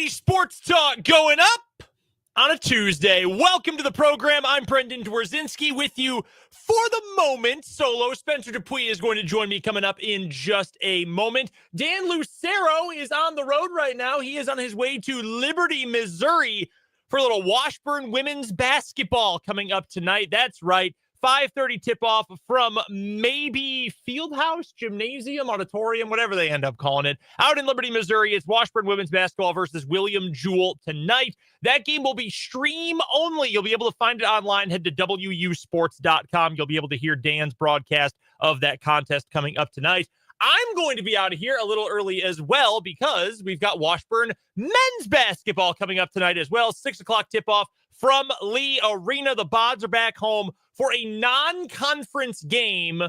580 Sports Talk going up on a Tuesday. Welcome to the program. I'm Brendan Dworzinski with you for the moment. Solo Spencer Dupuis is going to join me coming up in just a moment. Dan Lucero is on the road right now. He is on his way to Liberty, Missouri for a little Washburn women's basketball coming up tonight. That's right. 5:30 tip-off from maybe Fieldhouse, Gymnasium, Auditorium, whatever they end up calling it. Out in Liberty, Missouri, it's Washburn women's basketball versus William Jewell tonight. That game will be stream only. You'll be able to find it online. Head to wusports.com. You'll be able to hear Dan's broadcast of that contest coming up tonight. I'm going to be out of here a little early as well because we've got Washburn men's basketball coming up tonight as well. 6 o'clock tip-off from Lee Arena. The Bods are back home for a non-conference game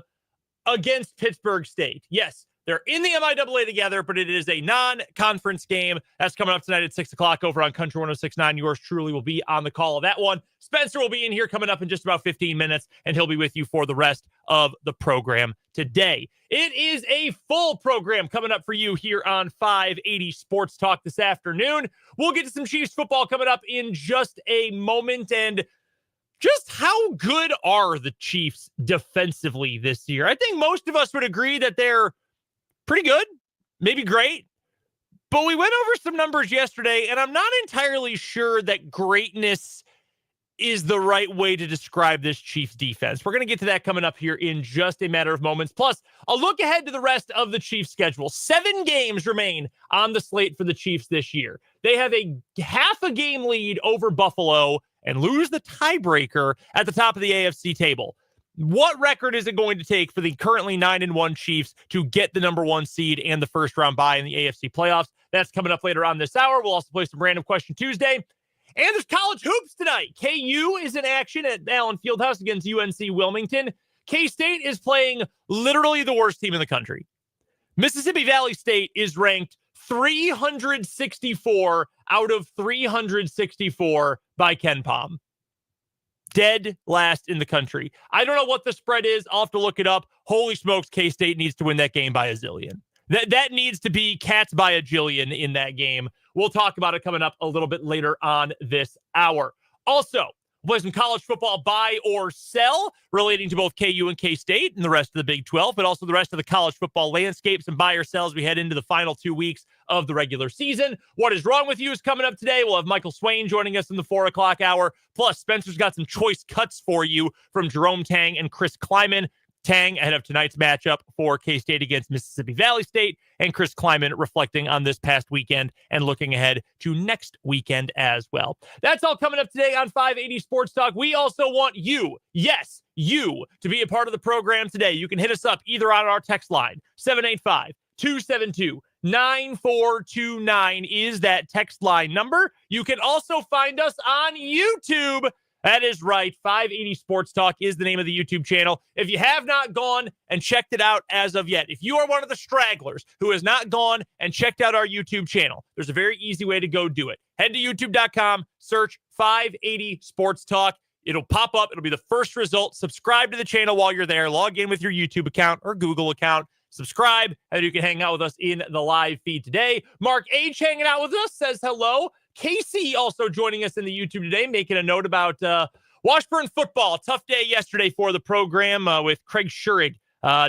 against Pittsburgh State. Yes, they're in the MIAA together, but it is a non-conference game. That's coming up tonight at 6 o'clock over on Country 106.9. Yours truly will be on the call of that one. Spencer will be in here coming up in just about 15 minutes, and he'll be with you for the rest of the program today. It is a full program coming up for you here on 580 Sports Talk this afternoon. We'll get to some Chiefs football coming up in just a moment, and just how good are the Chiefs defensively this year? I think most of us would agree that they're pretty good, maybe great. But we went over some numbers yesterday, and I'm not entirely sure that greatness is the right way to describe this Chiefs defense. We're going to get to that coming up here in just a matter of moments. Plus, a look ahead to the rest of the Chiefs schedule. 7 games remain on the slate for the Chiefs this year. They have a half a game lead over Buffalo and lose the tiebreaker at the top of the AFC table. What record is it going to take for the currently 9-1 Chiefs to get the number 1 seed and the first round bye in the AFC playoffs? That's coming up later on this hour. We'll also play some Random Question Tuesday. And there's college hoops tonight. KU is in action at Allen Fieldhouse against UNC Wilmington. K-State is playing literally the worst team in the country. Mississippi Valley State is ranked 364 out of 364 by Ken Pom. Dead last in the country. I don't know what the spread is. I'll have to look it up. Holy smokes, K-State needs to win that game by a zillion. That needs to be cats by a jillion in that game. We'll talk about it coming up a little bit later on this hour. Also, we'll play some college football buy or sell relating to both KU and K-State and the rest of the Big 12, but also the rest of the college football landscape. Some buy or sells we head into the final 2 weeks of the regular season. What is wrong with you is coming up today. We'll have Michael Swain joining us in the 4 o'clock hour. Plus, Spencer's got some choice cuts for you from Jerome Tang and Chris Kleiman. Tang ahead of tonight's matchup for K-State against Mississippi Valley State, and Chris Kleiman reflecting on this past weekend and looking ahead to next weekend as well. That's all coming up today on 580 Sports Talk. We also want you, yes, you, to be a part of the program today. You can hit us up either on our text line, 785-272-9429 is that text line number. You can also find us on YouTube. That is right. 580 Sports Talk is the name of the YouTube channel. If you have not gone and checked it out as of yet, if you are one of the stragglers who has not gone and checked out our YouTube channel, there's a very easy way to go do it. Head to youtube.com, search 580 Sports Talk. It'll pop up. It'll be the first result. Subscribe to the channel while you're there. Log in with your YouTube account or Google account. Subscribe, and you can hang out with us in the live feed today. Mark H. hanging out with us, says hello. Casey also joining us in the YouTube today, making a note about Washburn football. Tough day yesterday for the program with Craig Schurig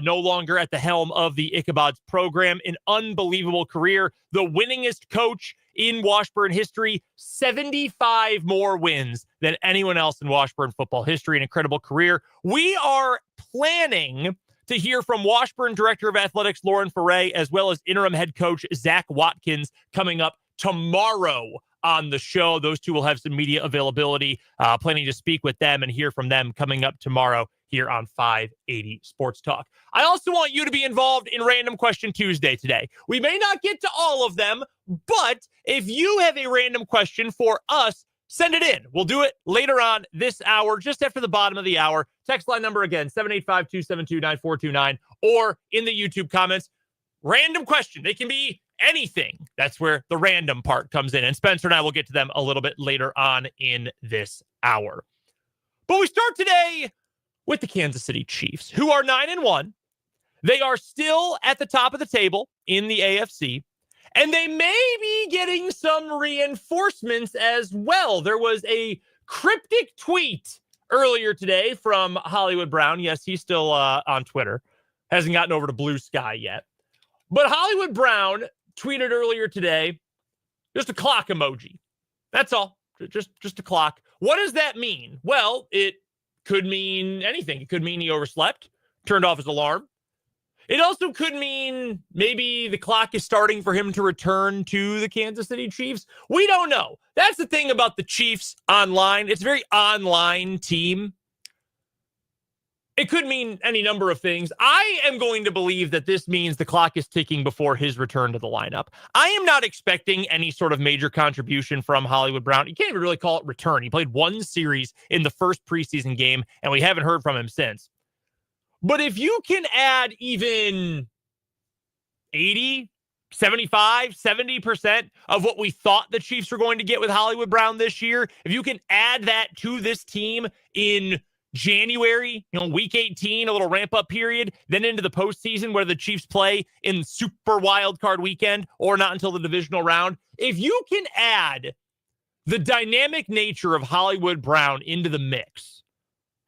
no longer at the helm of the Ichabod's program. An unbelievable career. The winningest coach in Washburn history. 75 more wins than anyone else in Washburn football history. An incredible career. We are planning to hear from Washburn Director of Athletics Lauren Ferre, as well as interim head coach Zach Watkins coming up tomorrow on the show. Those two will have some media availability. Planning to speak with them and hear from them coming up tomorrow here on 580 Sports Talk. I also want you to be involved in Random Question Tuesday today. We may not get to all of them, but if you have a random question for us, send it in. We'll do it later on this hour, just after the bottom of the hour. Text line number again, 785-272-9429, or in the YouTube comments. Random question. They can be anything. That's where the random part comes in. And Spencer and I will get to them a little bit later on in this hour. But we start today with the Kansas City Chiefs, who are 9-1. They are still at the top of the table in the AFC. And they may be getting some reinforcements as well. There was a cryptic tweet earlier today from Hollywood Brown. Yes, he's still on Twitter. Hasn't gotten over to Blue Sky yet. But Hollywood Brown tweeted earlier today, just a clock emoji. That's all. Just a clock. What does that mean? Well, it could mean anything. It could mean he overslept, turned off his alarm. It also could mean maybe the clock is starting for him to return to the Kansas City Chiefs. We don't know. That's the thing about the Chiefs online. It's a very online team. It could mean any number of things. I am going to believe that this means the clock is ticking before his return to the lineup. I am not expecting any sort of major contribution from Hollywood Brown. You can't even really call it return. He played one series in the first preseason game, and we haven't heard from him since. But if you can add even 80, 75, 70% of what we thought the Chiefs were going to get with Hollywood Brown this year, if you can add that to this team in January, week 18, a little ramp-up period, then into the postseason where the Chiefs play in super wild card weekend or not until the divisional round. If you can add the dynamic nature of Hollywood Brown into the mix,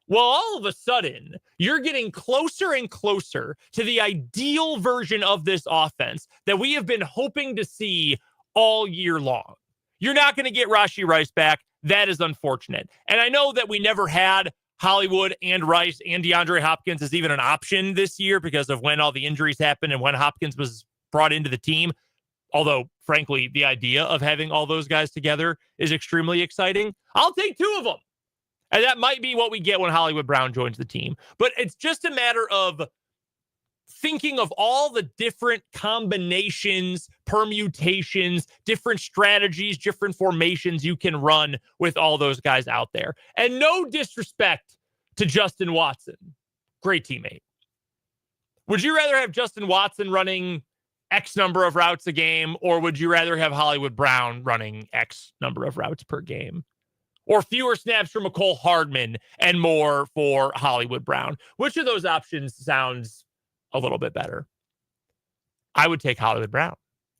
well, all of a sudden, you're getting closer and closer to the ideal version of this offense that we have been hoping to see all year long. You're not going to get Rashee Rice back. That is unfortunate. And I know that we never had Hollywood and Rice and DeAndre Hopkins as even an option this year because of when all the injuries happened and when Hopkins was brought into the team. Although, frankly, the idea of having all those guys together is extremely exciting. I'll take two of them. And that might be what we get when Hollywood Brown joins the team. But it's just a matter of thinking of all the different combinations, permutations, different strategies, different formations you can run with all those guys out there. And no disrespect to Justin Watson. Great teammate. Would you rather have Justin Watson running X number of routes a game, or would you rather have Hollywood Brown running X number of routes per game? Or fewer snaps for McCole Hardman and more for Hollywood Brown? Which of those options sounds a little bit better? I would take Hollywood Brown.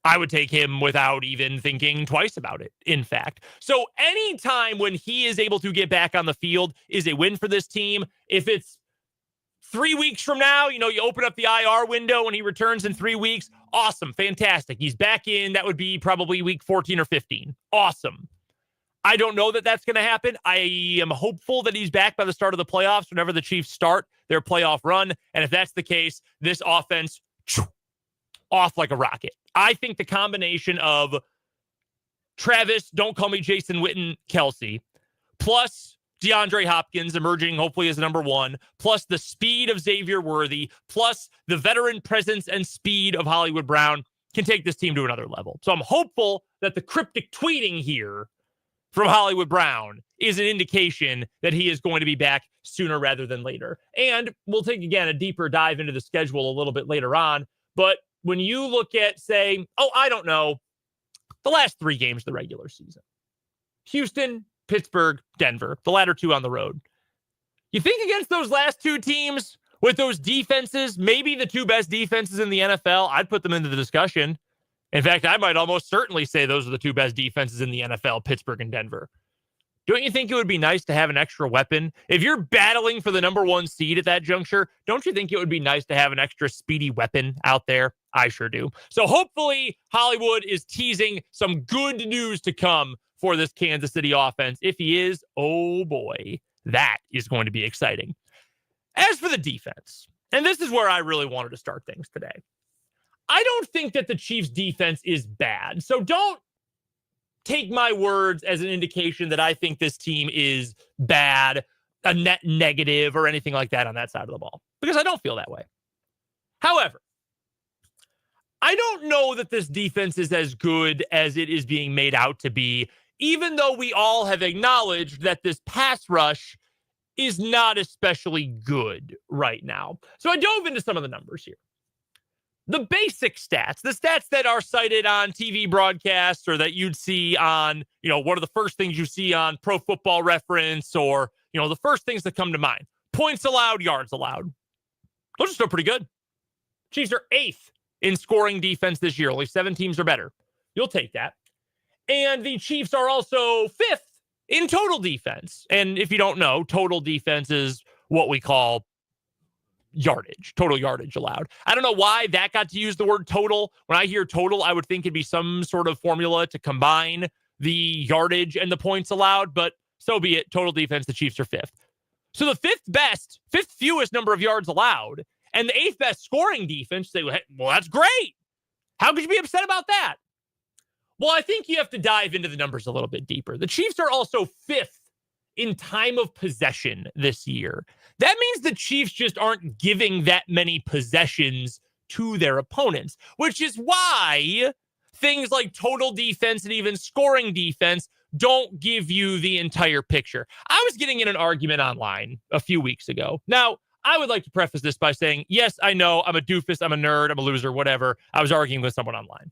I would take him without even thinking twice about it, in fact. So anytime when he is able to get back on the field is a win for this team. If it's 3 weeks from now, you open up the IR window and he returns in 3 weeks, awesome, fantastic. He's back in. That would be probably week 14 or 15. Awesome. I don't know that that's going to happen. I am hopeful that he's back by the start of the playoffs whenever the Chiefs start their playoff run. And if that's the case, this offense off like a rocket. I think the combination of Travis, don't call me Jason Witten, Kelsey, plus DeAndre Hopkins emerging hopefully as number one, plus the speed of Xavier Worthy, plus the veteran presence and speed of Hollywood Brown can take this team to another level. So I'm hopeful that the cryptic tweeting here from Hollywood Brown is an indication that he is going to be back sooner rather than later. And we'll take, again, a deeper dive into the schedule a little bit later on. But when you look at, say, I don't know, the last 3 games of the regular season, Houston, Pittsburgh, Denver, the latter 2 on the road. You think against those last 2 teams with those defenses, maybe the 2 best defenses in the NFL, I'd put them into the discussion. In fact, I might almost certainly say those are the 2 best defenses in the NFL, Pittsburgh and Denver. Don't you think it would be nice to have an extra weapon? If you're battling for the number 1 seed at that juncture, don't you think it would be nice to have an extra speedy weapon out there? I sure do. So hopefully Hollywood is teasing some good news to come for this Kansas City offense. If he is, oh boy, that is going to be exciting. As for the defense, and this is where I really wanted to start things today. I don't think that the Chiefs' defense is bad. So don't take my words as an indication that I think this team is bad, a net negative, or anything like that on that side of the ball, because I don't feel that way. However, I don't know that this defense is as good as it is being made out to be, even though we all have acknowledged that this pass rush is not especially good right now. So I dove into some of the numbers here. The basic stats, the stats that are cited on TV broadcasts or that you'd see on, what are the first things you see on Pro Football Reference or, the first things that come to mind. Points allowed, yards allowed. Those are still pretty good. Chiefs are 8th in scoring defense this year. Only 7 teams are better. You'll take that. And the Chiefs are also 5th in total defense. And if you don't know, total defense is what we call yardage, total yardage allowed. I don't know why that got to use the word total. When I hear total, I would think it'd be some sort of formula to combine the yardage and the points allowed, but so be it. Total defense, the Chiefs are 5th. So the 5th fewest number of yards allowed, and the 8th best scoring defense, say, well, that's great. How could you be upset about that? Well, I think you have to dive into the numbers a little bit deeper. The Chiefs are also 5th in time of possession this year. That means the Chiefs just aren't giving that many possessions to their opponents, which is why things like total defense and even scoring defense don't give you the entire picture. I was getting in an argument online a few weeks ago. Now, I would like to preface this by saying, yes, I know I'm a doofus, I'm a nerd, I'm a loser, whatever. I was arguing with someone online.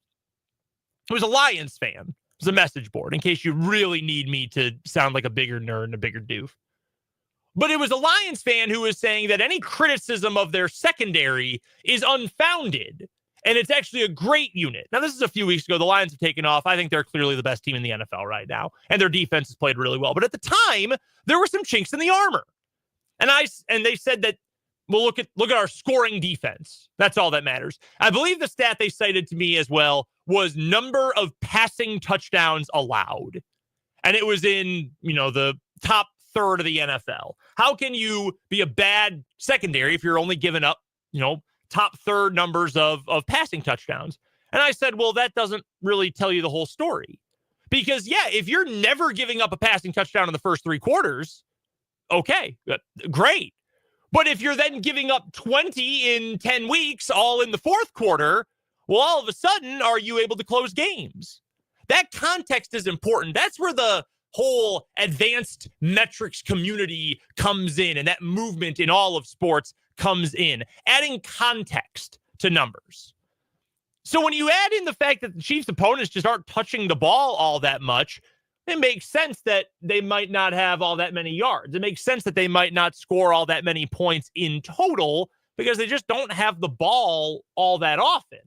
It was a Lions fan. It was a message board in case you really need me to sound like a bigger nerd and a bigger doof. But it was a Lions fan who was saying that any criticism of their secondary is unfounded. And it's actually a great unit. Now, this is a few weeks ago. The Lions have taken off. I think they're clearly the best team in the NFL right now. And their defense has played really well. But at the time, there were some chinks in the armor. And they said that, well, look at our scoring defense. That's all that matters. I believe the stat they cited to me as well was number of passing touchdowns allowed. And it was in, the top third of the NFL. How can you be a bad secondary if you're only giving up, top third numbers of passing touchdowns? And I said, well, that doesn't really tell you the whole story. Because, yeah, if you're never giving up a passing touchdown in the first 3 quarters, okay, great. But if you're then giving up 20 in 10 weeks, all in the 4th quarter, well, all of a sudden, are you able to close games? That context is important. That's where the whole advanced metrics community comes in, and that movement in all of sports comes in, adding context to numbers. So when you add in the fact that the Chiefs' opponents just aren't touching the ball all that much, it makes sense that they might not have all that many yards. It makes sense that they might not score all that many points in total because they just don't have the ball all that often.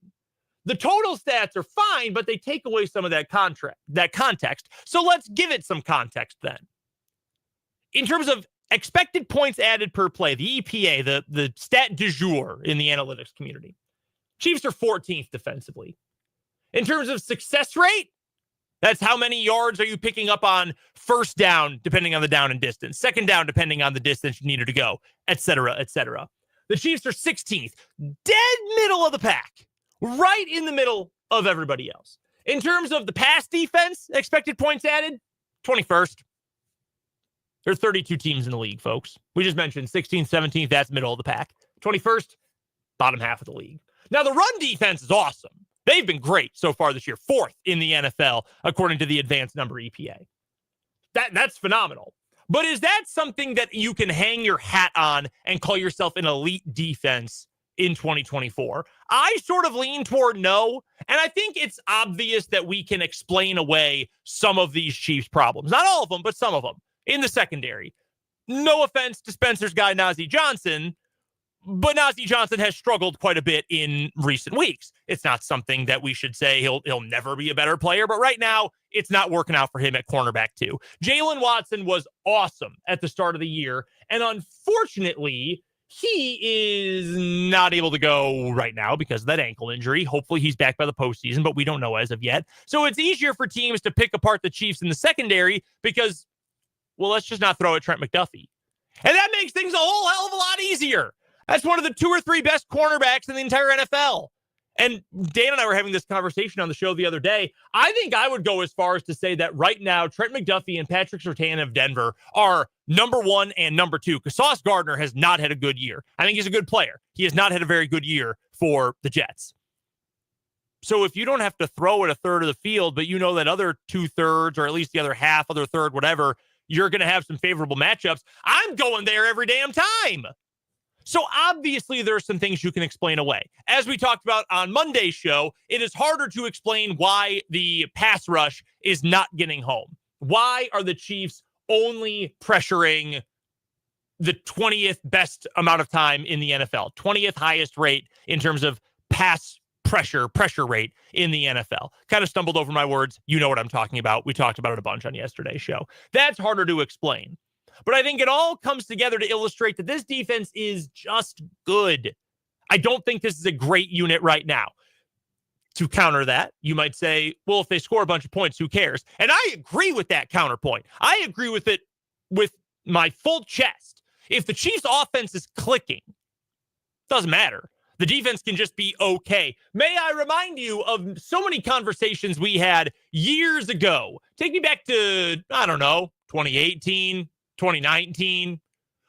The total stats are fine, but they take away some of that context. So let's give it some context then. In terms of expected points added per play, the EPA, the stat du jour in the analytics community, Chiefs are 14th defensively. In terms of success rate, that's how many yards are you picking up on first down, depending on the down and distance, second down, depending on the distance you needed to go, et cetera, et cetera. The Chiefs are 16th, dead middle of the pack, right in the middle of everybody else. In terms of the pass defense, expected points added, 21st. There's 32 teams in the league, folks. We just mentioned 16th, 17th, that's middle of the pack. 21st, bottom half of the league. Now, the run defense is awesome. They've been great so far this year, 4th in the NFL, according to the advanced number EPA. That's phenomenal. But is that something that you can hang your hat on and call yourself an elite defense in 2024? I sort of lean toward no, and I think it's obvious that we can explain away some of these Chiefs' problems. Not all of them, but some of them in the secondary. No offense to Spencer's guy, Najee Johnson, but Najee Johnson has struggled quite a bit in recent weeks. It's not something that we should say he'll never be a better player, but right now it's not working out for him at cornerback too. Jalen Watson was awesome at the start of the year, and unfortunately, he is not able to go right now because of that ankle injury. Hopefully he's back by the postseason, but we don't know as of yet. So it's easier for teams to pick apart the Chiefs in the secondary because, well, let's just not throw at Trent McDuffie. And that makes things a whole hell of a lot easier. That's one of the 2 or 3 best cornerbacks in the entire NFL. And Dan and I were having this conversation on the show the other day. I think I would go as far as to say that right now, Trent McDuffie and Patrick Surtain of Denver are number 1 and number 2. Because Sauce Gardner has not had a good year. I think he's a good player. He has not had a very good year for the Jets. So if you don't have to throw at a third of the field, but you know that other 2/3 or at least the other half, other third, whatever, you're going to have some favorable matchups. I'm going there every damn time. So obviously there are some things you can explain away. As we talked about on Monday's show, it is harder to explain why the pass rush is not getting home. Why are the Chiefs only pressuring the 20th best amount of time in the NFL, 20th highest rate in terms of pass pressure rate in the NFL. Kind of stumbled over my words. You know what I'm talking about. We talked about it a bunch on yesterday's show. That's harder to explain. But I think it all comes together to illustrate that this defense is just good. I don't think this is a great unit right now. To counter that, you might say, well, if they score a bunch of points, who cares? And I agree with that counterpoint. I agree with it with my full chest. If the Chiefs' offense is clicking, doesn't matter. The defense can just be okay. May I remind you of so many conversations we had years ago. Take me back to, 2018, 2019,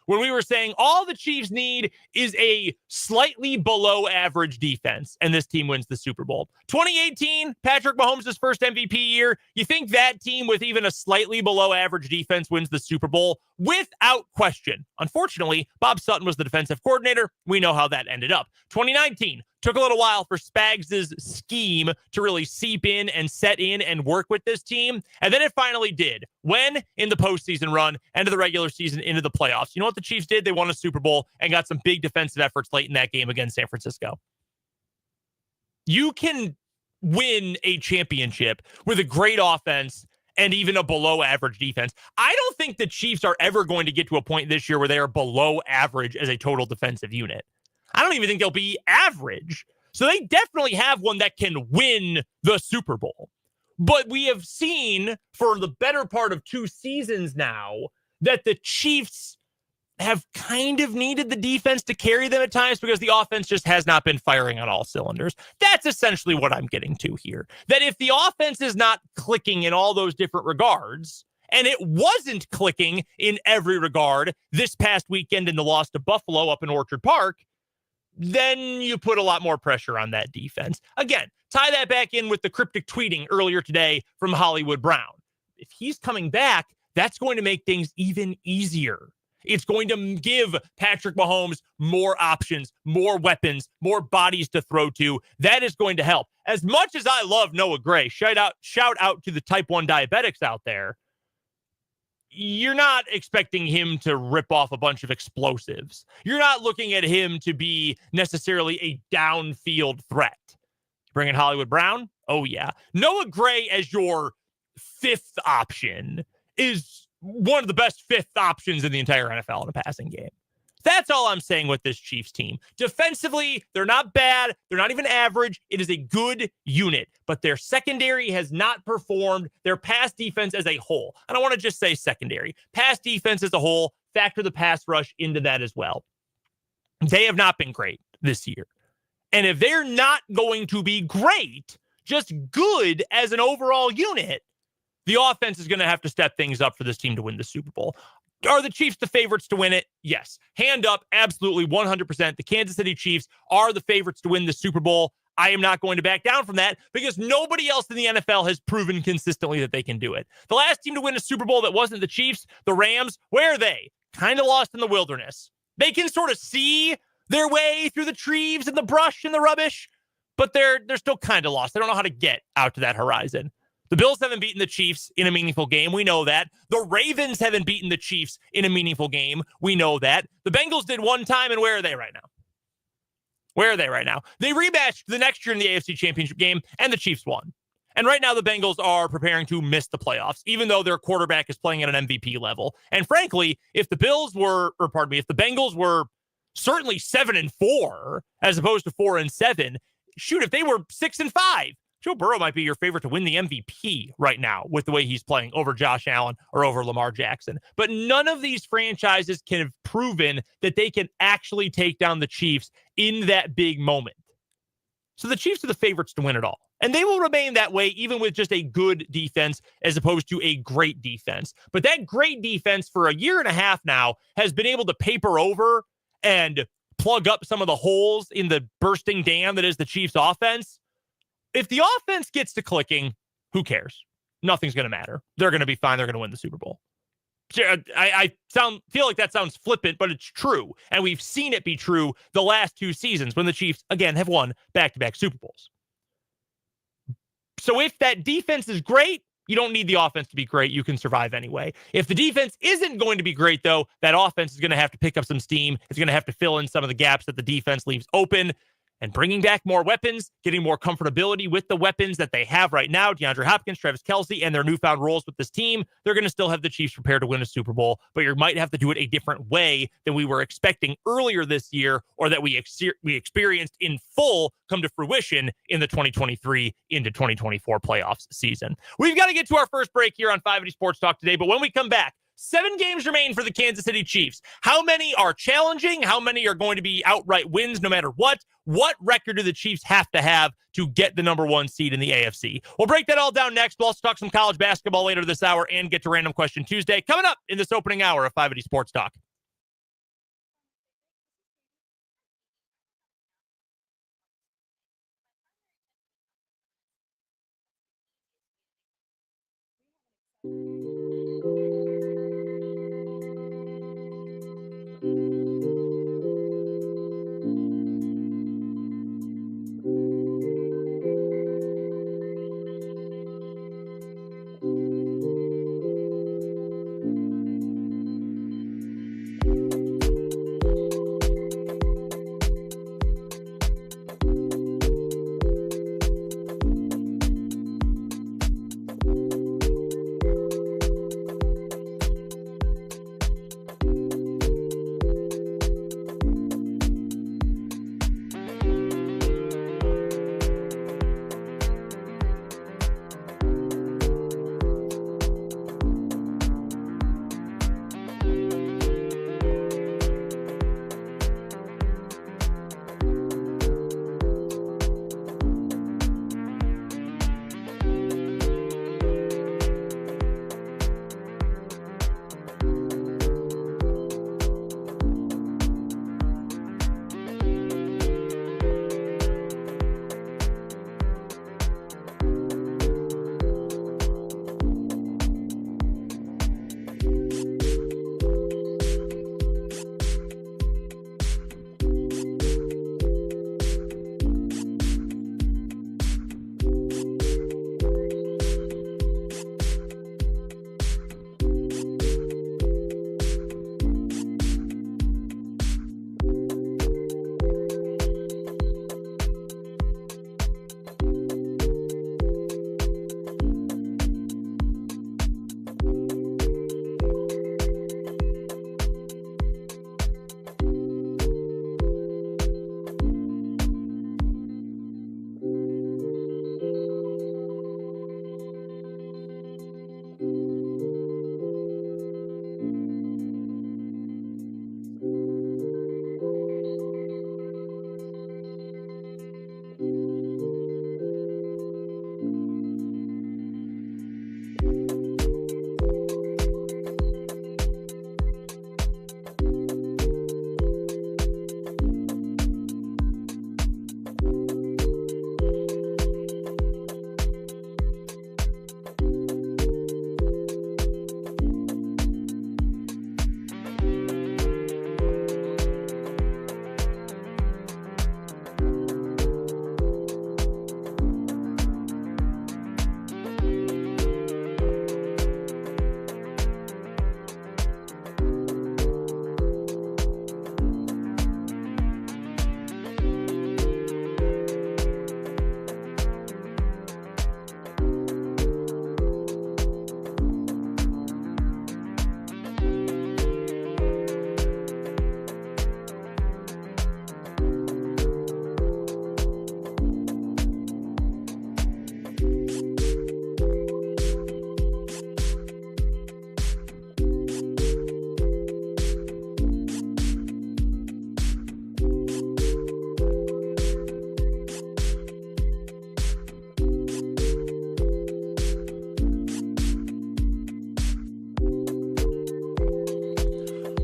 when we were saying all the Chiefs need is a slightly below average defense, and this team wins the Super Bowl. 2018, Patrick Mahomes' first MVP year. You think that team with even a slightly below average defense wins the Super Bowl? Without question. Unfortunately, Bob Sutton was the defensive coordinator. We know how that ended up. 2019, took a little while for Spags' scheme to really seep in and set in and work with this team. And then it finally did. When? In the postseason run, end of the regular season, into the playoffs. You know what the Chiefs did? They won a Super Bowl and got some big defensive efforts late in that game against San Francisco. You can win a championship with a great offense and even a below average defense. I don't think the Chiefs are ever going to get to a point this year where they are below average as a total defensive unit. I don't even think they'll be average. So they definitely have one that can win the Super Bowl. But we have seen for the better part of 2 seasons now that the Chiefs have kind of needed the defense to carry them at times because the offense just has not been firing on all cylinders. That's essentially what I'm getting to here. That if the offense is not clicking in all those different regards, and it wasn't clicking in every regard this past weekend in the loss to Buffalo up in Orchard Park, then you put a lot more pressure on that defense. Again, tie that back in with the cryptic tweeting earlier today from Hollywood Brown. If he's coming back, that's going to make things even easier. It's going to give Patrick Mahomes more options, more weapons, more bodies to throw to. That is going to help. As much as I love Noah Gray, shout out to the type 1 diabetics out there, you're not expecting him to rip off a bunch of explosives. You're not looking at him to be necessarily a downfield threat. Bring in Hollywood Brown? Oh, yeah. Noah Gray as your 5th option is one of the best 5th options in the entire NFL in a passing game. That's all I'm saying with this Chiefs team. Defensively, they're not bad. They're not even average. It is a good unit, but their secondary has not performed. Their pass defense as a whole. I don't want to just say secondary. Pass defense as a whole, factor the pass rush into that as well. They have not been great this year. And if they're not going to be great, just good as an overall unit, the offense is going to have to step things up for this team to win the Super Bowl. Are the Chiefs the favorites to win it? Yes. Hand up, absolutely, 100%. The Kansas City Chiefs are the favorites to win the Super Bowl. I am not going to back down from that because nobody else in the NFL has proven consistently that they can do it. The last team to win a Super Bowl that wasn't the Chiefs, the Rams, where are they? Kind of lost in the wilderness. They can sort of see their way through the trees and the brush and the rubbish, but they're still kind of lost. They don't know how to get out to that horizon. The Bills haven't beaten the Chiefs in a meaningful game. We know that. The Ravens haven't beaten the Chiefs in a meaningful game. We know that. The Bengals did one time, and where are they right now? Where are they right now? They rematched the next year in the AFC Championship game, and the Chiefs won. And right now, the Bengals are preparing to miss the playoffs, even though their quarterback is playing at an MVP level. And frankly, if the Bengals were certainly 7-4 as opposed to 4-7, shoot, if they were 6-5, Joe Burrow might be your favorite to win the MVP right now with the way he's playing over Josh Allen or over Lamar Jackson. But none of these franchises can have proven that they can actually take down the Chiefs in that big moment. So the Chiefs are the favorites to win it all. And they will remain that way even with just a good defense as opposed to a great defense. But that great defense for a year and a half now has been able to paper over and plug up some of the holes in the bursting dam that is the Chiefs offense. If the offense gets to clicking, who cares? Nothing's going to matter. They're going to be fine. They're going to win the Super Bowl. I feel like that sounds flippant, but it's true. And we've seen it be true the last 2 seasons when the Chiefs, again, have won back-to-back Super Bowls. So if that defense is great, you don't need the offense to be great. You can survive anyway. If the defense isn't going to be great, though, that offense is going to have to pick up some steam. It's going to have to fill in some of the gaps that the defense leaves open. and bringing back more weapons, getting more comfortability with the weapons that they have right now, DeAndre Hopkins, Travis Kelce, and their newfound roles with this team, they're going to still have the Chiefs prepared to win a Super Bowl, but you might have to do it a different way than we were expecting earlier this year, or that we experienced in full come to fruition in the 2023 into 2024 playoffs season. We've got to get to our first break here on 580 Sports Talk today, but when we come back, 7 games remain for the Kansas City Chiefs. How many are challenging? How many are going to be outright wins no matter what? What record do the Chiefs have to get the number 1 seed in the AFC? We'll break that all down next. We'll also talk some college basketball later this hour and get to Random Question Tuesday coming up in this opening hour of 580 Sports Talk.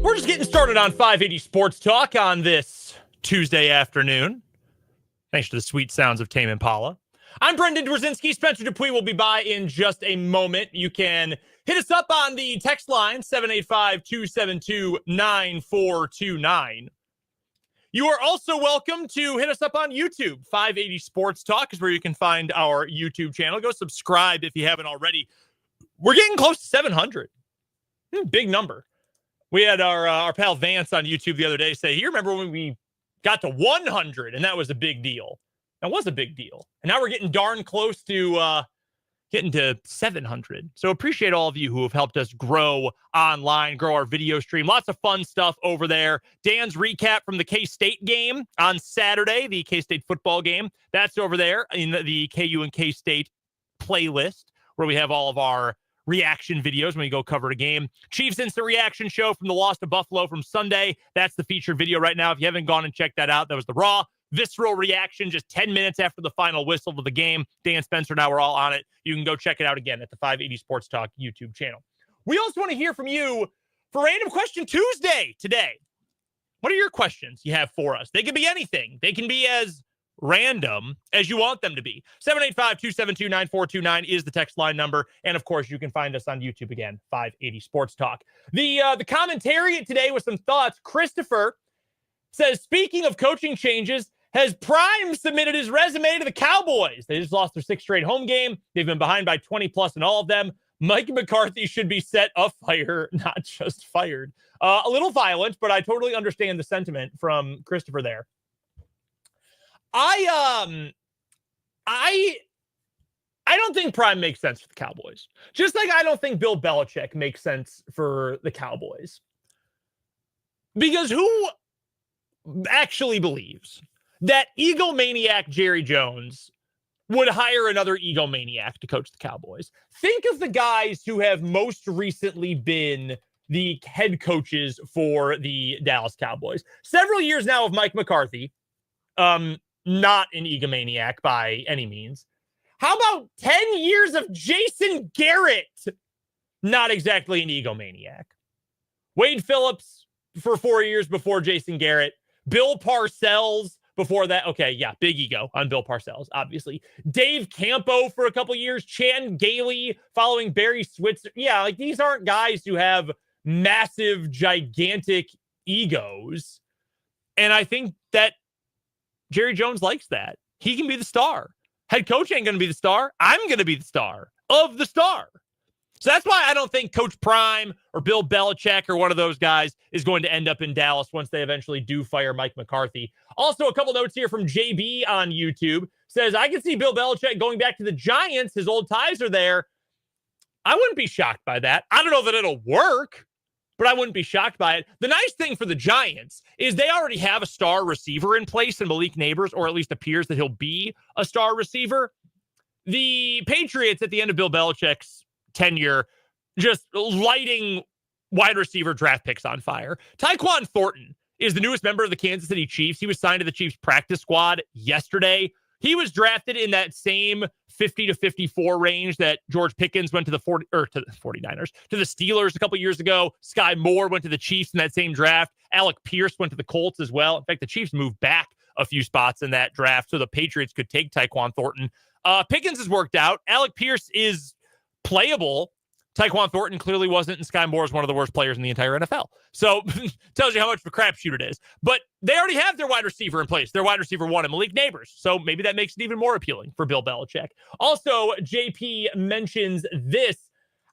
We're just getting started on 580 Sports Talk on this Tuesday afternoon. Thanks to the sweet sounds of Tame Impala. I'm Brendan Dworzinski. Spencer Dupuis will be by in just a moment. You can hit us up on the text line, 785-272-9429. You are also welcome to hit us up on YouTube. 580 Sports Talk is where you can find our YouTube channel. Go subscribe if you haven't already. We're getting close to 700. Big number. We had our pal Vance on YouTube the other day say, you remember when we got to 100, and that was a big deal. That was a big deal. And now we're getting darn close to getting to 700. So appreciate all of you who have helped us grow online, grow our video stream. Lots of fun stuff over there. Dan's recap from the K-State game on Saturday, the K-State football game. That's over there in the KU and K-State playlist, where we have all of our reaction videos when we go cover a game. Chiefs Instant Reaction Show from the loss to Buffalo from Sunday. That's the featured video right now. If you haven't gone and checked that out, that was the raw, visceral reaction just 10 minutes after the final whistle of the game. Dan Spencer and I were all on it. You can go check it out again at the 580 Sports Talk YouTube channel. We also want to hear from you for Random Question Tuesday today. What are your questions you have for us? They can be anything. They can be as random as you want them to be. 785-272-9429 is the text line number. And of course, you can find us on YouTube again, 580 Sports Talk. The commentary today with some thoughts. Christopher says, speaking of coaching changes, has Prime submitted his resume to the Cowboys? They just lost their 6th straight home game. They've been behind by 20 plus in all of them. Mike McCarthy should be set afire, not just fired. A little violent, but I totally understand the sentiment from Christopher there. I don't think Prime makes sense for the Cowboys. Just like I don't think Bill Belichick makes sense for the Cowboys. Because who actually believes that egomaniac Jerry Jones would hire another egomaniac to coach the Cowboys? Think of the guys who have most recently been the head coaches for the Dallas Cowboys. Several years now of Mike McCarthy, not an egomaniac by any means. How about 10 years of Jason Garrett? Not exactly an egomaniac. Wade Phillips for 4 years before Jason Garrett. Bill Parcells before that. Okay, yeah, big ego on Bill Parcells, obviously. Dave Campo for a couple years. Chan Gailey following Barry Switzer. Yeah, like these aren't guys who have massive, gigantic egos. And I think that Jerry Jones likes that. He can be the star. Head coach ain't going to be the star. I'm going to be the star of the star. So that's why I don't think Coach Prime or Bill Belichick or one of those guys is going to end up in Dallas once they eventually do fire Mike McCarthy. Also, a couple notes here from JB on YouTube. Says, I can see Bill Belichick going back to the Giants. His old ties are there. I wouldn't be shocked by that. I don't know that it'll work, but I wouldn't be shocked by it. The nice thing for the Giants is they already have a star receiver in place in Malik Neighbors, or at least appears that he'll be a star receiver. The Patriots at the end of Bill Belichick's tenure, just lighting wide receiver draft picks on fire. Tyquan Thornton is the newest member of the Kansas City Chiefs. He was signed to the Chiefs practice squad yesterday. He was drafted in that same 50 to 54 range that George Pickens went to the 49ers, to the Steelers a couple years ago. Sky Moore went to the Chiefs in that same draft. Alec Pierce went to the Colts as well. In fact, the Chiefs moved back a few spots in that draft so the Patriots could take Tyquan Thornton. Pickens has worked out. Alec Pierce is playable. Tyquan Thornton clearly wasn't, and Sky Moore is one of the worst players in the entire NFL. So tells you how much of a crapshoot it is. But they already have their wide receiver in place. Their wide receiver one, Malik Neighbors. So maybe that makes it even more appealing for Bill Belichick. Also, JP mentions this.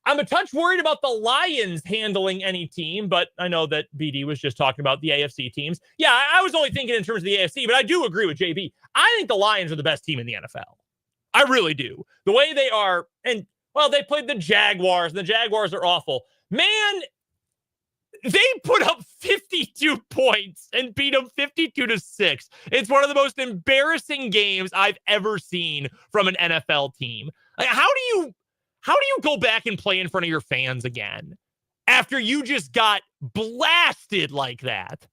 I'm a touch worried about the Lions handling any team, but I know that BD was just talking about the AFC teams. Yeah, I was only thinking in terms of the AFC, but I do agree with JB. I think the Lions are the best team in the NFL. I really do. The way they are, and well, they played the Jaguars, and the Jaguars are awful. Man, they put up 52 points and beat them 52-6. It's one of the most embarrassing games I've ever seen from an NFL team. Like, how do you go back and play in front of your fans again after you just got blasted like that?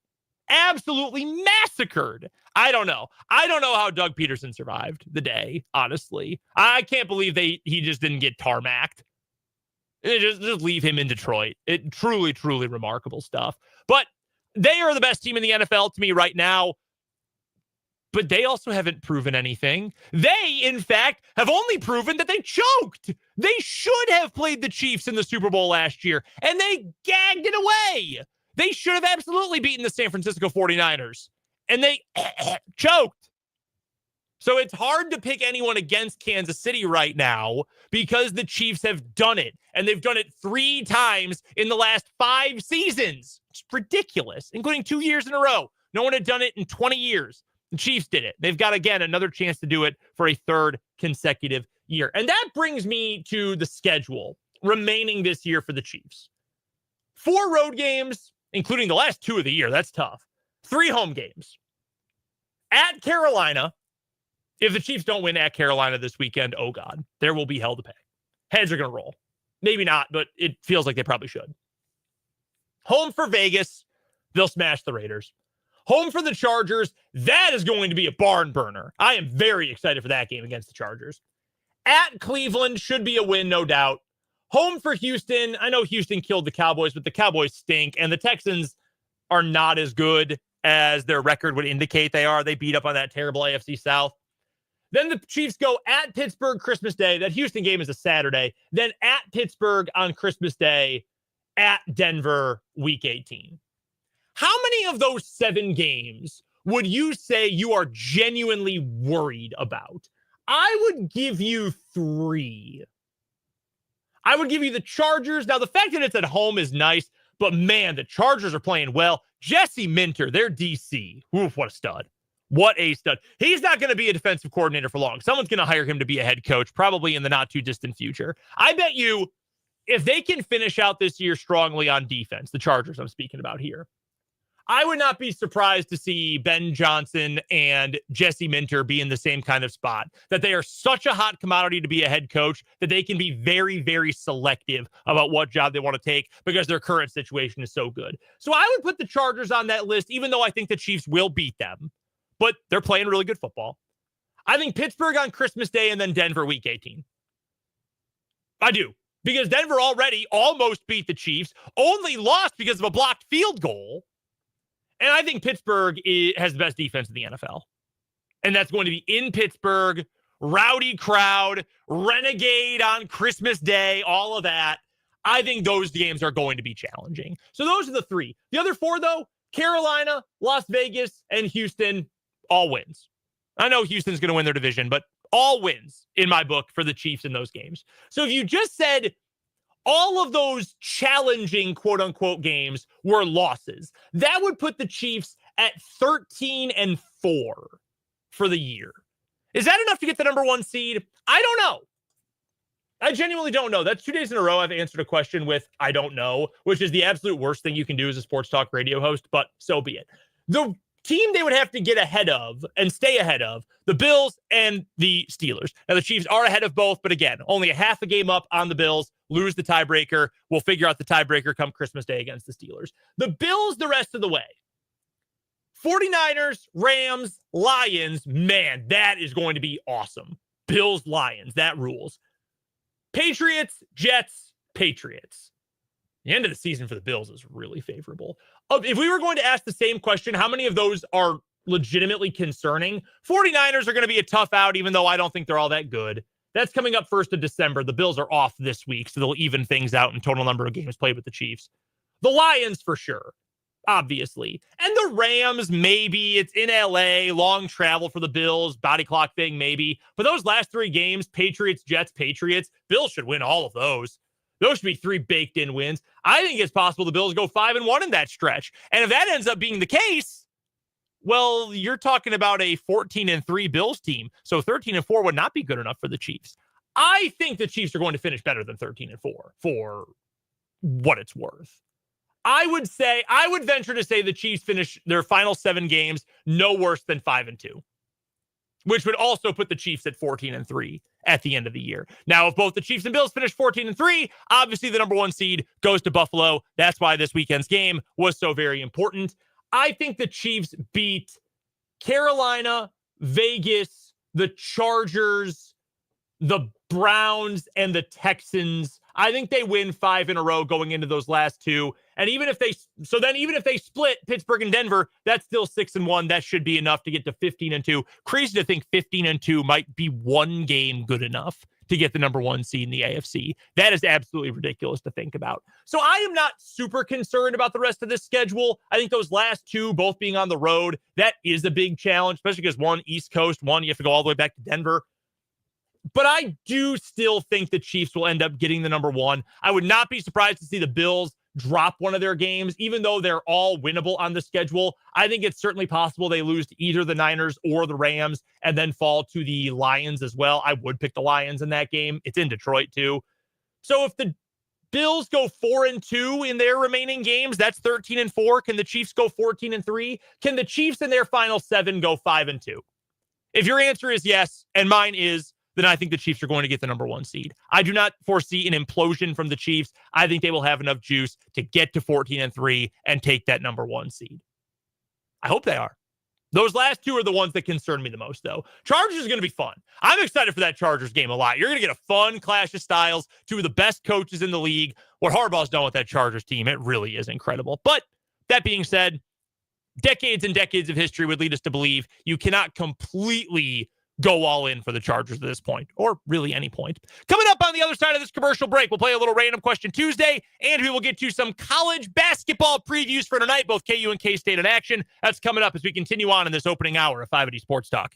Absolutely massacred. I don't know. I don't know how Doug Peterson survived the day, honestly. I can't believe he just didn't get tarmacked. Just leave him in Detroit. It truly, truly remarkable stuff. But they are the best team in the NFL to me right now. But they also haven't proven anything. They, in fact, have only proven that they choked. They should have played the Chiefs in the Super Bowl last year, and they gagged it away. They should have absolutely beaten the San Francisco 49ers, and they choked. So it's hard to pick anyone against Kansas City right now because the Chiefs have done it, and they've done it 3 times in the last 5 seasons. It's ridiculous, including 2 years in a row. No one had done it in 20 years. The Chiefs did it. They've got, again, another chance to do it for a third consecutive year. And that brings me to the schedule remaining this year for the Chiefs. 4 road games, including the last 2 of the year. That's tough. 3 home games. At Carolina, if the Chiefs don't win at Carolina this weekend, oh God, there will be hell to pay. Heads are going to roll. Maybe not, but it feels like they probably should. Home for Vegas, they'll smash the Raiders. Home for the Chargers, that is going to be a barn burner. I am very excited for that game against the Chargers. At Cleveland, should be a win, no doubt. Home for Houston, I know Houston killed the Cowboys, but the Cowboys stink, and the Texans are not as good as their record would indicate they are. They beat up on that terrible AFC South. Then the Chiefs go at Pittsburgh Christmas Day. That Houston game is a Saturday. Then at Pittsburgh on Christmas Day, at Denver week 18. How many of those 7 games would you say you are genuinely worried about? I would give you 3. I would give you the Chargers. Now, the fact that it's at home is nice, but man, the Chargers are playing well. Jesse Minter, their DC. Oof, what a stud. What a stud. He's not going to be a defensive coordinator for long. Someone's going to hire him to be a head coach, probably in the not too distant future. I bet you if they can finish out this year strongly on defense, the Chargers I'm speaking about here, I would not be surprised to see Ben Johnson and Jesse Minter be in the same kind of spot, that they are such a hot commodity to be a head coach that they can be very, very selective about what job they want to take because their current situation is so good. So I would put the Chargers on that list, even though I think the Chiefs will beat them, but they're playing really good football. I think Pittsburgh on Christmas Day and then Denver week 18. I do, because Denver already almost beat the Chiefs, only lost because of a blocked field goal. And I think Pittsburgh has the best defense in the NFL. And that's going to be in Pittsburgh, rowdy crowd, renegade on Christmas Day, all of that. I think those games are going to be challenging. So those are the 3. The other 4, though, Carolina, Las Vegas, and Houston, all wins. I know Houston's going to win their division, but all wins in my book for the Chiefs in those games. So if you just said all of those challenging quote-unquote games were losses, that would put the Chiefs at 13-4 for the year. Is that enough to get the number 1 seed? I don't know. I genuinely don't know. That's 2 days in a row I've answered a question with I don't know, which is the absolute worst thing you can do as a sports talk radio host, but so be it. The team they would have to get ahead of and stay ahead of, the Bills and the Steelers. Now, the Chiefs are ahead of both, but again, only a half a game up on the Bills, lose the tiebreaker. We'll figure out the tiebreaker come Christmas Day against the Steelers. The Bills the rest of the way. 49ers, Rams, Lions, man, that is going to be awesome. Bills, Lions, that rules. Patriots, Jets, Patriots. The end of the season for the Bills is really favorable. If we were going to ask the same question, how many of those are legitimately concerning? 49ers are going to be a tough out, even though I don't think they're all that good. That's coming up 1st of December. The Bills are off this week, so they'll even things out in total number of games played with the Chiefs. The Lions, for sure, obviously. And the Rams, maybe. It's in LA, long travel for the Bills, body clock thing, maybe. But those last 3 games, Patriots, Jets, Patriots, Bills should win all of those. Those should be 3 baked-in wins. I think it's possible the Bills go 5-1 in that stretch. And if that ends up being the case, well, you're talking about a 14-3 Bills team. So 13-4 would not be good enough for the Chiefs. I think the Chiefs are going to finish better than 13-4 for what it's worth. I would venture to say the Chiefs finish their final 7 games no worse than 5-2, which would also put the Chiefs at 14-3 at the end of the year. Now, if both the Chiefs and Bills finish 14-3, obviously the number 1 seed goes to Buffalo. That's why this weekend's game was so very important. I think the Chiefs beat Carolina, Vegas, the Chargers, the Browns, and the Texans. I think they win 5 in a row going into those last 2. And even if they split Pittsburgh and Denver, that's still 6-1. That should be enough to get to 15-2. Crazy to think 15-2 might be 1 game good enough to get the number 1 seed in the AFC. That is absolutely ridiculous to think about. So I am not super concerned about the rest of this schedule. I think those last 2, both being on the road, that is a big challenge, especially because one East Coast, one you have to go all the way back to Denver. But I do still think the Chiefs will end up getting the number 1. I would not be surprised to see the Bills drop one of their games, even though they're all winnable on the schedule. I think it's certainly possible they lose to either the Niners or the Rams and then fall to the Lions as well. I would pick the Lions in that game. It's in Detroit too. So if the Bills go 4-2 in their remaining games, that's 13-4. Can the Chiefs go 14-3? Can the Chiefs in their final 7 go 5-2? If your answer is yes, and mine is, then I think the Chiefs are going to get the number 1 seed. I do not foresee an implosion from the Chiefs. I think they will have enough juice to get to 14-3 and take that number 1 seed. I hope they are. Those last 2 are the ones that concern me the most, though. Chargers is going to be fun. I'm excited for that Chargers game a lot. You're going to get a fun clash of styles, 2 of the best coaches in the league. What Harbaugh's done with that Chargers team, it really is incredible. But that being said, decades and decades of history would lead us to believe you cannot completely go all in for the Chargers at this point, or really any point. Coming up on the other side of this commercial break, we'll play a little Random Question Tuesday, and we will get to some college basketball previews for tonight, both KU and K-State in action. That's coming up as we continue on in this opening hour of 580 Sports Talk.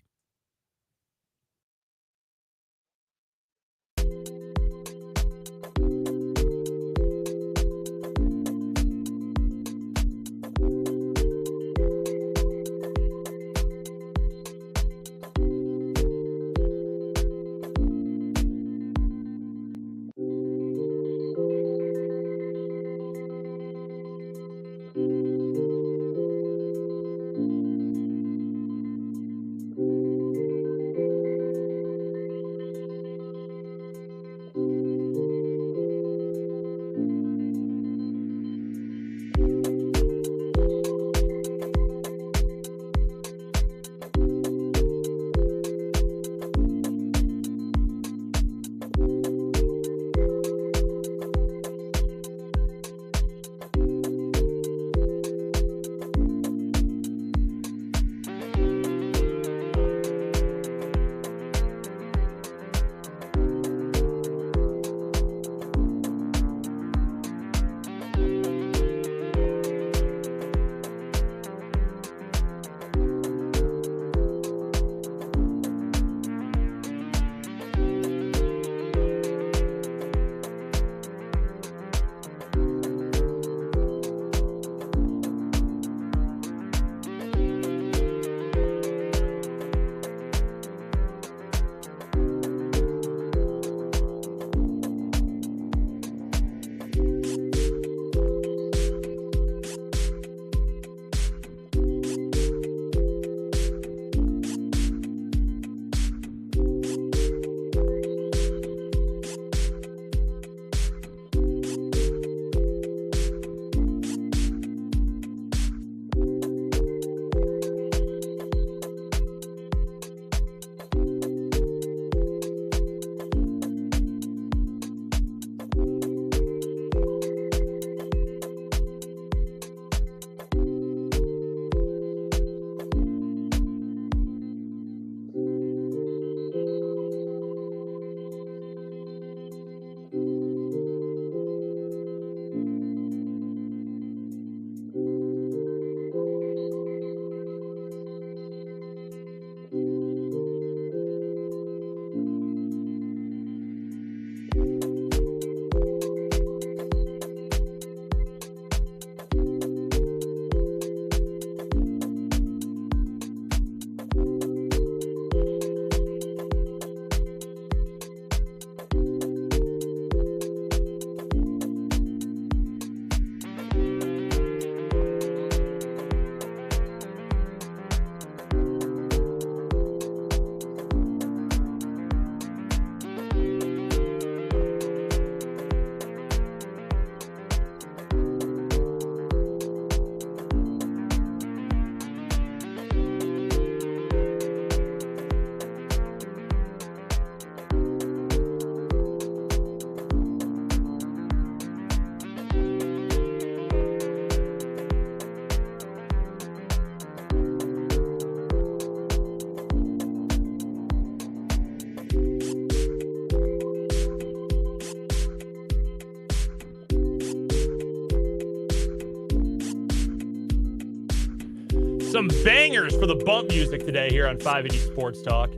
Some bangers for the bump music today here on 580 Sports Talk.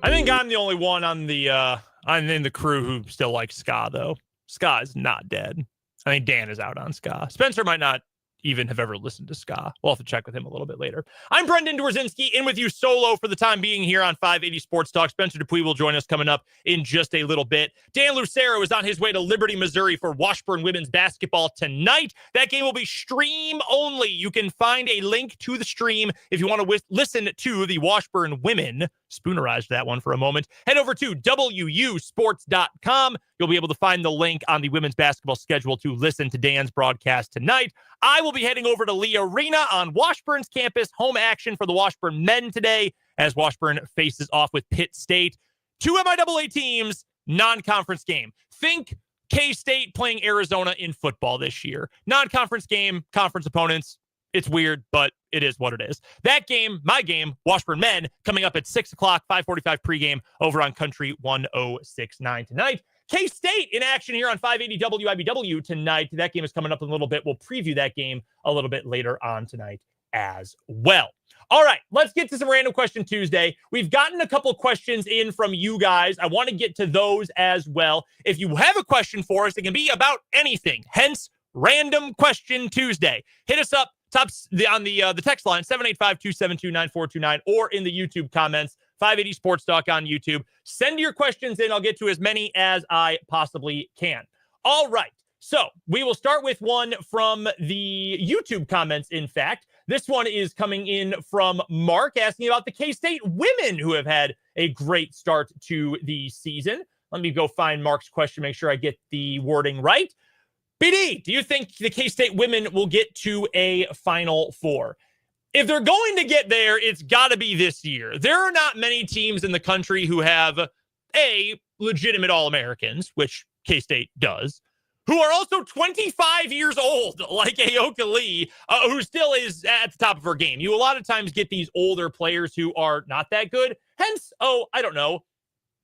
I think I'm the only one on the I'm in the crew who still likes ska, though. Ska is not dead. I mean, Dan is out on ska. Spencer might not even have ever listened to ska. We'll have to check with him a little bit later. I'm Brendan Dworzinski, in with you solo for the time being here on 580 Sports Talk. Spencer Dupuis will join us coming up in just a little bit. Dan Lucero is on his way to Liberty, Missouri for Washburn women's basketball tonight. That game will be stream only. You can find a link to the stream if you want to listen to the Washburn women. Spoonerized that one for a moment. Head over to wusports.com. You'll be able to find the link on the women's basketball schedule to listen to Dan's broadcast tonight. I will be heading over to Lee Arena on Washburn's campus. Home action for the Washburn men today as Washburn faces off with Pitt State. Two MIAA teams, non-conference game. Think K-State playing Arizona in football this year. Non-conference game, conference opponents. It's weird, but it is what it is. That game, my game, Washburn men, coming up at 6 o'clock, 5:45 pregame over on Country 106.9 tonight. K-State in action here on 580 WIBW tonight. That game is coming up in a little bit. We'll preview that game a little bit later on tonight as well. All right, let's get to some Random Question Tuesday. We've gotten a couple questions in from you guys. I want to get to those as well. If you have a question for us, it can be about anything. Hence, Random Question Tuesday. Hit us up on the text line, 785-272-9429, or in the YouTube comments, 580 Sports Talk on YouTube. Send your questions in. I'll get to as many as I possibly can. All right. So we will start with one from the YouTube comments, in fact. This one is coming in from Mark asking about the K-State women who have had a great start to the season. Let me go find Mark's question, make sure I get the wording right. BD, do you think the K-State women will get to a Final Four? If they're going to get there, it's got to be this year. There are not many teams in the country who have, legitimate All-Americans, which K-State does, who are also 25 years old, like Aoka Lee, who still is at the top of her game. You a lot of times get these older players who are not that good. Hence,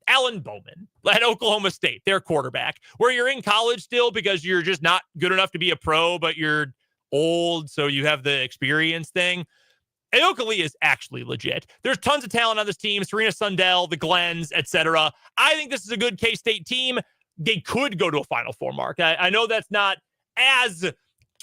Alan Bowman at Oklahoma State, their quarterback, where you're in college still because you're just not good enough to be a pro, but you're old, so you have the experience thing. Aoka Lee is actually legit. There's tons of talent on this team. Serena Sundell, the Glens, etc. I think this is a good K-State team. They could go to a Final Four, Mark. I know that's not as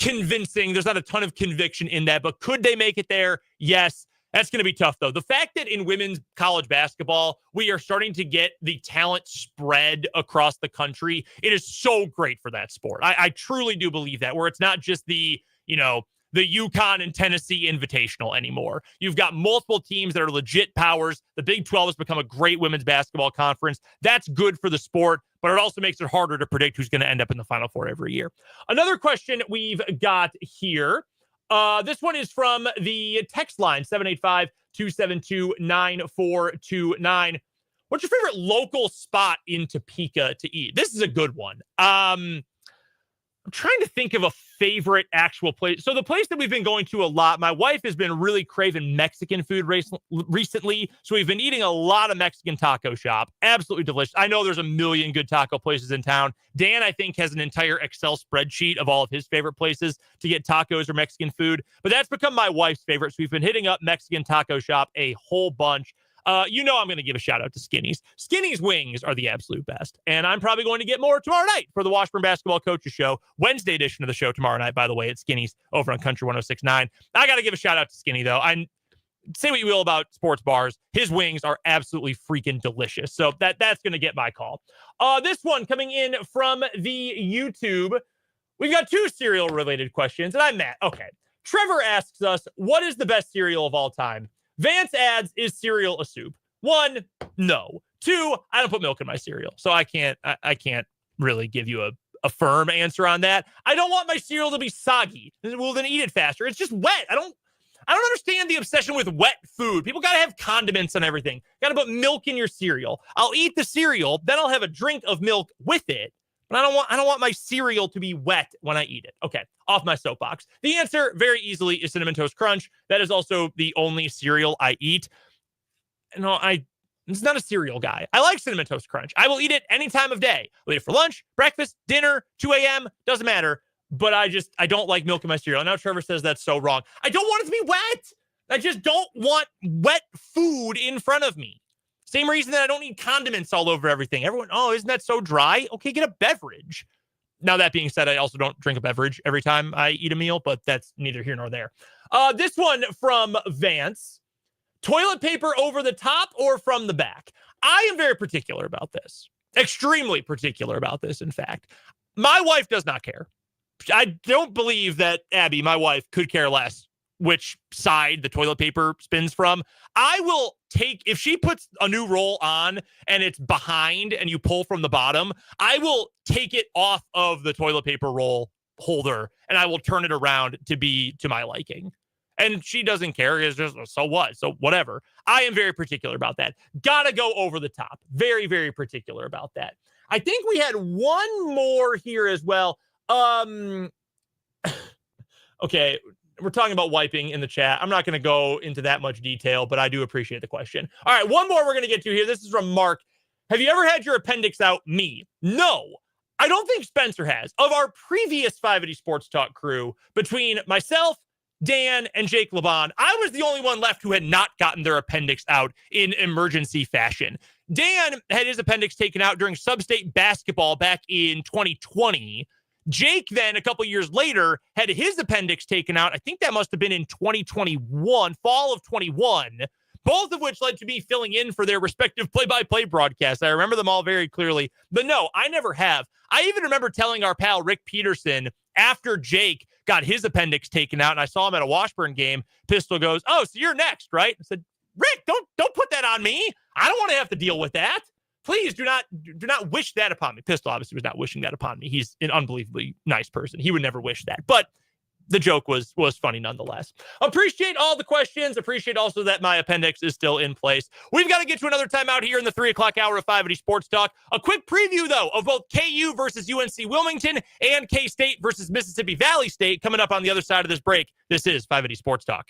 convincing. There's not a ton of conviction in that, but could they make it there? Yes. That's going to be tough, though. The fact that in women's college basketball, we are starting to get the talent spread across the country, it is so great for that sport. I truly do believe that, where it's not just the UConn and Tennessee Invitational anymore. You've got multiple teams that are legit powers. The Big 12 has become a great women's basketball conference. That's good for the sport, but it also makes it harder to predict who's going to end up in the Final Four every year. Another question we've got here. This one is from the text line, 785-272-9429. What's your favorite local spot in Topeka to eat? This is a good one. I'm trying to think of a favorite actual place. So the place that we've been going to a lot, my wife has been really craving Mexican food recently. So we've been eating a lot of Mexican taco shop. Absolutely delicious. I know there's a million good taco places in town. Dan, I think, has an entire Excel spreadsheet of all of his favorite places to get tacos or Mexican food. But that's become my wife's favorite. So we've been hitting up Mexican taco shop a whole bunch. I'm going to give a shout out to Skinny's. Skinny's wings are the absolute best. And I'm probably going to get more tomorrow night for the Washburn Basketball Coaches Show. Wednesday edition of the show tomorrow night, by the way, at Skinny's over on Country 106.9. I got to give a shout out to Skinny, though. I say what you will about sports bars. His wings are absolutely freaking delicious. So that's going to get my call. This one coming in from the YouTube. We've got two cereal-related questions, and I'm Matt. Okay. Trevor asks us, what is the best cereal of all time? Vance adds, is cereal a soup? 1, no. 2, I don't put milk in my cereal, so I can't really give you a firm answer on that. I don't want my cereal to be soggy. Well, then eat it faster. It's just wet. I don't understand the obsession with wet food. People got to have condiments on everything. Got to put milk in your cereal. I'll eat the cereal, then I'll have a drink of milk with it. But I don't want my cereal to be wet when I eat it. Okay, off my soapbox. The answer, very easily, is Cinnamon Toast Crunch. That is also the only cereal I eat. No, it's not a cereal guy. I like Cinnamon Toast Crunch. I will eat it any time of day. I'll eat it for lunch, breakfast, dinner, 2 a.m., doesn't matter. But I don't like milk in my cereal. Now Trevor says that's so wrong. I don't want it to be wet. I just don't want wet food in front of me. Same reason that I don't need condiments all over everything. Everyone, isn't that so dry? Okay, get a beverage. Now, that being said, I also don't drink a beverage every time I eat a meal, but that's neither here nor there. This one from Vance. Toilet paper over the top or from the back? I am very particular about this. Extremely particular about this, in fact. My wife does not care. I don't believe that Abby, my wife, could care less which side the toilet paper spins from. I will take, if she puts a new roll on and it's behind and you pull from the bottom, I will take it off of the toilet paper roll holder and I will turn it around to be to my liking. And she doesn't care. It's just, so what? So whatever. I am very particular about that. Gotta go over the top. Very, very particular about that. I think we had one more here as well. Okay, we're talking about wiping in the chat. I'm not going to go into that much detail, but I do appreciate the question. All right, one more we're going to get to here. This is from Mark. Have you ever had your appendix out? Me. No. I don't think Spencer has. Of our previous 580 Sports Talk crew, between myself, Dan, and Jake Laban, I was the only one left who had not gotten their appendix out in emergency fashion. Dan had his appendix taken out during sub-state basketball back in 2020. Jake then, a couple years later, had his appendix taken out. I think that must have been in 2021, fall of 21, both of which led to me filling in for their respective play-by-play broadcasts. I remember them all very clearly. But no, I never have. I even remember telling our pal Rick Peterson after Jake got his appendix taken out, and I saw him at a Washburn game, Pistol goes, "Oh, so you're next, right?" I said, "Rick, don't put that on me. I don't want to have to deal with that. Please do not wish that upon me." Pistol obviously was not wishing that upon me. He's an unbelievably nice person. He would never wish that. But the joke was funny nonetheless. Appreciate all the questions. Appreciate also that my appendix is still in place. We've got to get to another time out here in the 3 o'clock hour of 580 Sports Talk. A quick preview, though, of both KU versus UNC Wilmington and K-State versus Mississippi Valley State coming up on the other side of this break. This is 580 Sports Talk.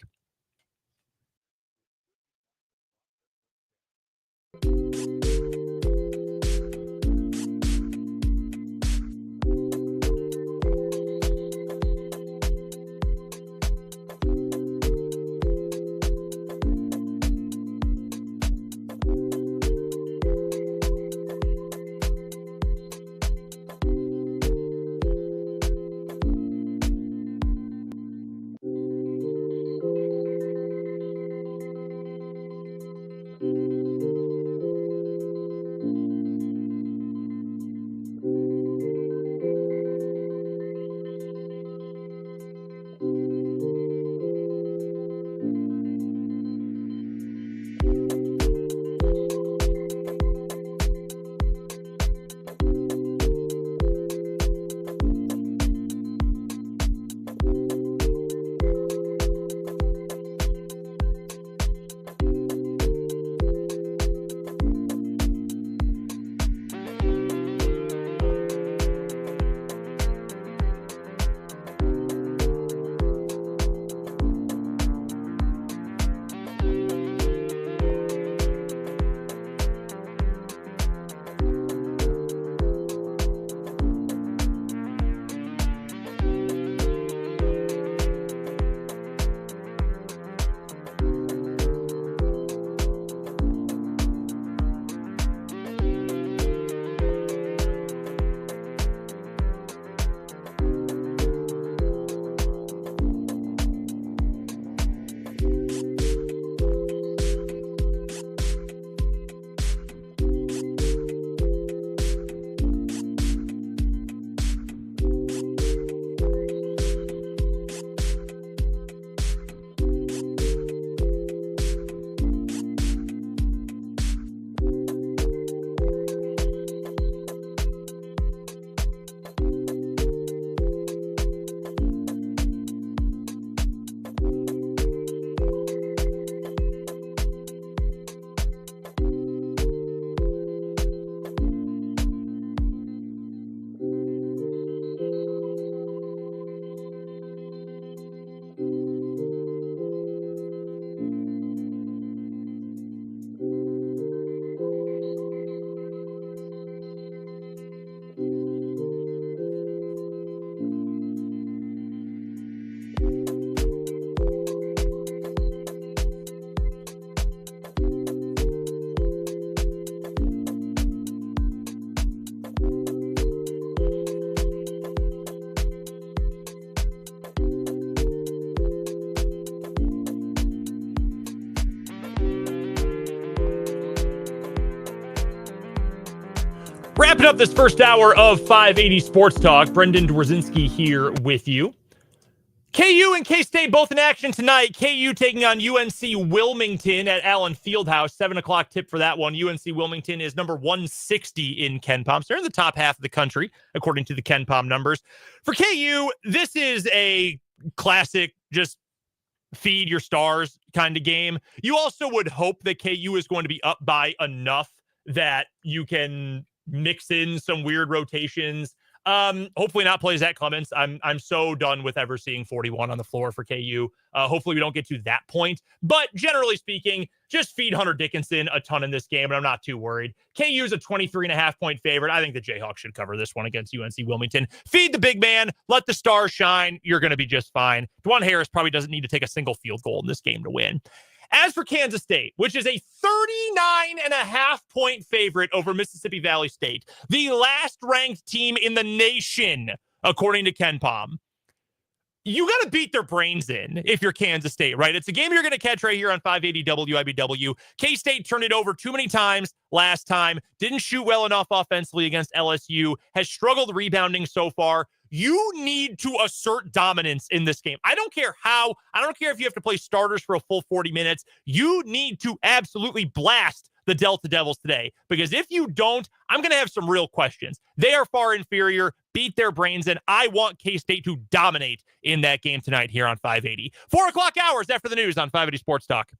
Wrapping up this first hour of 580 Sports Talk, Brendan Dworzinski here with you. KU and K-State both in action tonight. KU taking on UNC Wilmington at Allen Fieldhouse. 7 o'clock tip for that one. UNC Wilmington is number 160 in KenPom. So they're in the top half of the country, according to the KenPom numbers. For KU, this is a classic, just feed your stars kind of game. You also would hope that KU is going to be up by enough that you can mix in some weird rotations. Hopefully not play Zach Clements. I'm so done with ever seeing 41 on the floor for KU. Hopefully we don't get to that point. But generally speaking, just feed Hunter Dickinson a ton in this game, and I'm not too worried. KU is a 23.5-point favorite. I think the Jayhawks should cover this one against UNC Wilmington. Feed the big man. Let the stars shine. You're going to be just fine. Dwan Harris probably doesn't need to take a single field goal in this game to win. As for Kansas State, which is a 39.5-point favorite over Mississippi Valley State, the last ranked team in the nation, according to KenPom, you got to beat their brains in if you're Kansas State, right? It's a game you're going to catch right here on 580 WIBW. K-State turned it over too many times last time, didn't shoot well enough offensively against LSU, has struggled rebounding so far. You need to assert dominance in this game. I don't care how. I don't care if you have to play starters for a full 40 minutes. You need to absolutely blast the Delta Devils today, because if you don't, I'm going to have some real questions. They are far inferior. Beat their brains in. I want K-State to dominate in that game tonight here on 580. 4 o'clock hours after the news on 580 Sports Talk.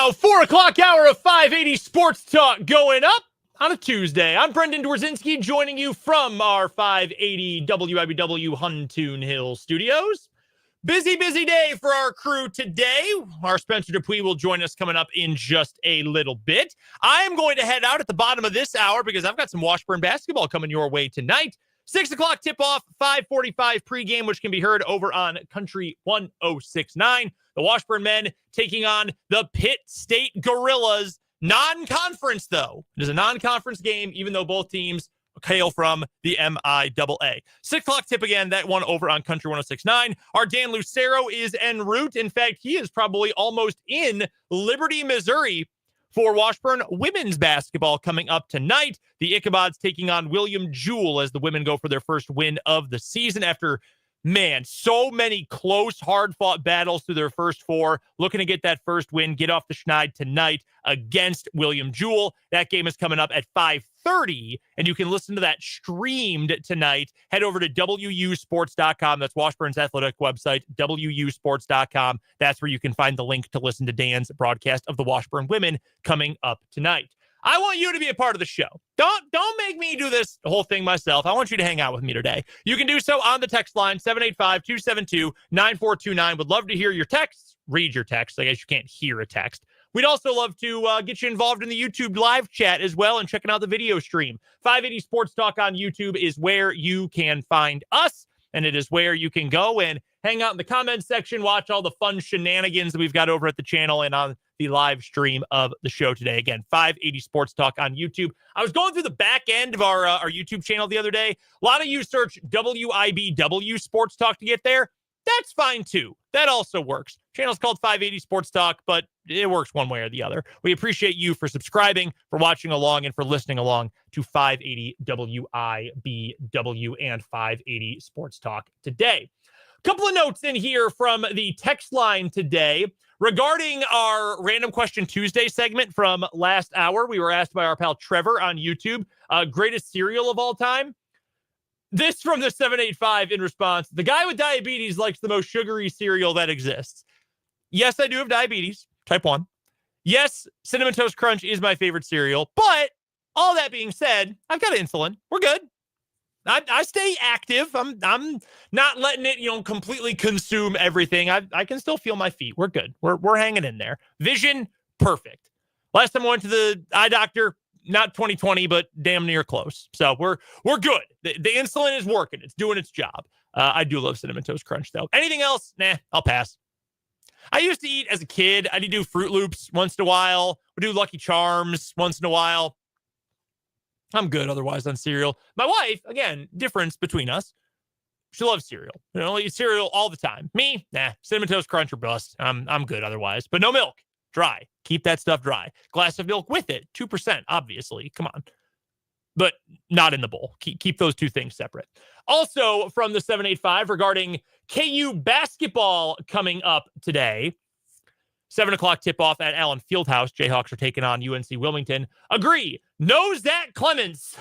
Now, 4 o'clock hour of 580 Sports Talk going up on a Tuesday. I'm Brendan Dworzinski, joining you from our 580 WIBW Huntoon Hill studios. Busy day for our crew today. Our Spencer Dupuis will join us coming up in just a little bit. I am going to head out at the bottom of this hour because I've got some Washburn basketball coming your way tonight. 6 o'clock tip-off, 5:45 pregame, which can be heard over on Country 106.9. The Washburn men taking on the Pitt State Gorillas. Non-conference, though. It is a non-conference game, even though both teams hail from the MIAA. 6 o'clock tip again, that one over on Country 106.9. Our Dan Lucero is en route. In fact, he is probably almost in Liberty, Missouri for Washburn women's basketball coming up tonight. The Ichabods taking on William Jewell as the women go for their first win of the season after, man, so many close, hard-fought battles through their first four. Looking to get that first win, get off the schneid tonight against William Jewell. That game is coming up at 5:30, and you can listen to that streamed tonight. Head over to wusports.com. That's Washburn's athletic website, wusports.com. That's where you can find the link to listen to Dan's broadcast of the Washburn women coming up tonight. I want you to be a part of the show. Don't make me do this whole thing myself. I want you to hang out with me today. You can do so on the text line, 785-272-9429. Would love to hear your texts, read your texts. I guess you can't hear a text. We'd also love to get you involved in the YouTube live chat as well and checking out the video stream. 580 Sports Talk on YouTube is where you can find us, and it is where you can go and hang out in the comments section, watch all the fun shenanigans that we've got over at the channel and on the live stream of the show today. Again, 580 Sports Talk on YouTube. I was going through the back end of our YouTube channel the other day. A lot of you search WIBW Sports Talk to get there. That's fine too. That also works. Channel's called 580 Sports Talk, but it works one way or the other. We appreciate you for subscribing, for watching along, and for listening along to 580 WIBW and 580 Sports Talk today. A couple of notes in here from the text line today. Regarding our Random Question Tuesday segment from last hour, we were asked by our pal Trevor on YouTube, greatest cereal of all time. This from the 785 in response, the guy with diabetes likes the most sugary cereal that exists. Yes, I do have diabetes, type 1. Yes, Cinnamon Toast Crunch is my favorite cereal, but all that being said, I've got insulin. We're good. I stay active. I'm not letting it, completely consume everything. I can still feel my feet. We're good. We're hanging in there. Vision, perfect. Last time I went to the eye doctor, not 2020, but damn near close. So we're good. The insulin is working. It's doing its job. I do love Cinnamon Toast Crunch, though. Anything else? Nah, I'll pass. I used to eat as a kid. I did do Fruit Loops once in a while. We do Lucky Charms once in a while. I'm good otherwise on cereal. My wife, again, difference between us. She loves cereal. Eat cereal all the time. Me, nah, Cinnamon Toast Crunch or bust. I'm good otherwise. But no milk. Dry. Keep that stuff dry. Glass of milk with it. 2%, obviously. Come on. But not in the bowl. Keep those two things separate. Also from the 785 regarding KU basketball coming up today. 7 o'clock tip-off at Allen Fieldhouse. Jayhawks are taking on UNC Wilmington. Agree. No Zach Clements.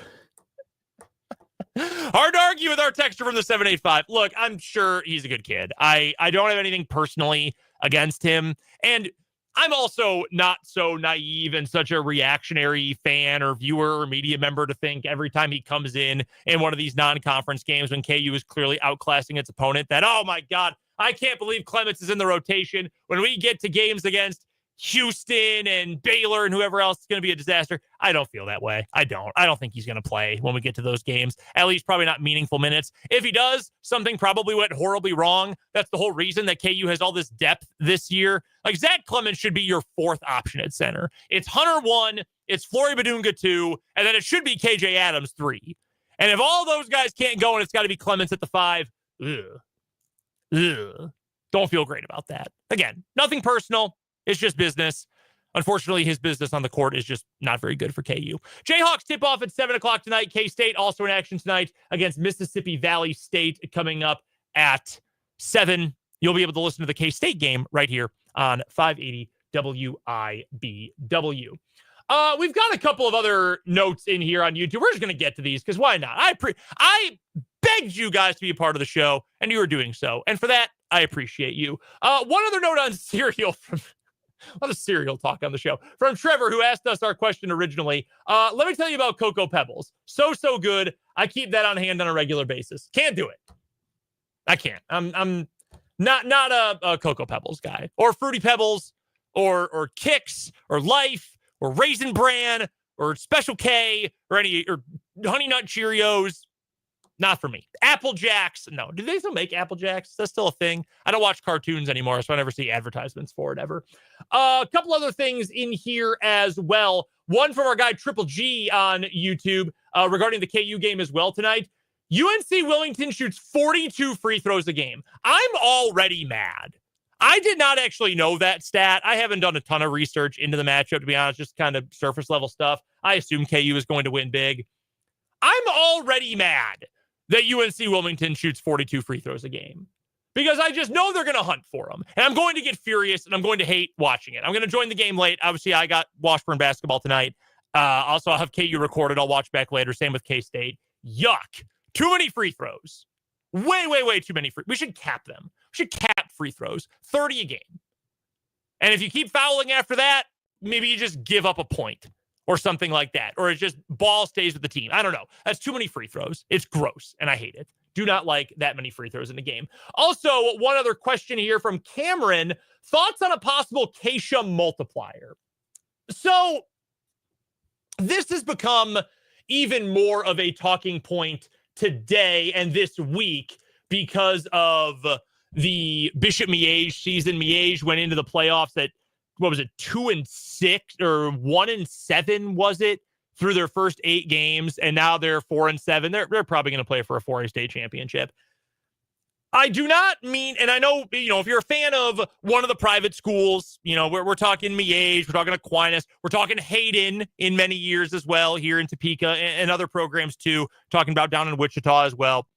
Hard to argue with our texter from the 785. Look, I'm sure he's a good kid. I don't have anything personally against him. And I'm also not so naive and such a reactionary fan or viewer or media member to think every time he comes in one of these non-conference games when KU is clearly outclassing its opponent that, oh my God, I can't believe Clements is in the rotation. When we get to games against Houston and Baylor and whoever else, it's going to be a disaster. I don't feel that way. I don't think he's going to play when we get to those games. At least probably not meaningful minutes. If he does, something probably went horribly wrong. That's the whole reason that KU has all this depth this year. Like Zach Clements should be your fourth option at center. It's Hunter 1, it's Flory Badunga 2, and then it should be KJ Adams 3. And if all those guys can't go and it's got to be Clements at the 5, don't feel great about that. Again, nothing personal. It's just business. Unfortunately, his business on the court is just not very good for KU. Jayhawks tip off at 7 o'clock tonight. K-State also in action tonight against Mississippi Valley State coming up at 7. You'll be able to listen to the K-State game right here on 580 WIBW. We've got a couple of other notes in here on YouTube. We're just going to get to these because why not? I begged you guys to be a part of the show, and you are doing so. And for that, I appreciate you. One other note on cereal from A lot of cereal talk on the show. From Trevor, who asked us our question originally. Let me tell you about Cocoa Pebbles. So good. I keep that on hand on a regular basis. Can't do it. I can't. I'm not a Cocoa Pebbles guy. Or Fruity Pebbles, or Kix, or Life, or Raisin Bran, or Special K, or Honey Nut Cheerios. Not for me. Apple Jacks. No. Do they still make Apple Jacks? Is that still a thing? I don't watch cartoons anymore, so I never see advertisements for it ever. A couple other things in here as well. One from our guy Triple G on YouTube regarding the KU game as well tonight. UNC Wilmington shoots 42 free throws a game. I'm already mad. I did not actually know that stat. I haven't done a ton of research into the matchup, to be honest, just kind of surface level stuff. I assume KU is going to win big. I'm already mad that UNC Wilmington shoots 42 free throws a game, because I just know they're going to hunt for them. And I'm going to get furious, and I'm going to hate watching it. I'm going to join the game late. Obviously, I got Washburn basketball tonight. Also, I'll have KU recorded. I'll watch back later. Same with K-State. Yuck. Too many free throws. Way too many. We should cap them. We should cap free throws. 30 a game. And if you keep fouling after that, maybe you just give up a point or something like that. Or it just ball stays with the team. I don't know. That's too many free throws. It's gross, and I hate it. Do not like that many free throws in a game. Also, one other question here from Cameron. Thoughts on a possible Keisha multiplier? So this has become even more of a talking point today and this week because of the Bishop Miege season. Miege went into the playoffs at, 2-6 or 1-7 was it, through their first 8 games, and now they're 4-7. They're probably going to play for a 4A state championship. I do not mean, and I know, if you're a fan of one of the private schools, we're talking Miege, we're talking Aquinas, we're talking Hayden in many years as well here in Topeka, and other programs too, talking about down in Wichita as well.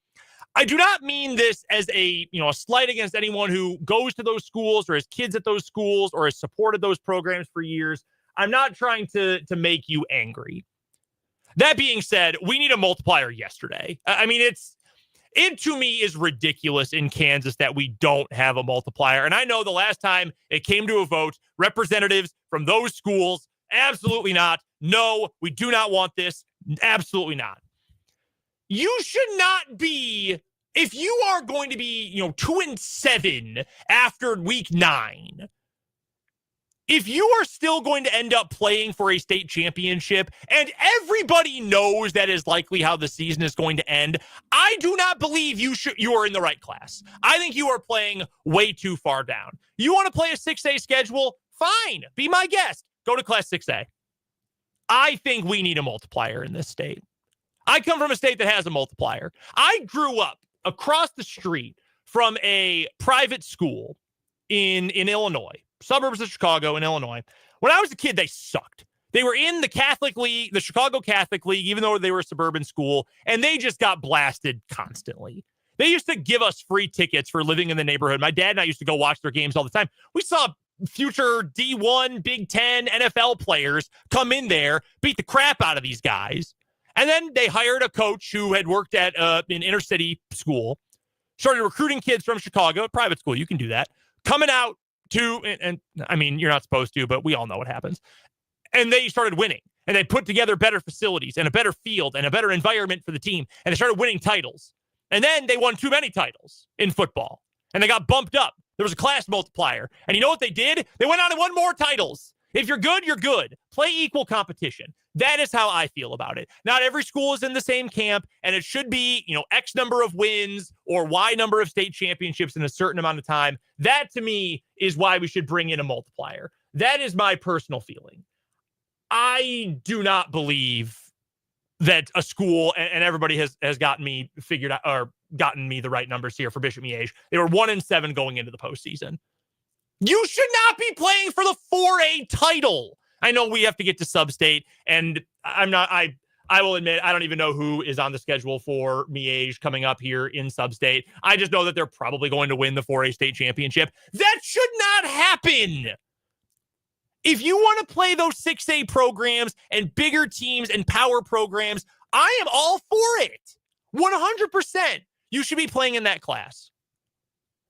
I do not mean this as a slight against anyone who goes to those schools or has kids at those schools or has supported those programs for years. I'm not trying to make you angry. That being said, we need a multiplier yesterday. I mean, it to me is ridiculous in Kansas that we don't have a multiplier. And I know the last time it came to a vote, representatives from those schools, absolutely not. No, we do not want this. Absolutely not. You should not be, if you are going to be, 2-7 after week 9, if you are still going to end up playing for a state championship, and everybody knows that is likely how the season is going to end, I do not believe you are in the right class. I think you are playing way too far down. You want to play a 6A schedule? Fine. Be my guest. Go to Class 6A. I think we need a multiplier in this state. I come from a state that has a multiplier. I grew up across the street from a private school in Illinois, suburbs of Chicago in Illinois. When I was a kid, they sucked. They were in the Catholic League, the Chicago Catholic League, even though they were a suburban school, and they just got blasted constantly. They used to give us free tickets for living in the neighborhood. My dad and I used to go watch their games all the time. We saw future D1, Big Ten, NFL players come in there, beat the crap out of these guys. And then they hired a coach who had worked at an inner city school, started recruiting kids from Chicago, a private school. You can do that. Coming out to, and I mean, you're not supposed to, but we all know what happens. And they started winning. And they put together better facilities and a better field and a better environment for the team. And they started winning titles. And then they won too many titles in football. And they got bumped up. There was a class multiplier. And you know what they did? They went on and won more titles. If you're good, you're good. Play equal competition. That is how I feel about it. Not every school is in the same camp, and it should be, X number of wins or Y number of state championships in a certain amount of time. That, to me, is why we should bring in a multiplier. That is my personal feeling. I do not believe that a school, and everybody has gotten me figured out, or gotten me the right numbers here for Bishop Miege. They were 1-7 going into the postseason. You should not be playing for the 4A title. I know we have to get to sub-state, and I will admit, I don't even know who is on the schedule for Miege coming up here in sub-state. I just know that they're probably going to win the 4A state championship. That should not happen. If you want to play those 6A programs and bigger teams and power programs, I am all for it. 100%. You should be playing in that class.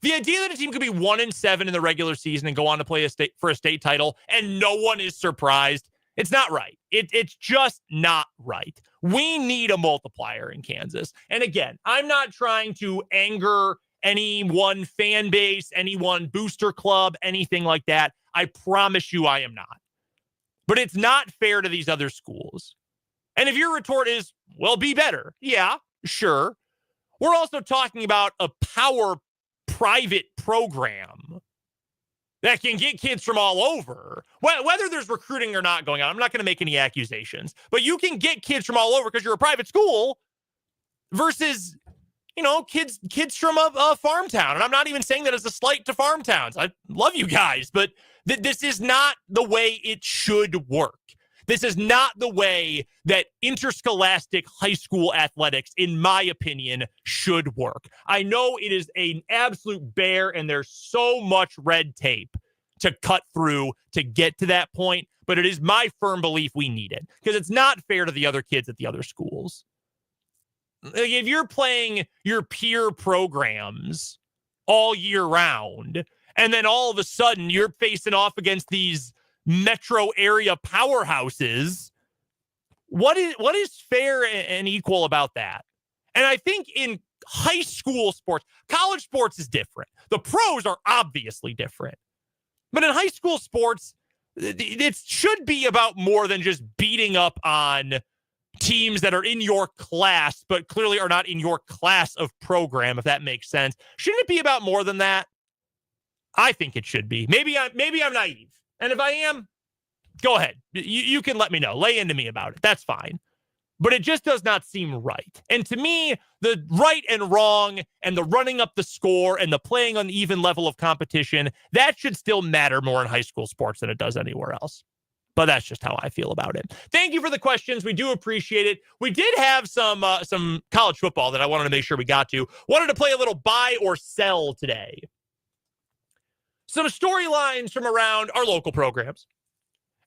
The idea that a team could be 1-7 in the regular season and go on to play for a state title and no one is surprised, it's not right. It's just not right. We need a multiplier in Kansas. And again, I'm not trying to anger any one fan base, any one booster club, anything like that. I promise you I am not. But it's not fair to these other schools. And if your retort is, well, be better. Yeah, sure. We're also talking about a power private program that can get kids from all over. Whether there's recruiting or not going on, I'm not going to make any accusations, but you can get kids from all over because you're a private school versus, kids from a farm town. And I'm not even saying that as a slight to farm towns. I love you guys, but this is not the way it should work. This is not the way that interscholastic high school athletics, in my opinion, should work. I know it is an absolute bear, and there's so much red tape to cut through to get to that point, but it is my firm belief we need it because it's not fair to the other kids at the other schools. If you're playing your peer programs all year round, and then all of a sudden you're facing off against these metro area powerhouses, what is fair and equal about that? And I think in high school sports, college sports is different. The pros are obviously different. But in high school sports, it should be about more than just beating up on teams that are in your class, but clearly are not in your class of program, if that makes sense. Shouldn't it be about more than that? I think it should be. Maybe I'm naive. And if I am, go ahead. You can let me know. Lay into me about it. That's fine. But it just does not seem right. And to me, the right and wrong and the running up the score and the playing on even level of competition, that should still matter more in high school sports than it does anywhere else. But that's just how I feel about it. Thank you for the questions. We do appreciate it. We did have some college football that I wanted to make sure we got to. Wanted to play a little buy or sell today. Some storylines from around our local programs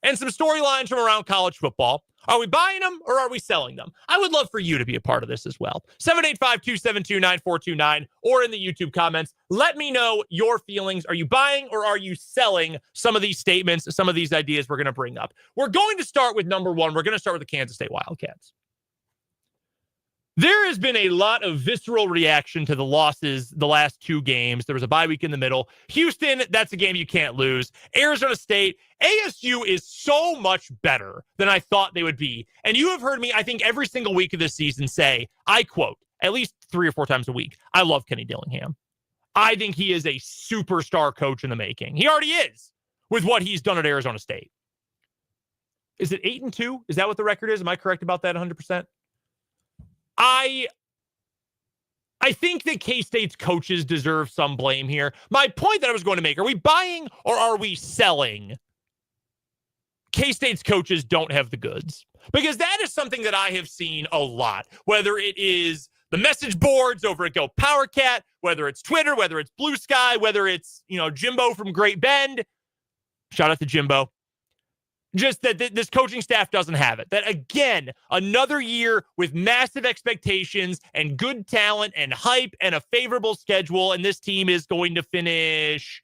and some storylines from around college football. Are we buying them or are we selling them? I would love for you to be a part of this as well. 785-272-9429 or in the YouTube comments. Let me know your feelings. Are you buying or are you selling some of these statements, some of these ideas we're going to bring up? We're going to start with number one. We're going to start with the Kansas State Wildcats. There has been a lot of visceral reaction to the losses the last two games. There was a bye week in the middle. Houston, that's a game you can't lose. Arizona State, ASU is so much better than I thought they would be. And you have heard me, I think, every single week of this season say, I quote, at least 3 or 4 times a week, I love Kenny Dillingham. I think he is a superstar coach in the making. He already is with what he's done at Arizona State. Is it 8-2? Is that what the record is? Am I correct about that 100%? I think that K-State's coaches deserve some blame here. My point that I was going to make, are we buying or are we selling? K-State's coaches don't have the goods. Because that is something that I have seen a lot, whether it is the message boards over at Go Power Cat, whether it's Twitter, whether it's Blue Sky, whether it's, Jimbo from Great Bend. Shout out to Jimbo. Just that this coaching staff doesn't have it. That, again, another year with massive expectations and good talent and hype and a favorable schedule, and this team is going to finish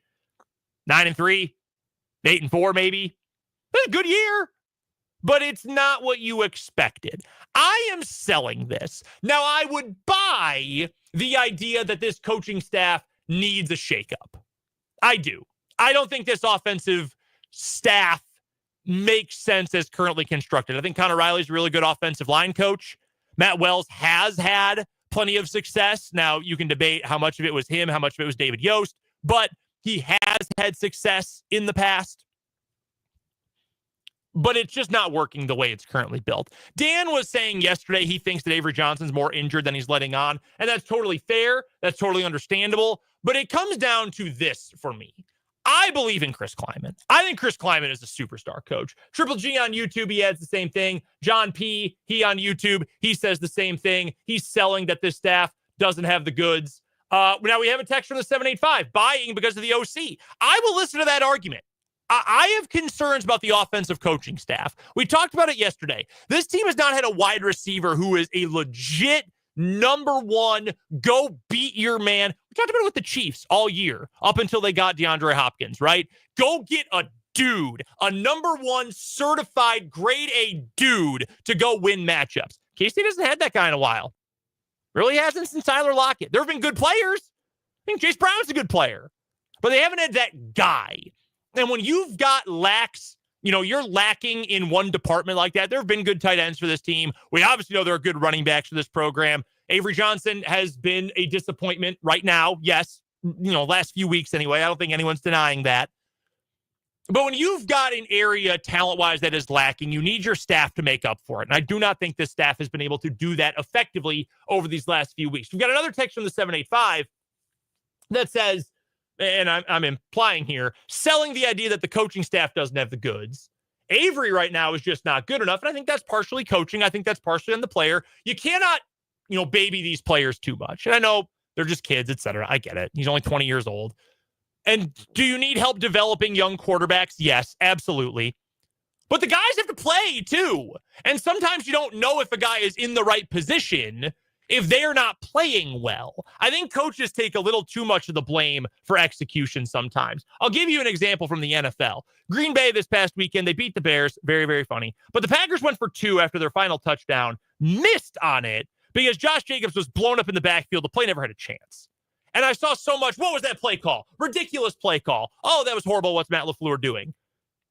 9-3, 8-4 maybe. It's a good year, but it's not what you expected. I am selling this. Now, I would buy the idea that this coaching staff needs a shakeup. I do. I don't think this offensive staff makes sense as currently constructed. I think Connor Riley's a really good offensive line coach. Matt Wells has had plenty of success. Now, you can debate how much of it was him, how much of it was David Yost, but he has had success in the past. But it's just not working the way it's currently built. Dan was saying yesterday he thinks that Avery Johnson's more injured than he's letting on, and that's totally fair. That's totally understandable. But it comes down to this for me. I believe in Chris Kleiman. I think Chris Kleiman is a superstar coach. Triple G on YouTube, he adds the same thing. John P., he on YouTube, he says the same thing. He's selling that this staff doesn't have the goods. Now we have a text from the 785, buying because of the OC. I will listen to that argument. I have concerns about the offensive coaching staff. We talked about it yesterday. This team has not had a wide receiver who is a legit number one, go beat your man. We talked about it with the Chiefs all year up until they got DeAndre Hopkins, right? Go get a dude, a number one certified grade A dude to go win matchups. K-State hasn't had that guy in a while. Really hasn't since Tyler Lockett. There have been good players. I think Chase Brown's a good player, but they haven't had that guy. And when you've got you're lacking in one department like that. There have been good tight ends for this team. We obviously know there are good running backs for this program. Avery Johnson has been a disappointment right now. Yes, last few weeks anyway. I don't think anyone's denying that. But when you've got an area talent-wise that is lacking, you need your staff to make up for it. And I do not think this staff has been able to do that effectively over these last few weeks. We've got another text from the 785 that says, and I'm implying here, selling the idea that the coaching staff doesn't have the goods. Avery right now is just not good enough. And I think that's partially coaching. I think that's partially on the player. You cannot, baby these players too much. And I know they're just kids, etc. I get it. He's only 20 years old. And do you need help developing young quarterbacks? Yes, absolutely. But the guys have to play too. And sometimes you don't know if a guy is in the right position if they're not playing well. I think coaches take a little too much of the blame for execution sometimes. I'll give you an example from the NFL. Green Bay this past weekend, they beat the Bears. Very, very funny. But the Packers went for 2 after their final touchdown, missed on it because Josh Jacobs was blown up in the backfield. The play never had a chance. And I saw so much, what was that play call? Ridiculous play call. Oh, that was horrible. What's Matt LaFleur doing?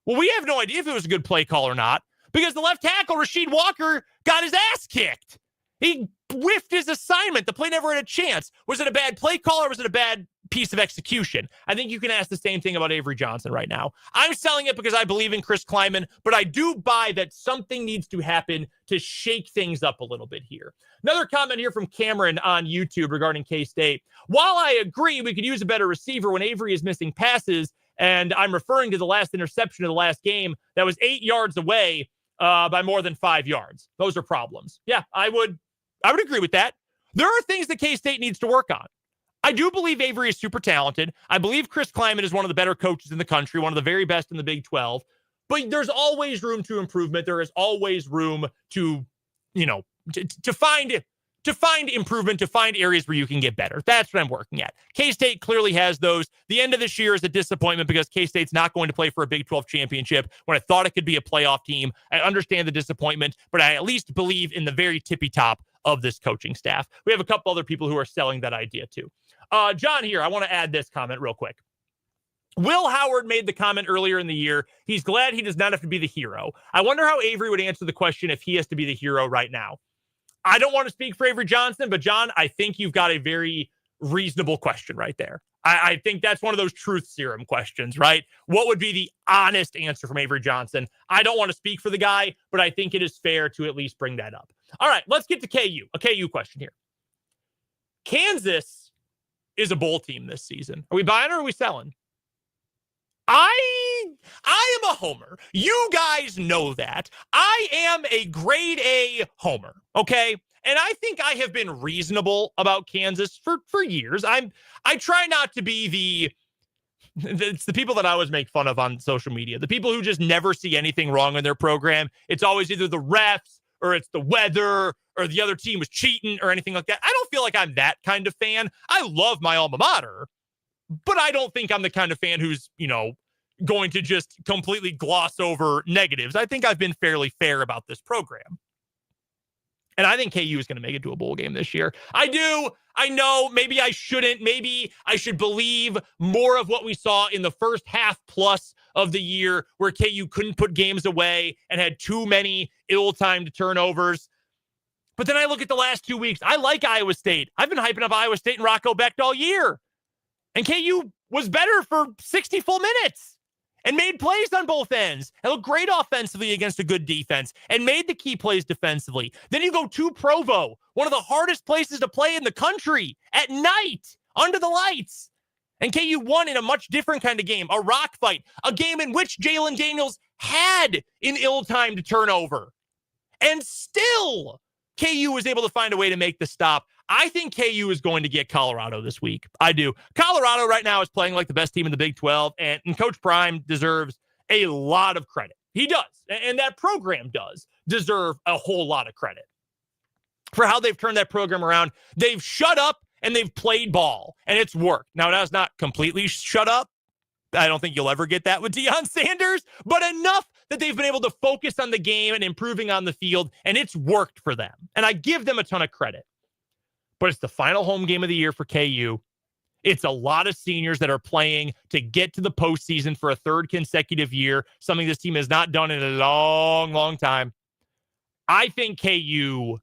Well, we have no idea if it was a good play call or not because the left tackle, Rasheed Walker, got his ass kicked. He whiffed his assignment. The play never had a chance. Was it a bad play call or was it a bad piece of execution? I think you can ask the same thing about Avery Johnson right now. I'm selling it because I believe in Chris Kleiman, but I do buy that something needs to happen to shake things up a little bit here. Another comment here from Cameron on YouTube regarding K-State. While I agree we could use a better receiver when Avery is missing passes, and I'm referring to the last interception of the last game that was 8 yards away by more than 5 yards. Those are problems. Yeah, I would agree with that. There are things that K-State needs to work on. I do believe Avery is super talented. I believe Chris Kleiman is one of the better coaches in the country, one of the very best in the Big 12. But there's always room to improvement. There is always room to, to find improvement, to find areas where you can get better. That's what I'm working at. K-State clearly has those. The end of this year is a disappointment because K-State's not going to play for a Big 12 championship when I thought it could be a playoff team. I understand the disappointment, but I at least believe in the very tippy top of this coaching staff. We have a couple other people who are selling that idea too. John here, I want to add this comment real quick. Will Howard made the comment earlier in the year. He's glad he does not have to be the hero. I wonder how Avery would answer the question if he has to be the hero right now. I don't want to speak for Avery Johnson, but John, I think you've got a very reasonable question right there. I think that's one of those truth serum questions, right? What would be the honest answer from Avery Johnson? I don't want to speak for the guy, but I think it is fair to at least bring that up. All right, let's get to KU. A KU question here. Kansas is a bowl team this season. Are we buying or are we selling? I am a homer. You guys know that. I am a grade A homer, okay? And I think I have been reasonable about Kansas for years. I try not to be it's the people that I always make fun of on social media, the people who just never see anything wrong in their program. It's always either the refs or it's the weather or the other team was cheating or anything like that. I don't feel like I'm that kind of fan. I love my alma mater, but I don't think I'm the kind of fan who's, going to just completely gloss over negatives. I think I've been fairly fair about this program. And I think KU is going to make it to a bowl game this year. I do. I know maybe I shouldn't. Maybe I should believe more of what we saw in the first half plus of the year where KU couldn't put games away and had too many ill-timed turnovers. But then I look at the last 2 weeks. I like Iowa State. I've been hyping up Iowa State and Rocco Becht all year. And KU was better for 60 full minutes and made plays on both ends and looked great offensively against a good defense and made the key plays defensively. Then you go to Provo, one of the hardest places to play in the country, at night, under the lights. And KU won in a much different kind of game, a rock fight, a game in which Jalen Daniels had an ill-timed turnover. And still, KU was able to find a way to make the stop. I think KU is going to get Colorado this week. I do. Colorado right now is playing like the best team in the Big 12, and Coach Prime deserves a lot of credit. He does, and that program does deserve a whole lot of credit for how they've turned that program around. They've shut up and they've played ball, and it's worked. Now, that's not completely shut up. I don't think you'll ever get that with Deion Sanders, but enough that they've been able to focus on the game and improving on the field, and it's worked for them. And I give them a ton of credit. But it's the final home game of the year for KU. It's a lot of seniors that are playing to get to the postseason for a third consecutive year, something this team has not done in a long, long time. I think KU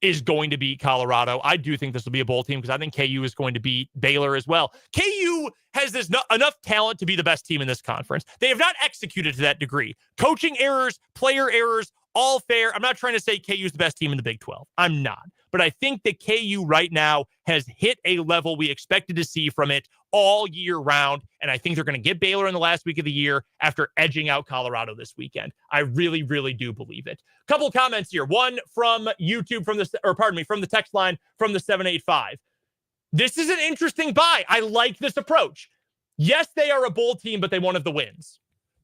is going to beat Colorado. I do think this will be a bowl team because I think KU is going to beat Baylor as well. KU has enough talent to be the best team in this conference. They have not executed to that degree. Coaching errors, player errors, all fair. I'm not trying to say KU is the best team in the Big 12. I'm not. But I think that KU right now has hit a level we expected to see from it all year round. And I think they're going to get Baylor in the last week of the year after edging out Colorado this weekend. I really, really do believe it. Couple of comments here. One from YouTube, from the text line from the 785. This is an interesting buy. I like this approach. Yes, they are a bowl team, but they won't have the wins.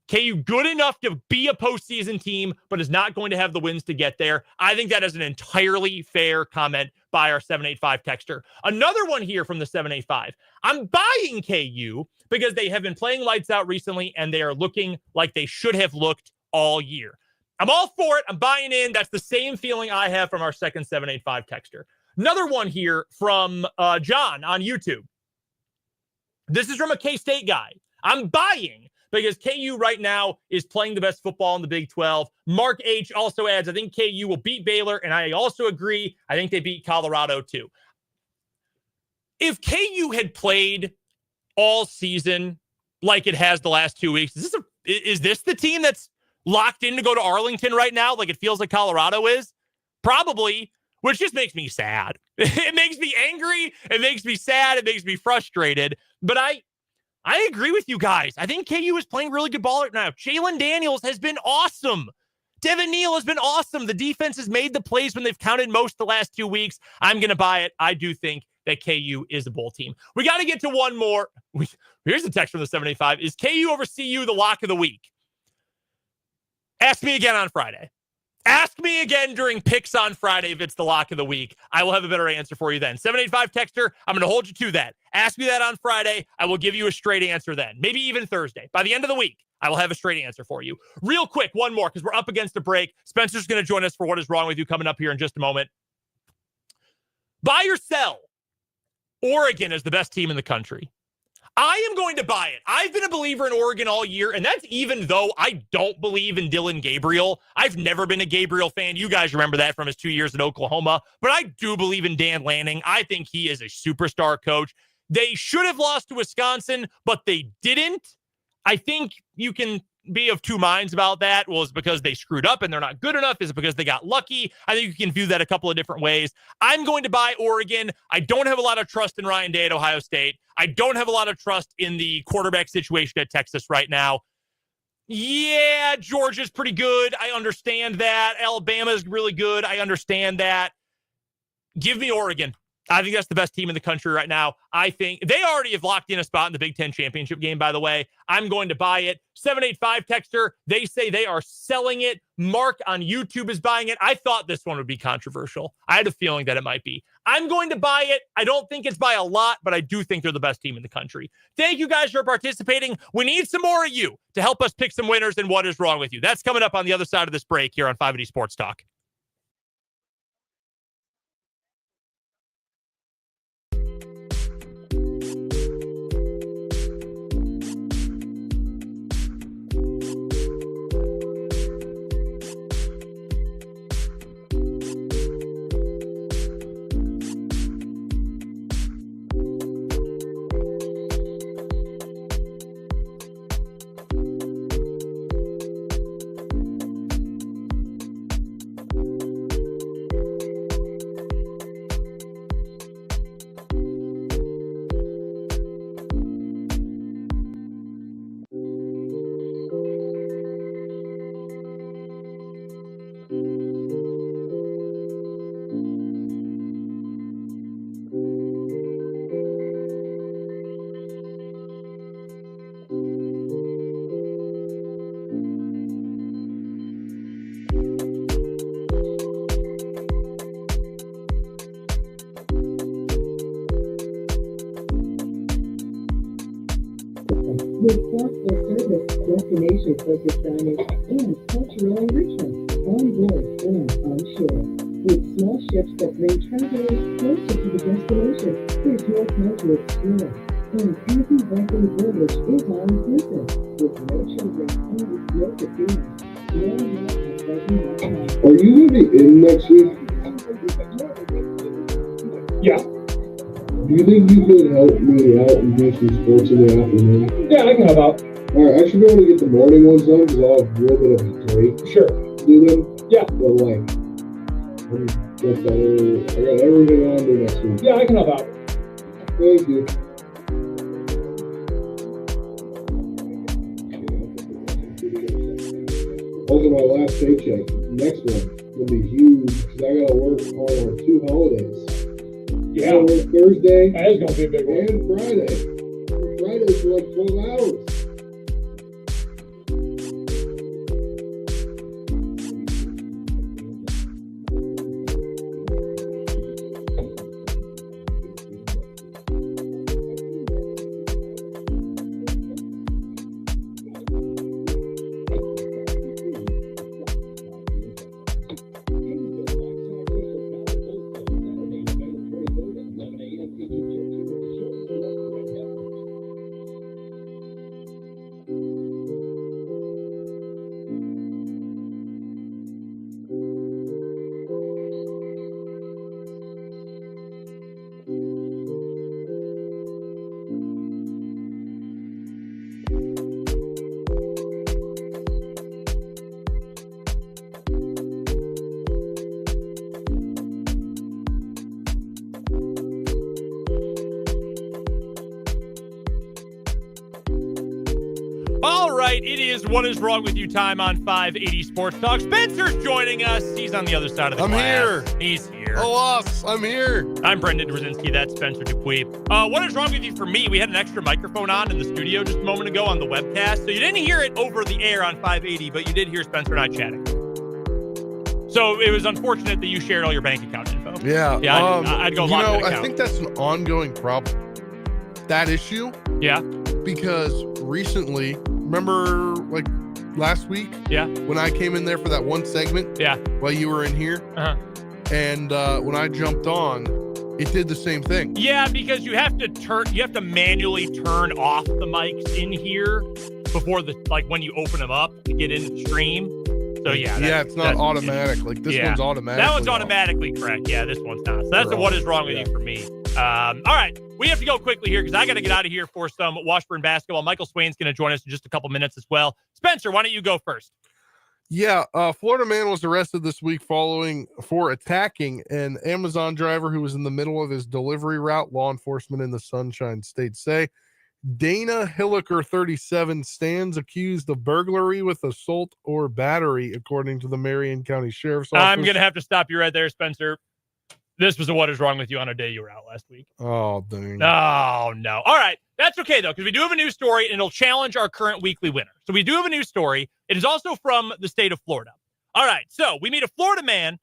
KU good enough to be a postseason team, but is not going to have the wins to get there. I think that is an entirely fair comment by our 785 texter. Another one here from the 785. I'm buying KU because they have been playing lights out recently, and they are looking like they should have looked all year. I'm all for it. I'm buying in. That's the same feeling I have from our second 785 texter. Another one here from John on YouTube. This is from a K-State guy. I'm buying because KU right now is playing the best football in the Big 12. Mark H. also adds, I think KU will beat Baylor, and I also agree. I think they beat Colorado too. If KU had played all season like it has the last 2 weeks, is this the team that's locked in to go to Arlington right now like it feels like Colorado is? Probably, which just makes me sad. It makes me angry. It makes me sad. It makes me frustrated. But I agree with you guys. I think KU is playing really good ball right now. Jalen Daniels has been awesome. Devin Neal has been awesome. The defense has made the plays when they've counted most the last 2 weeks. I'm going to buy it. I do think that KU is a bowl team. We got to get to one more. Here's the text from the 785. Is KU over CU the lock of the week? Ask me again on Friday. Ask me again during picks on Friday if it's the lock of the week. I will have a better answer for you then. 785 texter, I'm going to hold you to that. Ask me that on Friday. I will give you a straight answer then. Maybe even Thursday. By the end of the week, I will have a straight answer for you. Real quick, one more because we're up against a break. Spencer's going to join us for What Is Wrong With You coming up here in just a moment. Buy or sell. Oregon is the best team in the country. I am going to buy it. I've been a believer in Oregon all year, and that's even though I don't believe in Dylan Gabriel. I've never been a Gabriel fan. You guys remember that from his 2 years at Oklahoma. But I do believe in Dan Lanning. I think he is a superstar coach. They should have lost to Wisconsin, but they didn't. I think you can be of two minds about that. Well, is it because they screwed up and they're not good enough? Is it because they got lucky? I think you can view that a couple of different ways. I'm going to buy Oregon. I don't have a lot of trust in Ryan Day at Ohio State. I don't have a lot of trust in the quarterback situation at Texas right now. Yeah, Georgia's pretty good. I understand that. Alabama's really good. I understand that. Give me Oregon. I think that's the best team in the country right now. I think they already have locked in a spot in the Big Ten championship game, by the way. I'm going to buy it. 785 texter, they say they are selling it. Mark on YouTube is buying it. I thought this one would be controversial. I had a feeling that it might be. I'm going to buy it. I don't think it's by a lot, but I do think they're the best team in the country. Thank you guys for participating. We need some more of you to help us pick some winners and What Is Wrong With You. That's coming up on the other side of this break here on 580 Sports Talk. with thoughtful service, destination-focused dining, and cultural enrichment on board and on shore. With small ships that bring travelers closer to the destination, there's more time to explore. And Cozy Viking Village is all-inclusive, with no children and no casinos. Learn more at Viking.com. Are you going to be in next week? Yeah. Do you think you could help me out and do some sports in the afternoon? Yeah, I can help out. Alright, I should be able to get the morning ones done because I'll have a little bit of a break. Sure. Do them? Yeah. But like, I got everything on me next week. Yeah, I can help out. Thank you. Also, my last paycheck. Next one will be huge because I gotta work on our 2 holidays. Yeah. I gotta work Thursday That is going to be a big one. and Friday. Friday's for like 12 hours. All right, it is What Is Wrong With You time on 580 Sports Talk. Spencer's joining us. He's on the other side of the glass. Here. He's here. Oh, us. I'm here. I'm Brendan Dworzinski. That's Spencer Dupuis. What is wrong with you for me? We had an extra microphone on in the studio just a moment ago on the webcast, so you didn't hear it over the air on 580, but you did hear Spencer and I chatting. So it was unfortunate that you shared all your bank account info. Yeah. Yeah, I'd go lock that account. I think that's an ongoing problem. That issue. Yeah. Because recently, remember like last week? Yeah. When I came in there for that one segment? Yeah. While you were in here? Uh-huh. And when I jumped on, it did the same thing. Yeah, because you have to manually turn off the mics in here before when you open them up to get in the stream. So yeah, it's not automatic. Like this one's automatic. That one's automatically correct. Yeah, this one's not. So that's what is wrong with you for me. All right, we have to go quickly here because I got to get out of here for some Washburn basketball. Michael Swain's going to join us in just a couple minutes as well. Spencer, why don't you go first? Yeah, Florida man was arrested this week for attacking an Amazon driver who was in the middle of his delivery route. Law enforcement in the Sunshine State say Dana Hilliker, 37, stands accused of burglary with assault or battery, according to the Marion County Sheriff's Office. I'm going to have to stop you right there, Spencer. This was a What Is Wrong With You on a day you were out last week. Oh, dang. Oh, no. All right. That's okay, though, because we do have a news story, and it'll challenge our current weekly winner. So we do have a news story. It is also from the state of Florida. All right. So we meet a Florida man,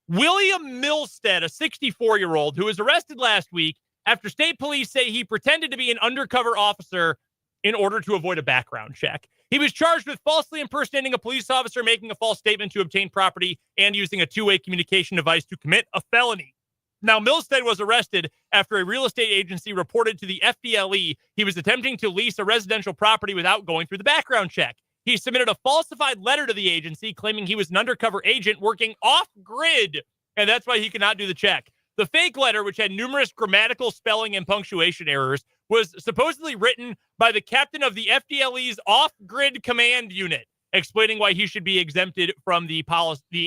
William Milstead, a 64-year-old, who was arrested last week after state police say he pretended to be an undercover officer in order to avoid a background check. He was charged with falsely impersonating a police officer, making a false statement to obtain property, and using a two-way communication device to commit a felony. Now, Milstead was arrested after a real estate agency reported to the FDLE he was attempting to lease a residential property without going through the background check. He submitted a falsified letter to the agency claiming he was an undercover agent working off-grid, and that's why he could not do the check. The fake letter, which had numerous grammatical, spelling, and punctuation errors, was supposedly written by the captain of the FDLE's off-grid command unit, explaining why he should be exempted from the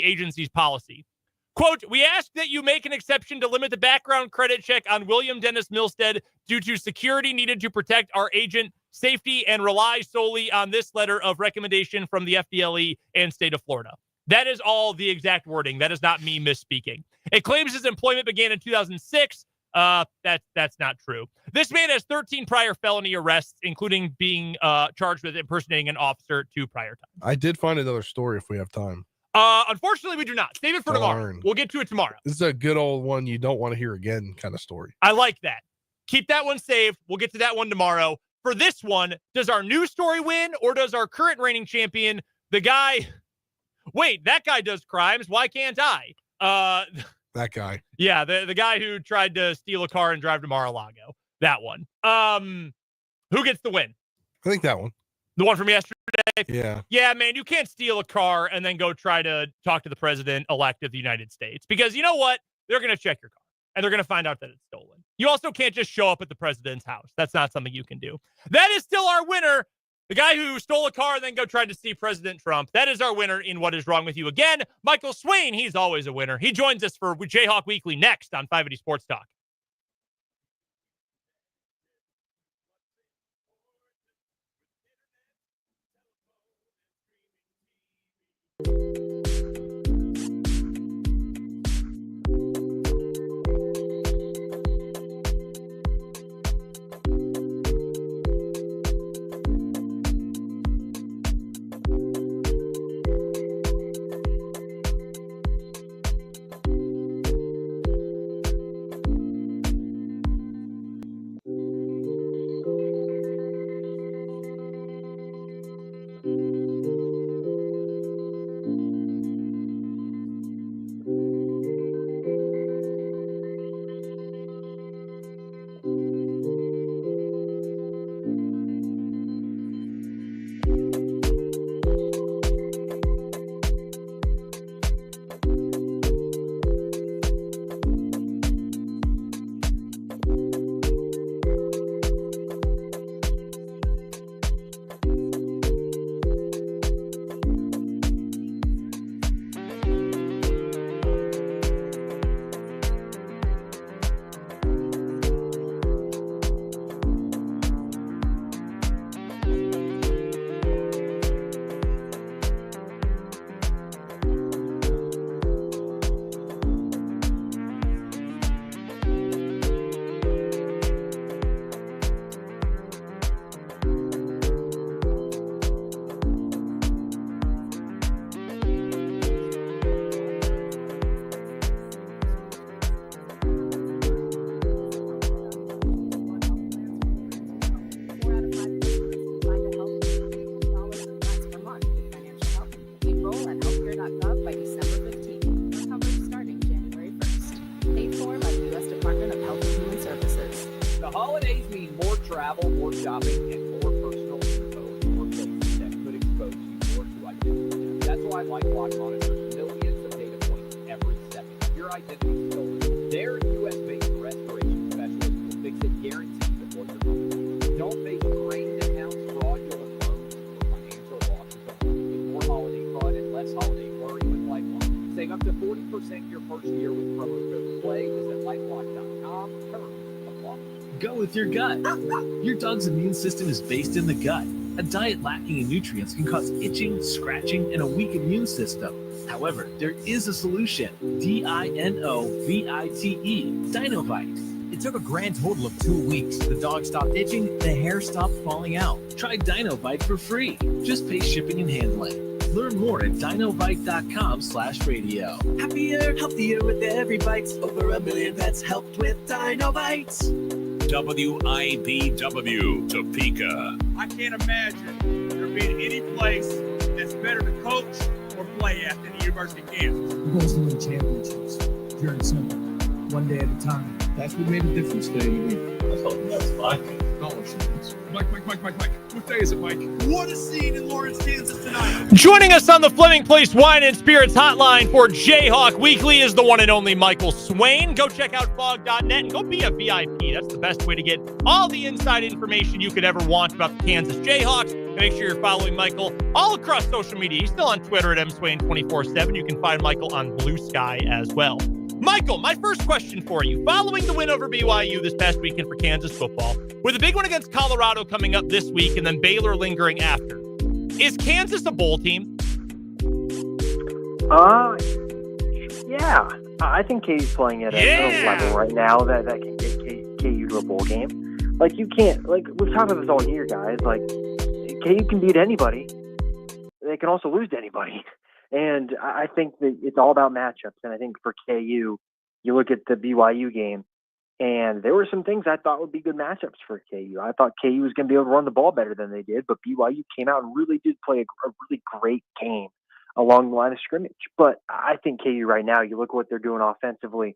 agency's policy. Quote, "We ask that you make an exception to limit the background credit check on William Dennis Milstead due to security needed to protect our agent safety and rely solely on this letter of recommendation from the FDLE and state of Florida." That is all the exact wording. That is not me misspeaking. It claims his employment began in 2006. That's not true. This man has 13 prior felony arrests, including being charged with impersonating an officer 2 prior times. I did find another story if we have time. Unfortunately, we do not. Save it for tomorrow. We'll get to it tomorrow. This is a good old one you don't want to hear again kind of story. I like that. Keep that one saved. We'll get to that one tomorrow. for this one, does our new story win or does our current reigning champion, the guy, wait, that guy does crimes. Why can't I? That guy. Yeah, the guy who tried to steal a car and drive to Mar-a-Lago. That one. Who gets the win? I think that one. The one from yesterday? Yeah. Yeah, man, you can't steal a car and then go try to talk to the president-elect of the United States. Because you know what? They're going to check your car, and they're going to find out that it's stolen. You also can't just show up at the president's house. That's not something you can do. That is still our winner. The guy who stole a car and then go try to see President Trump. That is our winner in What Is Wrong With You. Again, Michael Swain, he's always a winner. He joins us for Jayhawk Weekly next on 580 Sports Talk. travel, more shopping, and more personal info in more places that could expose you more to identity. That's why LifeLock monitors millions of data points every second. If your identity is stolen, their U.S.-based restoration specialists will fix it guaranteed before you're home. Don't face drained accounts, fraudulent loans, or financial losses alone. Get more holiday fun and less holiday worry with LifeLock. Save up to 40% your first year with promo code PLAY. Visit LifeLock.com. Terms apply. Go with your gut. Your dog's immune system is based in the gut. A diet lacking in nutrients can cause itching, scratching, and a weak immune system. However, there is a solution. DINOVITE. Dinovite. It took a grand total of 2 weeks. The dog stopped itching, the hair stopped falling out. Try Dinovite for free. Just pay shipping and handling. Learn more at dinovite.com/radio. Happier, healthier with every bite. Over 1 million pets helped with Dinovite. WIBW, Topeka. I can't imagine there being any place that's better to coach or play at than the University of Kansas. The goal is to win championships. Pure and simple. One day at a time. That's what made a difference today to me. That's all nuts, Mike. Mike. What day is it, Mike? What a scene in Lawrence, Kansas tonight. Joining us on the Fleming Place Wine and Spirits hotline for Jayhawk Weekly is the one and only Michael Swain. Go check out fog.net and go be a VIP. That's the best way to get all the inside information you could ever want about the Kansas Jayhawks. And make sure you're following Michael all across social media. He's still on Twitter at mswain247. You can find Michael on Blue Sky as well. Michael, my first question for you. Following the win over BYU this past weekend for Kansas football, with a big one against Colorado coming up this week and then Baylor lingering after, is Kansas a bowl team? Yeah. I think KU's playing at a level right now that can get KU to a bowl game. Like, you can't, like, we've talked about this all year, guys. Like, KU can beat anybody. They can also lose to anybody. And I think that it's all about matchups. And I think for KU, you look at the BYU game, And there were some things I thought would be good matchups for KU. I thought KU was going to be able to run the ball better than they did, but BYU came out and really did play a really great game along the line of scrimmage. But I think KU right now, you look at what they're doing offensively,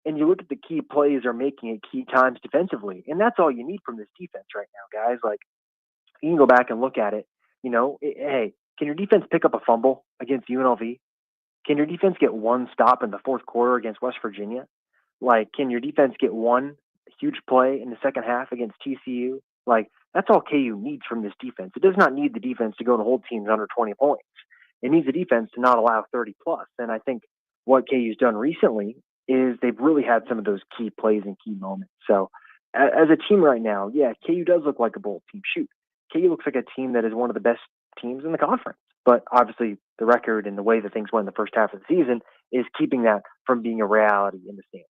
and you look at the key plays they're making at key times defensively, and that's all you need from this defense right now, guys. Like, you can go back and look at it. Hey, can your defense pick up a fumble against UNLV? Can your defense get one stop in the fourth quarter against West Virginia? Like, can your defense get one huge play in the second half against TCU? Like, that's all KU needs from this defense. It does not need the defense to go and hold teams under 20 points. It needs the defense to not allow 30 plus. And I think what KU's done recently is they've really had some of those key plays and key moments. So as a team right now, yeah, KU does look like a bowl team. Shoot, KU looks like a team that is one of the best teams in the conference. But obviously the record and the way that things went in the first half of the season is keeping that from being a reality in the standings.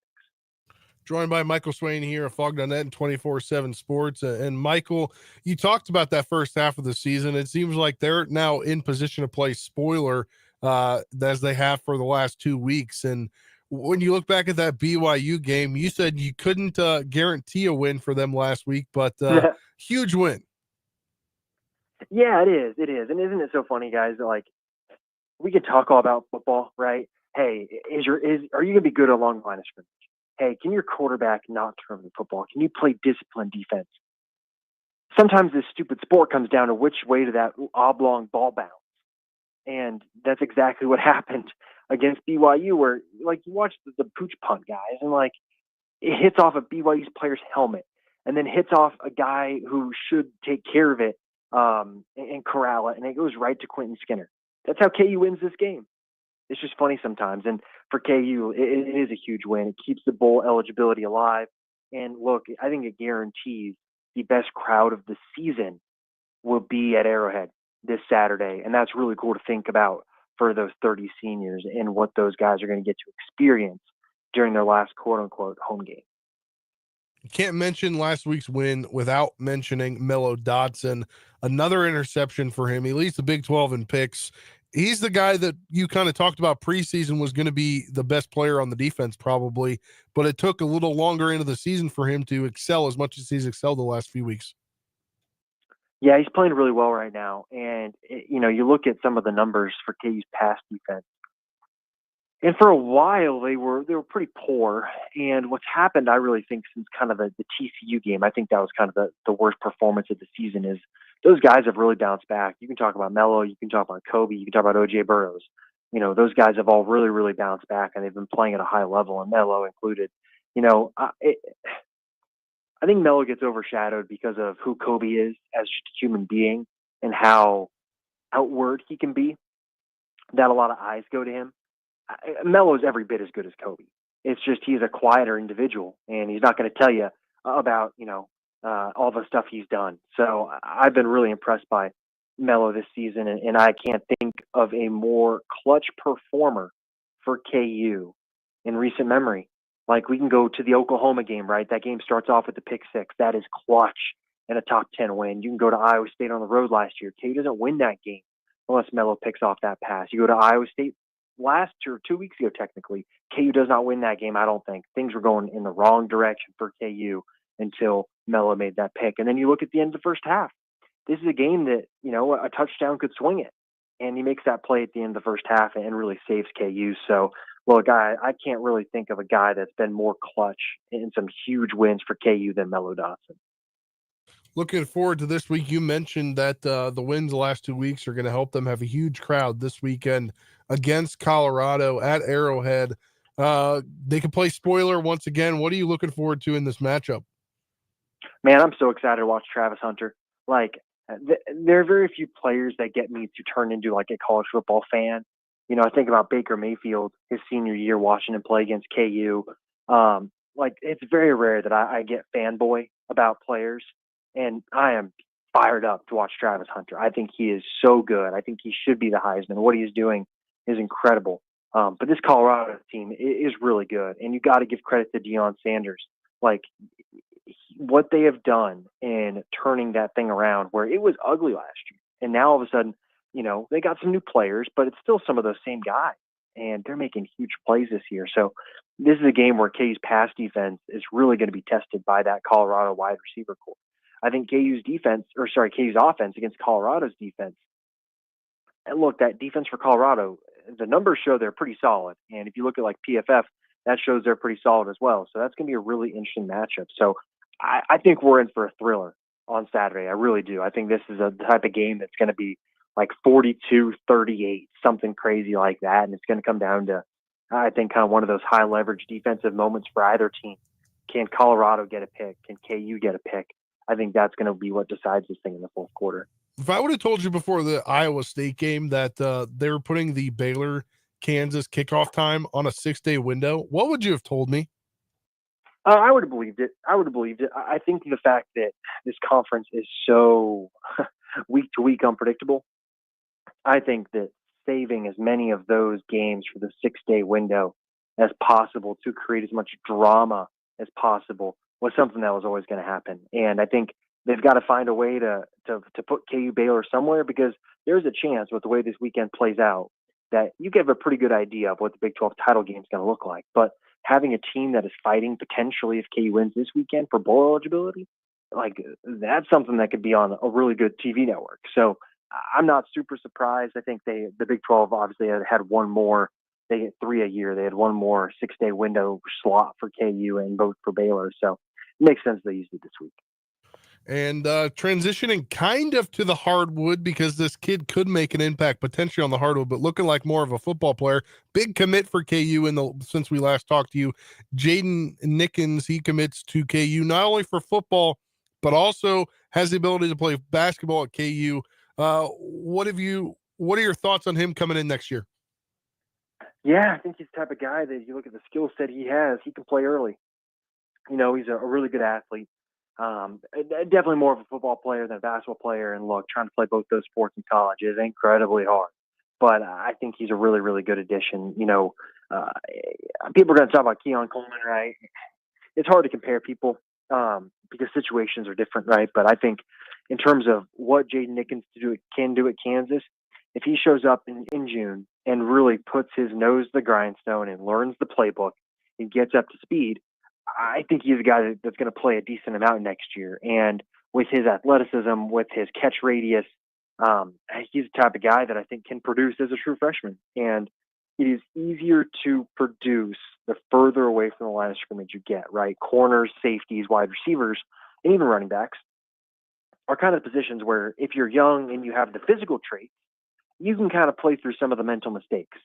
Joined by Michael Swain here at Fog.net and 24/7 Sports. And Michael, you talked about that first half of the season. It seems like they're now in position to play spoiler as they have for the last 2 weeks. And when you look back at that BYU game, you said you couldn't guarantee a win for them last week, but huge win. Yeah, it is. It is. And isn't it so funny, guys? Like, we could talk all about football, right? Hey, are you going to be good along the line of scrimmage? Hey, can your quarterback not turn the football? Can you play disciplined defense? Sometimes this stupid sport comes down to which way to that oblong ball bounce. And that's exactly what happened against BYU, where, like, you watch the pooch punt guys, and, like, it hits off of BYU's player's helmet and then hits off a guy who should take care of it and corral it, and it goes right to Quentin Skinner. That's how KU wins this game. It's just funny sometimes. And for KU, it is a huge win. It keeps the bowl eligibility alive. And look, I think it guarantees the best crowd of the season will be at Arrowhead this Saturday. And that's really cool to think about for those 30 seniors and what those guys are going to get to experience during their last quote-unquote home game. You can't mention last week's win without mentioning Mello Dotson. Another interception for him. He leads the Big 12 in picks. He's the guy that you kind of talked about preseason was going to be the best player on the defense probably, but it took a little longer into the season for him to excel as much as he's excelled the last few weeks. Yeah, he's playing really well right now. And, you look at some of the numbers for KU's pass defense. And for a while, they were pretty poor. And what's happened, I really think, since kind of the TCU game, I think that was kind of the worst performance of the season, is those guys have really bounced back. You can talk about Mello, you can talk about Kobe, you can talk about O.J. Burrows. Those guys have all really, really bounced back, and they've been playing at a high level, and Mello included. I think Mello gets overshadowed because of who Kobe is as just a human being and how outward he can be, that a lot of eyes go to him. Mello is every bit as good as Kobe. It's just he's a quieter individual, and he's not going to tell you about, all the stuff he's done. So I've been really impressed by Mello this season, and I can't think of a more clutch performer for KU in recent memory. Like, we can go to the Oklahoma game, right? That game starts off with the pick six. That is clutch in a top 10 win. You can go to Iowa State on the road last year. KU doesn't win that game unless Mello picks off that pass. You go to Iowa State last or 2 weeks ago, technically. KU does not win that game, I don't think. Things were going in the wrong direction for KU until Mello made that pick. And then you look at the end of the first half. This is a game that, a touchdown could swing it. And he makes that play at the end of the first half and really saves KU. So, look, I can't really think of a guy that's been more clutch in some huge wins for KU than Mello Dotson. Looking forward to this week. You mentioned that the wins the last 2 weeks are going to help them have a huge crowd this weekend against Colorado at Arrowhead. They can play spoiler once again. What are you looking forward to in this matchup? Man, I'm so excited to watch Travis Hunter. Like, there are very few players that get me to turn into like a college football fan. I think about Baker Mayfield, his senior year, watching him play against KU. Like, it's very rare that I get fanboy about players, and I am fired up to watch Travis Hunter. I think he is so good. I think he should be the Heisman. What he's doing is incredible. But this Colorado team is really good, and you got to give credit to Deion Sanders. Like, what they have done in turning that thing around, where it was ugly last year, and now all of a sudden, they got some new players, but it's still some of those same guys, and they're making huge plays this year. So this is a game where KU's pass defense is really going to be tested by that Colorado wide receiver core. I think KU's offense against Colorado's defense. And look, that defense for Colorado, the numbers show they're pretty solid. And if you look at like PFF, that shows they're pretty solid as well. So that's going to be a really interesting matchup. So I think we're in for a thriller on Saturday. I really do. I think this is a type of game that's going to be like 42-38, something crazy like that. And it's going to come down to, I think, kind of one of those high leverage defensive moments for either team. Can Colorado get a pick? Can KU get a pick? I think that's going to be what decides this thing in the fourth quarter. If I would have told you before the Iowa State game that they were putting the Baylor-Kansas kickoff time on a 6-day window, what would you have told me? I would have believed it. I think the fact that this conference is so week to week unpredictable, I think that saving as many of those games for the 6-day window as possible to create as much drama as possible was something that was always going to happen. And I think they've got to find a way to put KU Baylor somewhere, because there's a chance with the way this weekend plays out that you get a pretty good idea of what the Big 12 title game is going to look like. But having a team that is fighting potentially, if KU wins this weekend, for bowl eligibility, like that's something that could be on a really good TV network. So I'm not super surprised. I think the Big 12 obviously had one more. They get 3 a year. They had one more 6-day window slot for KU and both for Baylor. So it makes sense they used it this week. And transitioning kind of to the hardwood, because this kid could make an impact potentially on the hardwood, but looking like more of a football player. Big commit for KU since we last talked to you. Jaden Nickens, he commits to KU not only for football, but also has the ability to play basketball at KU. What are your thoughts on him coming in next year? Yeah, I think he's the type of guy that you look at the skill set he has, he can play early. You know, he's a really good athlete. Definitely more of a football player than a basketball player. And look, trying to play both those sports in college is incredibly hard. But I think he's a really, really good addition. You know, people are going to talk about Keon Coleman, right? It's hard to compare people because situations are different, right? But I think in terms of what Jaden Nickens can do at Kansas, if he shows up in June and really puts his nose to the grindstone and learns the playbook and gets up to speed, I think he's a guy that's going to play a decent amount next year. And with his athleticism, with his catch radius, he's the type of guy that I think can produce as a true freshman. And it is easier to produce the further away from the line of scrimmage you get, right? Corners, safeties, wide receivers, and even running backs are kind of positions where if you're young and you have the physical traits, you can kind of play through some of the mental mistakes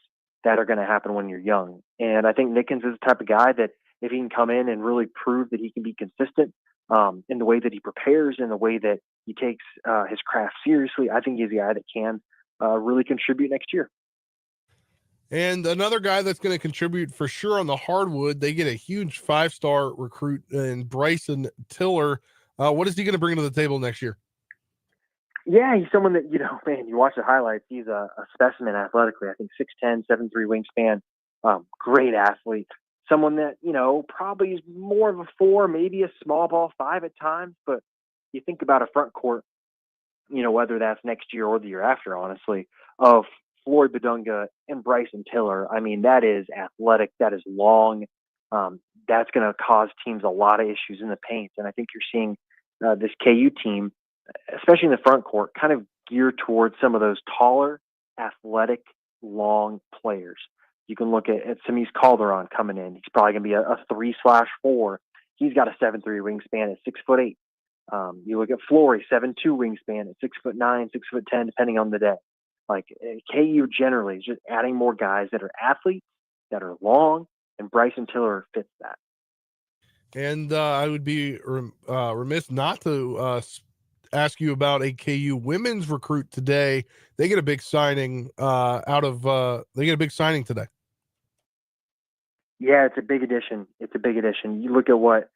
that are going to happen when you're young. And I think Nickens is the type of guy that if he can come in and really prove that he can be consistent in the way that he prepares, in the way that he takes his craft seriously, I think he's a guy that can really contribute next year. And another guy that's going to contribute for sure on the hardwood, they get a huge 5-star recruit in Bryson Tiller. What is he going to bring to the table next year? Yeah, he's someone that, you watch the highlights, he's a specimen athletically. I think 6'10", 7'3" wingspan, great athlete. Someone that, probably is more of a 4, maybe a small ball 5 at times. But you think about a front court, whether that's next year or the year after, honestly, of Floyd Badunga and Bryson Tiller. I mean, that is athletic. That is long. That's going to cause teams a lot of issues in the paint. And I think you're seeing this KU team, especially in the front court, kind of geared towards some of those taller, athletic, long players. You can look at Samis Calderon coming in. He's probably going to be a 3/4. He's got a 7'3" wingspan at 6'8". You look at Flory, 7'2" wingspan at 6'9", 6'10", depending on the day. Like KU generally is just adding more guys that are athletes, that are long, and Bryson Tiller fits that. And I would be remiss not to ask you about a KU women's recruit today. They get a big signing today. Yeah, it's a big addition. You look at what,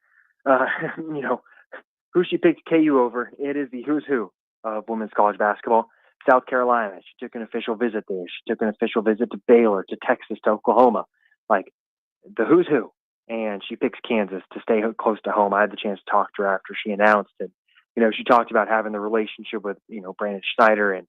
who she picked KU over. It is the who's who of women's college basketball. South Carolina. She took an official visit there. She took an official visit to Baylor, to Texas, to Oklahoma. Like the who's who. And she picks Kansas to stay close to home. I had the chance to talk to her after she announced it. She talked about having the relationship with, Brandon Schneider and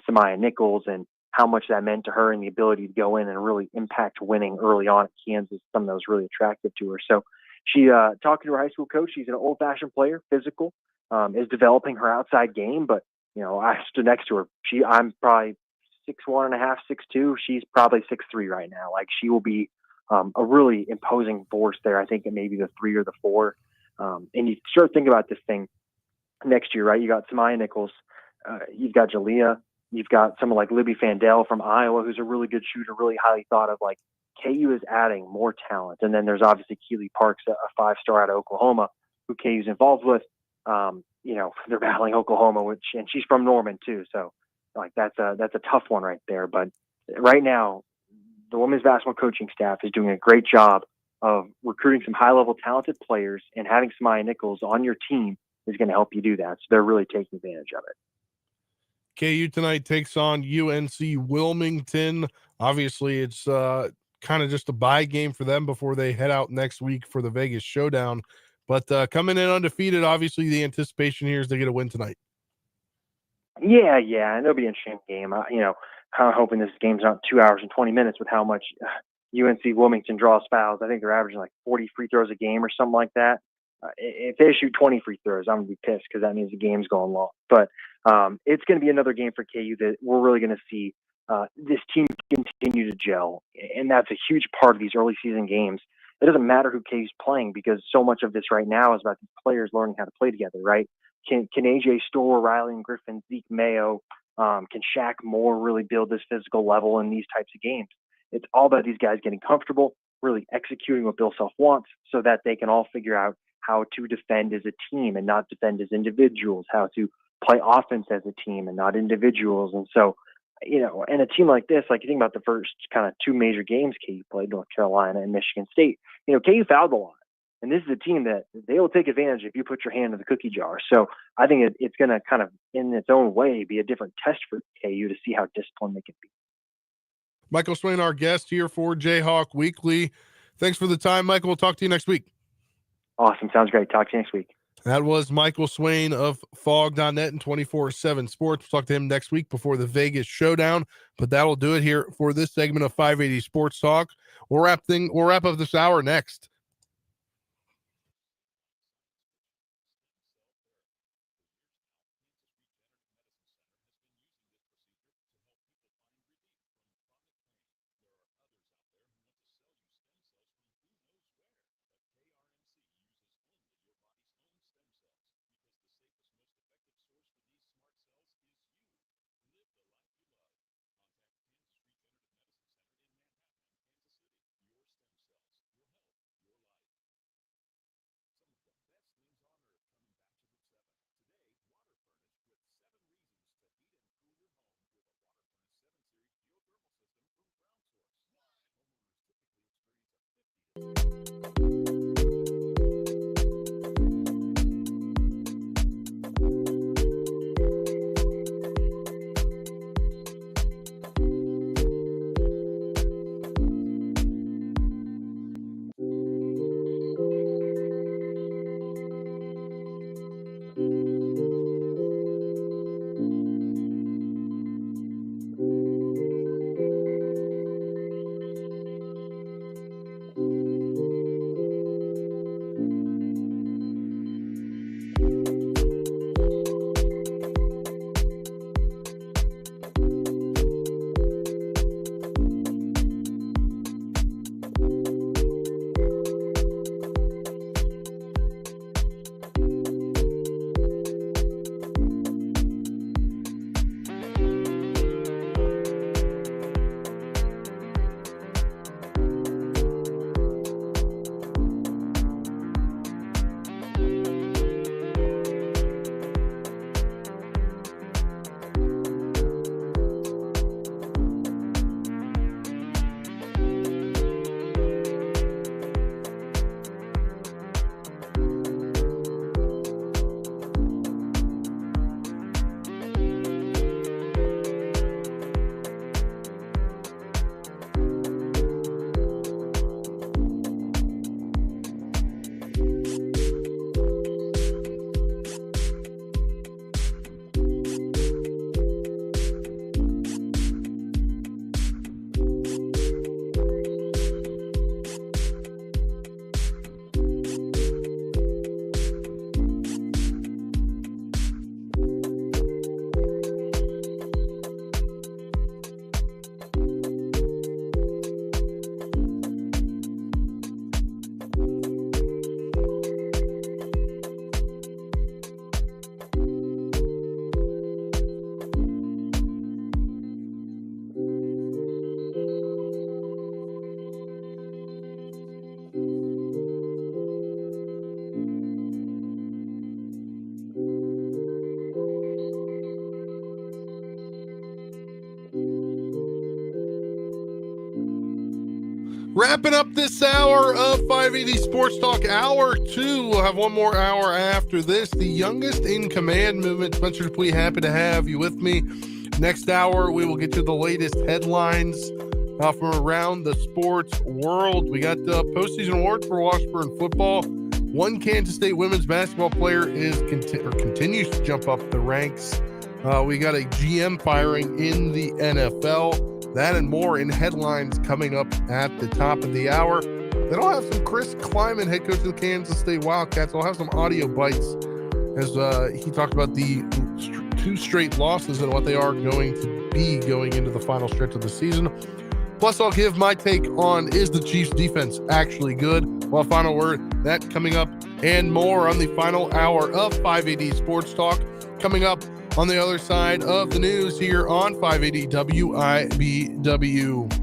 Samaya Nichols. And how much that meant to her and the ability to go in and really impact winning early on at Kansas. Something that was really attractive to her. So she, talking to her high school coach, she's an old-fashioned player, physical, is developing her outside game. But, I stood next to her. I'm probably 6'1.5", 6'2". She's probably 6'3" right now. Like, she will be a really imposing force there. I think it may be the 3 or the 4. And you start thinking about this thing next year, right? You got Samaya Nichols, you've got Jalea, you've got someone like Libby Fandel from Iowa, who's a really good shooter, really highly thought of. Like, KU is adding more talent. And then there's obviously Keely Parks, a 5-star out of Oklahoma, who KU's involved with. They're battling Oklahoma, and she's from Norman too. So like, that's a tough one right there. But right now, the women's basketball coaching staff is doing a great job of recruiting some high-level talented players, and having Samaya Nichols on your team is going to help you do that. So they're really taking advantage of it. KU tonight takes on UNC Wilmington. Obviously, it's kind of just a bye game for them before they head out next week for the Vegas Showdown. But coming in undefeated, obviously the anticipation here is they get a win tonight. Yeah, and it'll be an interesting game. Kind of hoping this game's not 2 hours and 20 minutes with how much UNC Wilmington draws fouls. I think they're averaging like 40 free throws a game or something like that. If they shoot 20 free throws, I'm going to be pissed because that means the game's going long. But it's going to be another game for KU that we're really going to see this team continue to gel. And that's a huge part of these early season games. It doesn't matter who KU's playing, because so much of this right now is about these players learning how to play together, right? Can AJ Storr, Riley and Griffin, Zeke Mayo, can Shaq Moore really build this physical level in these types of games? It's all about these guys getting comfortable, really executing what Bill Self wants, so that they can all figure out how to defend as a team and not defend as individuals, how to play offense as a team and not individuals. And so, and a team like this, like, you think about the first kind of 2 major games KU played, North Carolina and Michigan State, KU fouled a lot. And this is a team that they will take advantage if you put your hand in the cookie jar. So I think it's going to kind of, in its own way, be a different test for KU to see how disciplined they can be. Michael Swain, our guest here for Jayhawk Weekly. Thanks for the time, Michael. We'll talk to you next week. Awesome. Sounds great. Talk to you next week. That was Michael Swain of Fog.net and 24/7 Sports. We'll talk to him next week before the Vegas Showdown. But that'll do it here for this segment of 580 Sports Talk. We'll wrap up this hour next. Wrapping up this hour of 580 Sports Talk, hour 2. We'll have one more hour after this. The youngest in command movement. Spencer Dupuis, happy to have you with me. Next hour, we will get to the latest headlines from around the sports world. We got the postseason awards for Washburn football. One Kansas State women's basketball player continues to jump up the ranks. We got a GM firing in the NFL. That and more in headlines coming up at the top of the hour. Then I'll have some Chris Kleiman, head coach of the Kansas State Wildcats. I'll have some audio bites as he talked about the 2 straight losses and what they are going to be going into the final stretch of the season. Plus, I'll give my take on, is the Chiefs defense actually good? Well, final word, that coming up and more on the final hour of 580 Sports Talk. Coming up on the other side of the news here on 580 WIBW.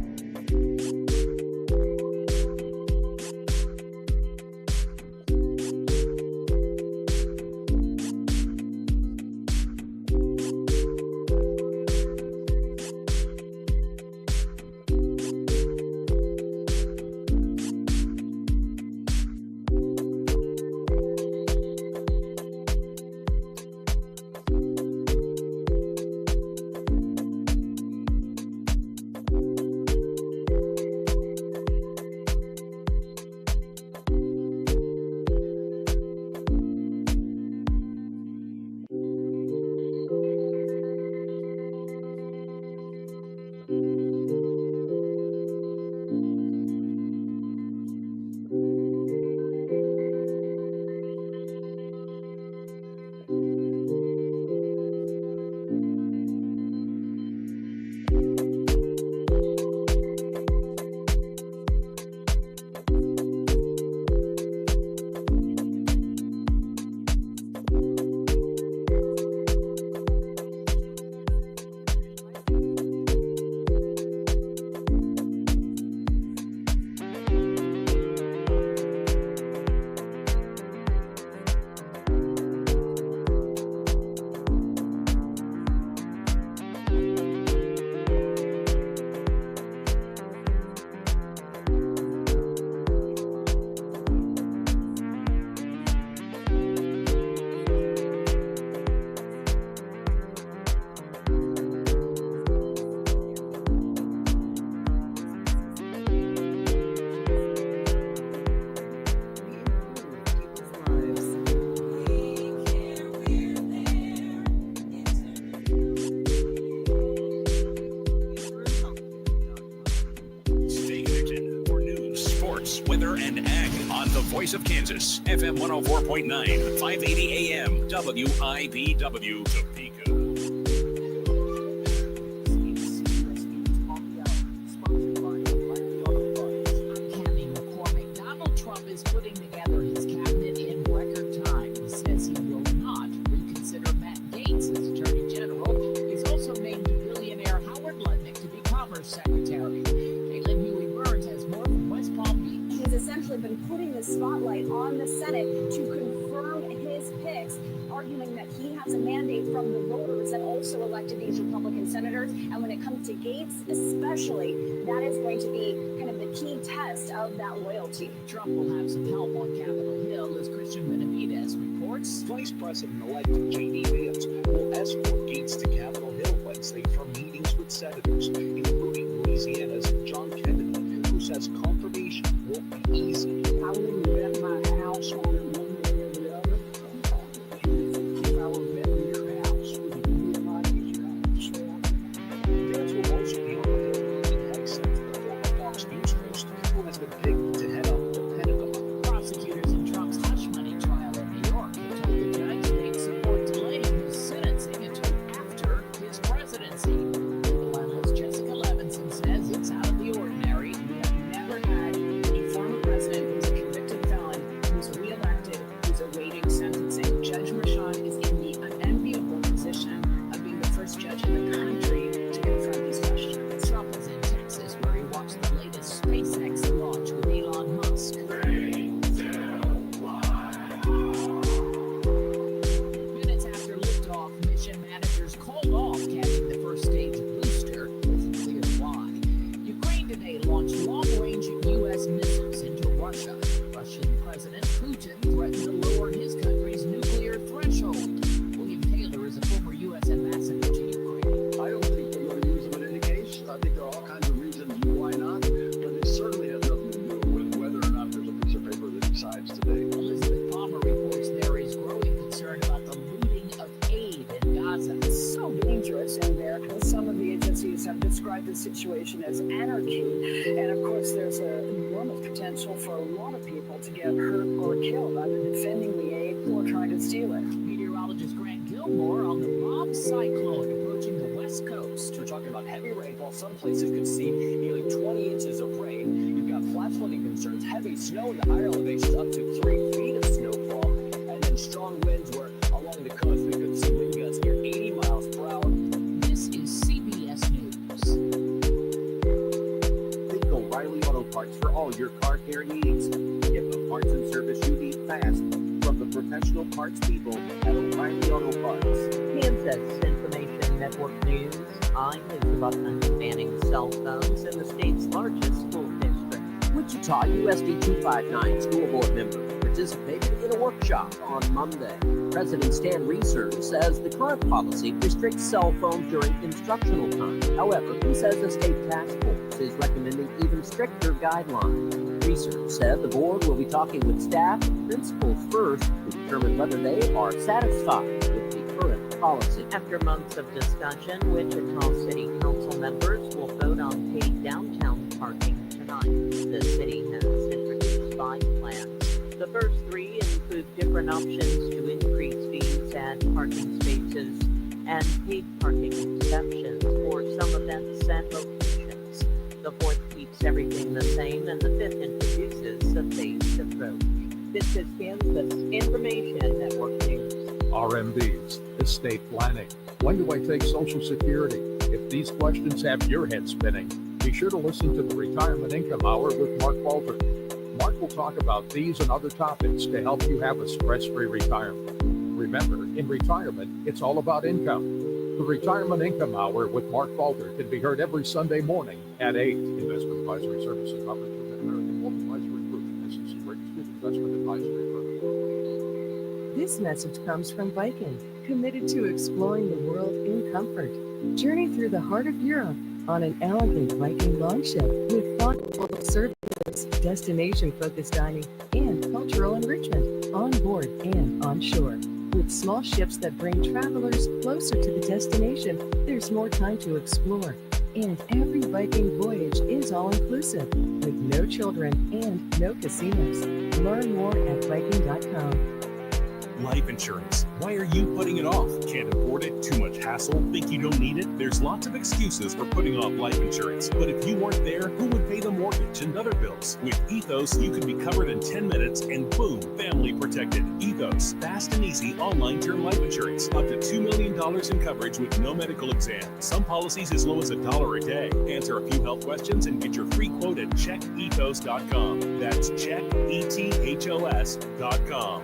Voice of Kansas, FM 104.9, 580 AM, WIBW, Topeka. Donald Trump is putting together his cabinet in record time. He says he will not reconsider Matt Gaetz as Attorney General. He's also named billionaire Howard Lutnick to be Commerce Secretary. Caitlin Huey-Burns has more from West Palm Beach. He's essentially been putting the spotlight on the Senate to confirm his picks, arguing that he has a mandate from the voters that also elected these Republican senators. And when it comes to Gaetz especially, that is going to be kind of the key test of that loyalty. Trump will have some help on Capitol Hill, as Christian Benavidez reports. Vice President-elect J.D. Vance will escort Gaetz to Capitol Hill Wednesday for meetings with senators, including Louisiana's John Kennedy, who says confirmation won't be easy. I wouldn't bet my house on it one way or the other. If I were betting your house, would it be a lot easier to swear? Vance will also be on the Hill in accent to the former Fox News host, who has been picked to head up the Pentagon. Prosecutors in Trump's hush money trial in New York have told the judge they'd support delaying his sentencing until after his presidency. Legal analyst Jessica Levinson says it's out of the ordinary. We have never had a former president who's a convicted felon, who's reelected, who's awaiting sentencing. Judge Merchan is in the unenviable position of being the first judge in the country to confront these questions. Trump was in Texas, where he watched the latest SpaceX launch with Elon Musk. Minutes after liftoff, mission managers called off catching the first stage booster. It's clear why. Ukraine today launched long-range so dangerous in there. Some of the agencies have described the situation as anarchy. And of course, there's an enormous potential for a lot of people to get hurt or killed, either defending the aid or trying to steal it. Meteorologist Grant Gilmore on the Bob cyclone approaching the west coast. We're talking about heavy rainfall. Some places could see nearly 20 inches of rain. You've got flash flooding concerns, heavy snow in the higher elevations, up to 3 feet of snowfall, and then strong winds where along the coast we could see wind gusts near 80 miles per hour. This is CBS News. Think O'Reilly Auto Parts for all your car care needs. Get the parts and service you need fast from the professional parts people at O'Reilly Auto Parts. Kansas Information Network News. I'm Liz Buckman, banning cell phones in the state's largest school district. Wichita USD 259 school board members participated in a workshop on Monday. President Stan Reeser says the current policy restricts cell phones during instructional time. However, he says the state task force is recommending even stricter guidelines. Reeser said the board will be talking with staff and principals first to determine whether they are satisfied with the current policy. After months of discussion, Wichita City Council members will vote on paid downtown parking tonight. The city has introduced 5 plans. The first 3 include different options to increase fees at parking spaces and paid parking exceptions for some events and locations. The 4th keeps everything the same, and the 5th introduces a phased approach. This is Kansas Information Network News. RMDs, estate planning. When do I take Social Security? If these questions have your head spinning, be sure to listen to the Retirement Income Hour with Mark Walter. Mark will talk about these and other topics to help you have a stress-free retirement. Remember, in retirement, it's all about income. The Retirement Income Hour with Mark Falter can be heard every Sunday morning at 8. Investment advisory services offered through the American Wealth Advisory Group. SEC registered investment advisory firm. This message comes from Viking, committed to exploring the world in comfort. Journey through the heart of Europe on an elegant Viking longship with thoughtful service, destination-focused dining, and cultural enrichment on board and on shore. With small ships that bring travelers closer to the destination, there's more time to explore. And every Viking voyage is all-inclusive, with no children and no casinos. Learn more at Viking.com. Life insurance. Why are you putting it off? Can't afford it? Too much hassle? Think you don't need it? There's lots of excuses for putting off life insurance. But if you weren't there, who would pay the mortgage and other bills? With Ethos, you can be covered in 10 minutes and boom, family protected. Ethos, fast and easy online term life insurance. Up to $2 million in coverage with no medical exam. Some policies as low as $1 a day. Answer a few health questions and get your free quote at checkethos.com. That's checkethos.com.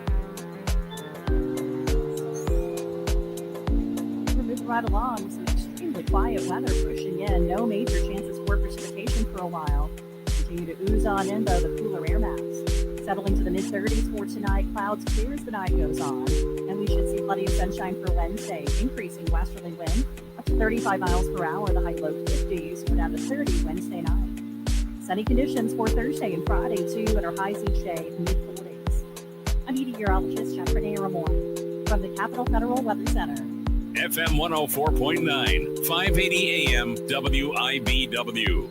Right along, some extremely quiet weather pushing in. No major chances for precipitation for a while. Continue to ooze on in, though, the cooler air mass. Settling to the mid-30s for tonight. Clouds clear as the night goes on. And we should see plenty of sunshine for Wednesday. Increasing westerly wind up to 35 miles per hour. The high low 50s. We're down to 30 Wednesday night. Sunny conditions for Thursday and Friday, too, and our highs each day mid-40s. I'm meteorologist Jennifer Ramon from the Capitol Federal Weather Center. FM 104.9, 580 AM, WIBW.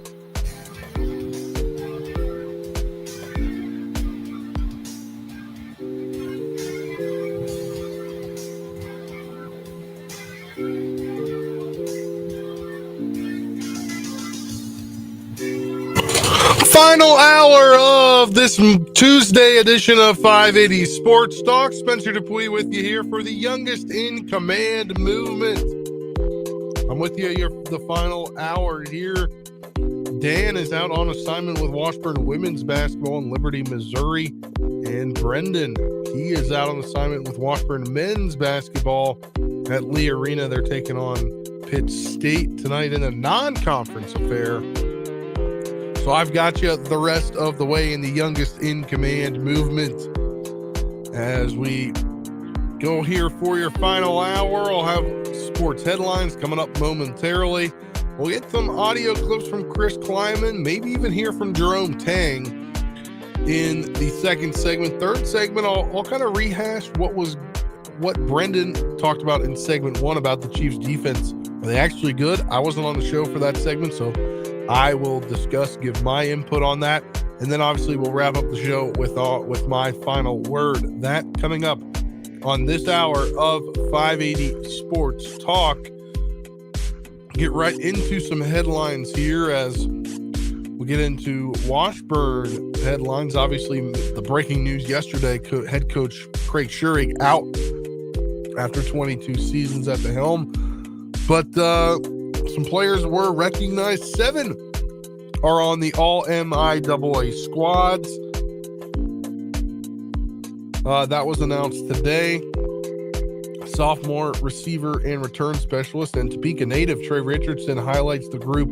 Final hour of this Tuesday edition of 580 Sports Talk. Spencer Dupuis with you here for the youngest in command movement. I'm with you here for the final hour here. Dan is out on assignment with Washburn women's basketball in Liberty, Missouri. And Brendan, he is out on assignment with Washburn men's basketball at Lee Arena. They're taking on Pitt State tonight in a non-conference affair. So I've got you the rest of the way in the youngest in command movement. As we go here for your final hour, I'll have sports headlines coming up momentarily. We'll get some audio clips from Chris Kleiman, maybe even hear from Jerome Tang in the second segment. Third segment, I'll kind of rehash what was what Brendan talked about in segment 1 about the Chiefs defense. Are they actually good? I wasn't on the show for that segment, so I will give my input on that. And then obviously we'll wrap up the show with my final word. That coming up on this hour of 580 Sports Talk. Get right into some headlines here as we get into Washburn headlines. Obviously, the breaking news yesterday, head coach Craig Schurig out after 22 seasons at the helm. But some players were recognized. 7 are on the All-MIAA squads. That was announced today. Sophomore receiver and return specialist and Topeka native Trey Richardson highlights the group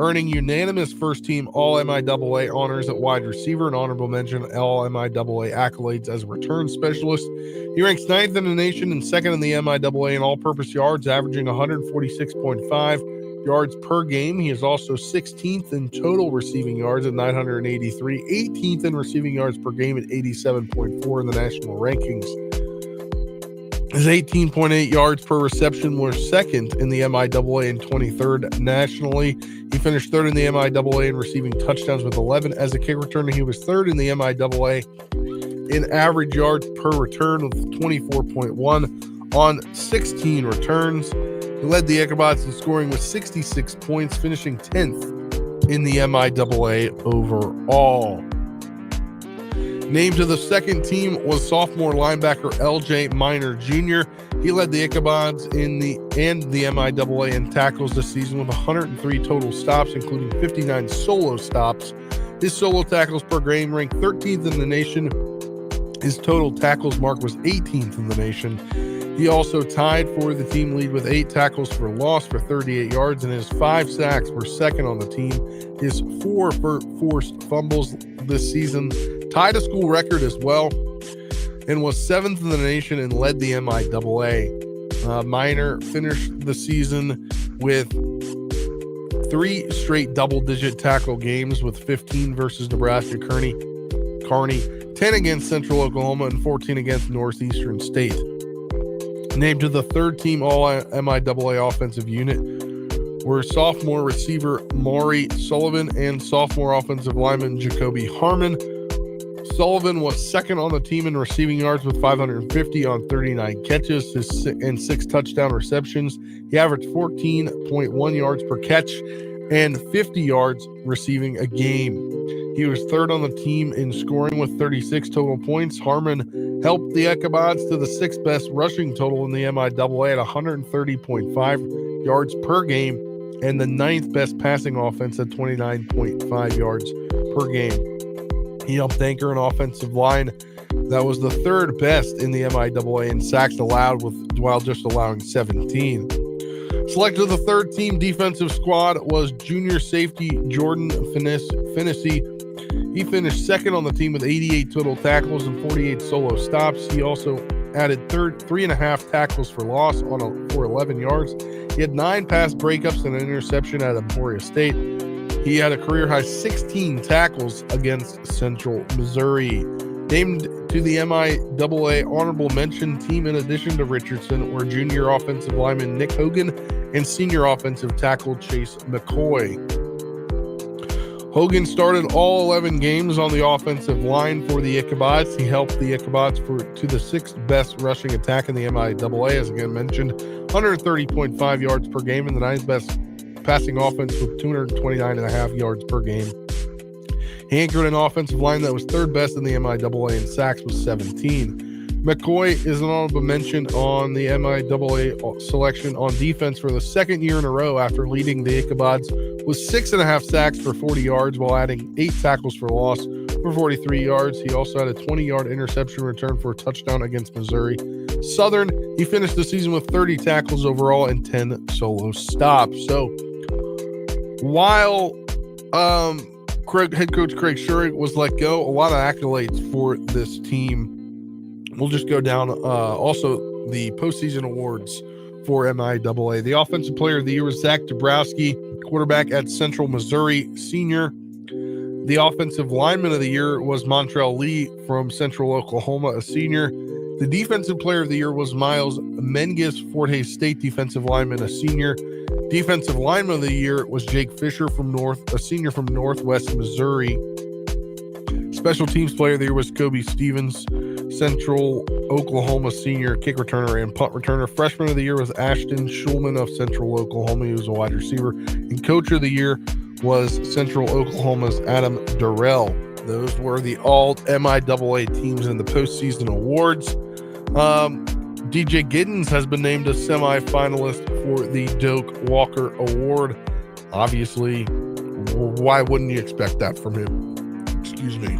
earning unanimous first-team All-MIAA honors at wide receiver and honorable mention All-MIAA accolades as a return specialist. He ranks 9th in the nation and 2nd in the MIAA in all-purpose yards, averaging 146.5 yards per game. He is also 16th in total receiving yards at 983, 18th in receiving yards per game at 87.4 in the national rankings. His 18.8 yards per reception were 2nd in the MIAA and 23rd nationally. He finished 3rd in the MIAA in receiving touchdowns with 11. As a kick returner, he was 3rd in the MIAA in average yards per return with 24.1 on 16 returns. He led the Ichabod's in scoring with 66 points, finishing 10th in the MIAA overall. Named to the second team was sophomore linebacker L.J. Minor Jr. He led the Ichabods and the MIAA in tackles this season with 103 total stops, including 59 solo stops. His solo tackles per game ranked 13th in the nation. His total tackles mark was 18th in the nation. He also tied for the team lead with 8 tackles for loss for 38 yards, and his 5 sacks were 2nd on the team. His 4 forced fumbles this season tied a school record as well, and was 7th in the nation and led the MIAA. Minor finished the season with 3 straight double-digit tackle games with 15 versus Nebraska Kearney, 10 against Central Oklahoma, and 14 against Northeastern State. Named to the third team All-MIAA offensive unit were sophomore receiver Maury Sullivan and sophomore offensive lineman Jacoby Harmon. Sullivan was 2nd on the team in receiving yards with 550 on 39 catches and 6 touchdown receptions. He averaged 14.1 yards per catch and 50 yards receiving a game. He was 3rd on the team in scoring with 36 total points. Harmon helped the Ichabods to the 6th best rushing total in the MIAA at 130.5 yards per game and the 9th best passing offense at 29.5 yards per game. He helped anchor an offensive line that was the 3rd best in the MIAA in sacks allowed while just allowing 17. Selected to the 3rd team defensive squad was junior safety Jordan Finnessy. He finished 2nd on the team with 88 total tackles and 48 solo stops. He also added 3.5 tackles for loss for 11 yards. He had 9 pass breakups and an interception at Emporia State. He had a career-high 16 tackles against Central Missouri. Named to the MIAA honorable mention team in addition to Richardson were junior offensive lineman Nick Hogan and senior offensive tackle Chase McCoy. Hogan started all 11 games on the offensive line for the Ichabods. He helped the Ichabods to the 6th best rushing attack in the MIAA, as again mentioned, 130.5 yards per game, and the 9th best passing offense with 229.5 yards per game. He anchored an offensive line that was 3rd best in the MIAA in sacks with 17. McCoy is an honorable mention on the MIAA selection on defense for the 2nd year in a row after leading the Ichabods with 6.5 sacks for 40 yards while adding 8 tackles for loss for 43 yards. He also had a 20-yard interception return for a touchdown against Missouri Southern. He finished the season with 30 tackles overall and 10 solo stops. So while head coach Craig Schurig was let go, a lot of accolades for this team. We'll just go down also the postseason awards for MIAA. The Offensive Player of the Year was Zach Dabrowski, quarterback at Central Missouri, senior. The Offensive Lineman of the Year was Montrell Lee from Central Oklahoma, a senior. The defensive player of the year was Miles Menges, Fort Hays State defensive lineman, a senior. Defensive lineman of the year was Jake Fisher a senior from Northwest Missouri. Special teams player of the year was Kobe Stevens, Central Oklahoma senior kick returner and punt returner. Freshman of the year was Ashton Schulman of Central Oklahoma. He was a wide receiver. And coach of the year was Central Oklahoma's Adam Durrell. Those were the all MIAA teams in the postseason awards. DJ Giddens has been named a semifinalist for the Doak Walker Award. Obviously, why wouldn't you expect that from him? Excuse me.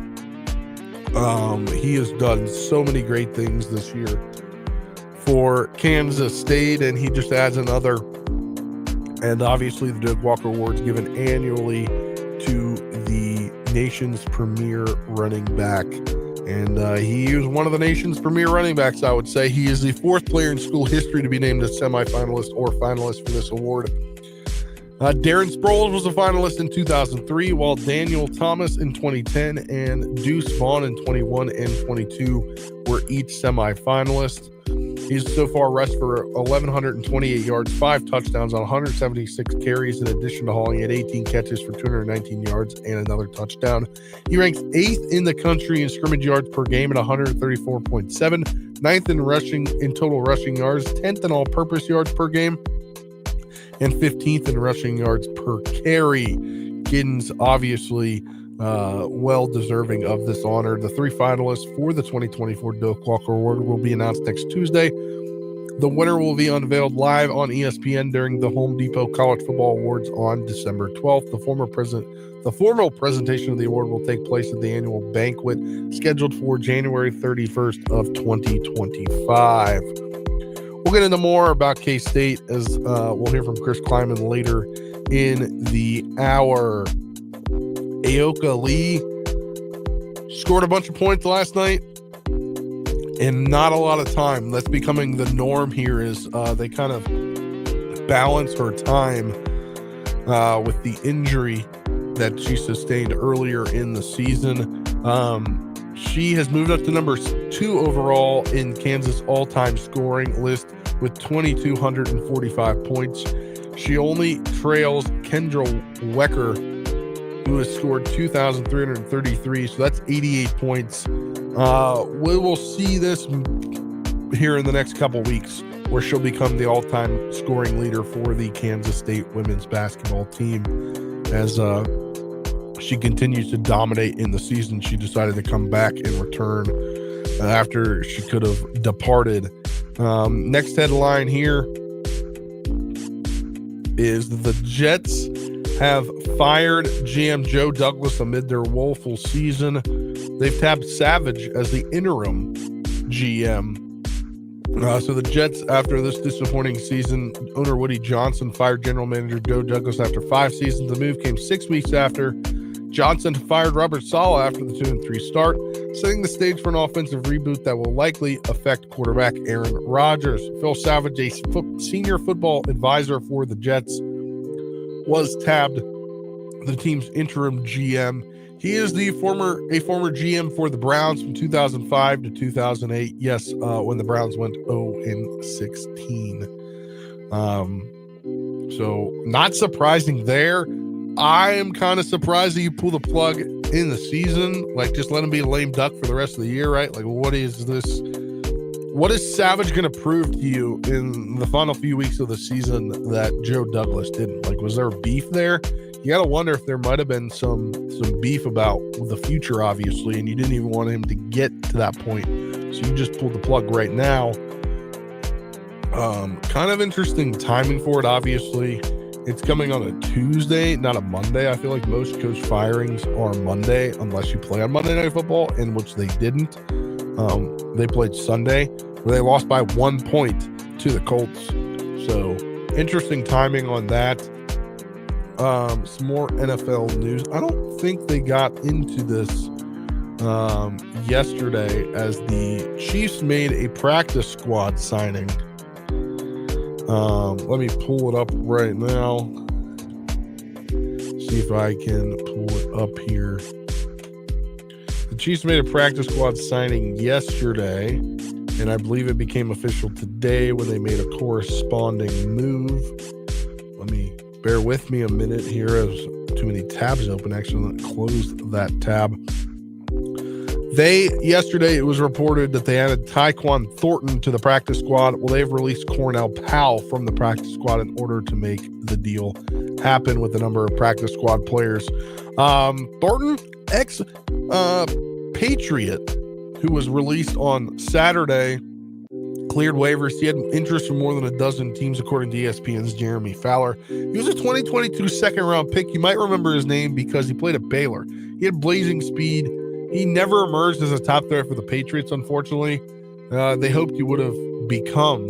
He has done so many great things this year for Kansas State, and he just adds another. And obviously, the Doak Walker Award is given annually to the nation's premier running back. And he is one of the nation's premier running backs, I would say. He is the fourth player in school history to be named a semifinalist or finalist for this award. Darren Sproles was a finalist in 2003, while Daniel Thomas in 2010 and Deuce Vaughn in 21 and 22 were each semifinalists. He's so far rushed for 1,128 yards, 5 touchdowns on 176 carries, in addition to hauling at 18 catches for 219 yards and another touchdown. He ranks 8th in the country in scrimmage yards per game at 134.7, 9th in total rushing yards, 10th in all-purpose yards per game, and 15th in rushing yards per carry. Giddens obviously well deserving of this honor. The 3 finalists for the 2024 Doak Walker Award will be announced next Tuesday. The winner will be unveiled live on ESPN during the Home Depot College Football Awards on December 12th. The formal presentation of the award will take place at the annual banquet scheduled for January 31st of 2025. We'll get into more about K-State as we'll hear from Chris Kleiman later in the hour. Aoka Lee scored a bunch of points last night in not a lot of time. That's becoming the norm here, is they kind of balance her time with the injury that she sustained earlier in the season. She has moved up to number 2 overall in Kansas all-time scoring list with 2,245 points. She only trails Kendra Wecker, who has scored 2,333, so that's 88 points. We will see this here in the next couple weeks, where she'll become the all-time scoring leader for the Kansas State women's basketball team. As she continues to dominate in the season, she decided to come back and return after she could have departed. Next headline here is the Jets have fired GM Joe Douglas amid their woeful season. They've tapped Savage as the interim GM. So the Jets, after this disappointing season, owner Woody Johnson fired general manager Joe Douglas after 5 seasons. The move came 6 weeks after Johnson fired Robert Saleh after the 2-3 start, setting the stage for an offensive reboot that will likely affect quarterback Aaron Rodgers. Phil Savage, a senior football advisor for the Jets, was tabbed the team's interim GM. He is a former GM for the Browns from 2005 to 2008. Yes, when the Browns went 0-16. So not surprising there. I am kind of surprised that you pull the plug in the season. Like, just let him be a lame duck for the rest of the year, right? Like, what is this? What is Savage going to prove to you in the final few weeks of the season that Joe Douglas didn't? Like, was there beef there? You got to wonder if there might have been some beef about the future, obviously, and you didn't even want him to get to that point. So you just pulled the plug right now. Kind of interesting timing for it, obviously. It's coming on a Tuesday, not a Monday. I feel like most coach firings are Monday, unless you play on Monday Night Football, in which they didn't. They played Sunday, where they lost by 1 point to the Colts. So interesting timing on that. Some more NFL news. I don't think they got into this yesterday, as the Chiefs made a practice squad signing. Let me pull it up right now. See if I can pull it up here. The Chiefs made a practice squad signing yesterday, and I believe it became official today when they made a corresponding move. Bear with me a minute here, as too many tabs open. Actually, close that tab. Yesterday it was reported that they added Tyquan Thornton to the practice squad. Well, they've released Cornell Powell from the practice squad in order to make the deal happen with a number of practice squad players. Thornton, ex-Patriot, who was released on Saturday, cleared waivers. He had interest from more than a dozen teams, according to ESPN's Jeremy Fowler. He was a 2022 second-round pick. You might remember his name because he played at Baylor. He had blazing speed. He never emerged as a top threat for the Patriots, unfortunately. They hoped he would have become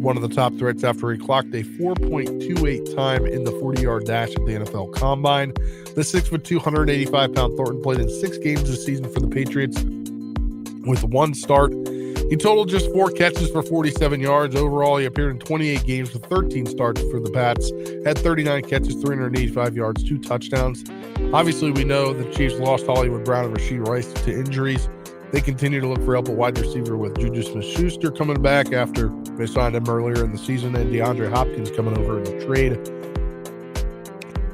one of the top threats after he clocked a 4.28 time in the 40-yard dash at the NFL Combine. The 6'2", 185-pound Thornton played in 6 games this season for the Patriots with 1 start. He totaled just 4 catches for 47 yards. Overall, he appeared in 28 games with 13 starts for the Pats, had 39 catches, 385 yards, 2 touchdowns. Obviously, we know the Chiefs lost Hollywood Brown and Rashee Rice to injuries. They continue to look for help at wide receiver with Juju Smith-Schuster coming back after they signed him earlier in the season, and DeAndre Hopkins coming over in a trade.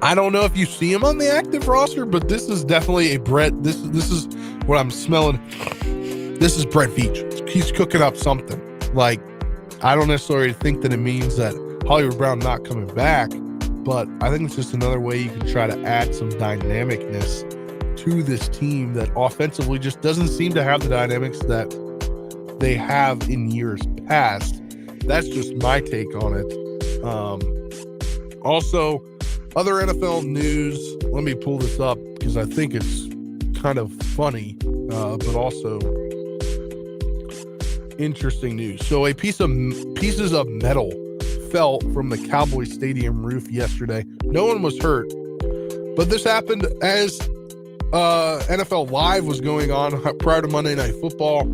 I don't know if you see him on the active roster, but this is definitely a Brett. This is what I'm smelling. This is Brett Veach. He's cooking up something. Like, I don't necessarily think that it means that Hollywood Brown not coming back, but I think it's just another way you can try to add some dynamicness to this team that offensively just doesn't seem to have the dynamics that they have in years past. That's just my take on it. Also, other NFL news. Let me pull this up because I think it's kind of funny, but also interesting news. So pieces of metal fell from the Cowboys Stadium roof yesterday. No one was hurt, but this happened as NFL Live was going on prior to Monday Night Football. I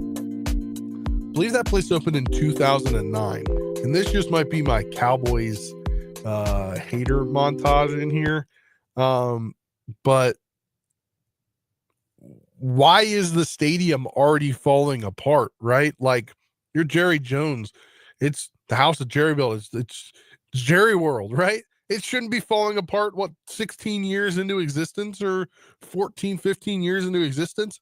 believe that place opened in 2009, and this just might be my Cowboys hater montage in here. But why is the stadium already falling apart, right? Like, you're Jerry Jones. It's the house of Jerry built. It's Jerry World, right? It shouldn't be falling apart, 16 years into existence or 14, 15 years into existence?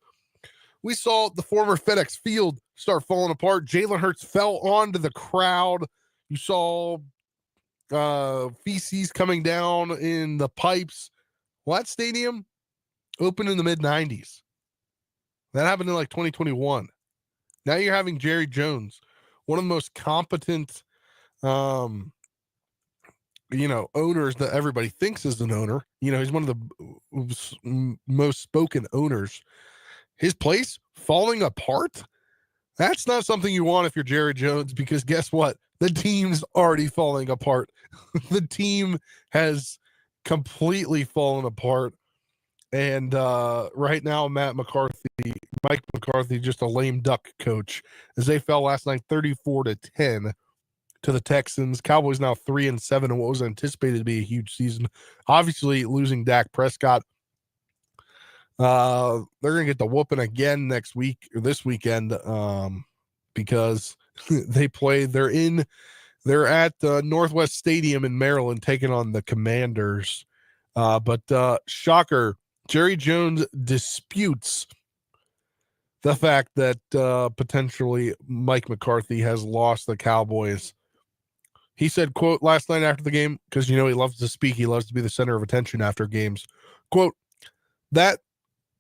We saw the former FedEx Field start falling apart. Jalen Hurts fell onto the crowd. You saw feces coming down in the pipes. Well, that stadium opened in the mid-90s. That happened in like 2021. Now you're having Jerry Jones, one of the most competent, owners that everybody thinks is an owner. He's one of the most spoken owners. His place falling apart? That's not something you want if you're Jerry Jones, because guess what? The team's already falling apart. The team has completely fallen apart. And right now, Mike McCarthy, just a lame duck coach, as they fell last night 34-10 to the Texans. Cowboys now 3-7 in what was anticipated to be a huge season. Obviously, losing Dak Prescott. They're going to get the whooping again this weekend, because they're at Northwest Stadium in Maryland taking on the Commanders. But shocker, Jerry Jones disputes the fact that potentially Mike McCarthy has lost the Cowboys. He said, quote, last night after the game, because he loves to speak, he loves to be the center of attention after games, quote, that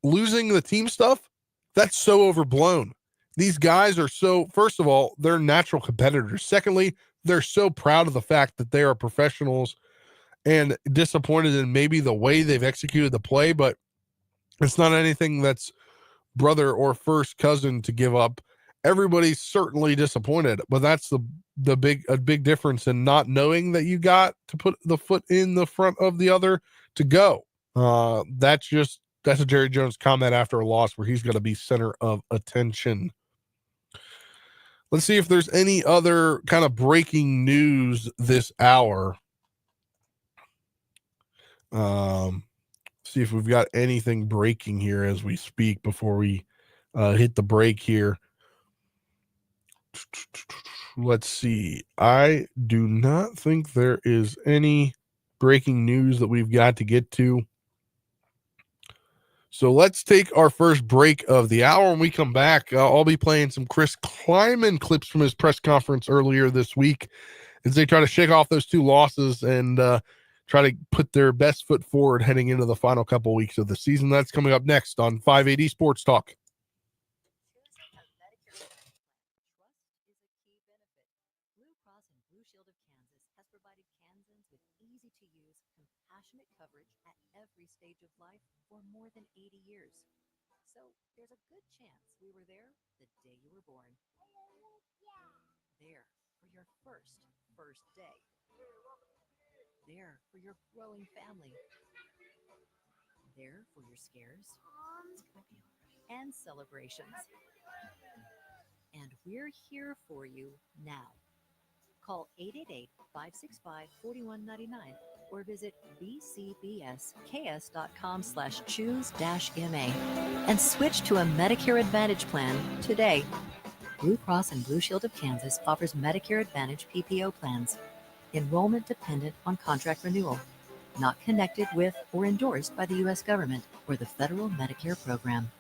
losing the team stuff, that's so overblown. These guys are first of all, they're natural competitors. Secondly, they're so proud of the fact that they are professionals and disappointed in maybe the way they've executed the play, but it's not anything that's brother or first cousin to give up. Everybody's certainly disappointed, but that's a big difference in not knowing that you got to put the foot in the front of the other to go. That's a Jerry Jones comment after a loss where he's going to be center of attention. Let's see if there's any other kind of breaking news this hour. See if we've got anything breaking here as we speak before we hit the break here. let's see. I do not think there is any breaking news that we've got to get to. So let's take our first break of the hour. When we come back, I'll be playing some Chris Kleiman clips from his press conference earlier this week as they try to shake off those 2 losses and try to put their best foot forward heading into the final couple weeks of the season. That's coming up next on 580 Sports Talk. Blue Cross and Blue Shield of Kansas has provided Kansans with easy-to-use, compassionate coverage at every stage of life for more than 80 years. So there's a good chance we were there the day you were born. There for your first day. There for your growing family. There for your scares and celebrations. And we're here for you now. Call 888-565-4199 or visit bcbsks.com/choose-MA and switch to a Medicare Advantage plan today. Blue Cross and Blue Shield of Kansas offers Medicare Advantage PPO plans. Enrollment dependent on contract renewal. Not connected with or endorsed by the U.S. government or the federal Medicare program.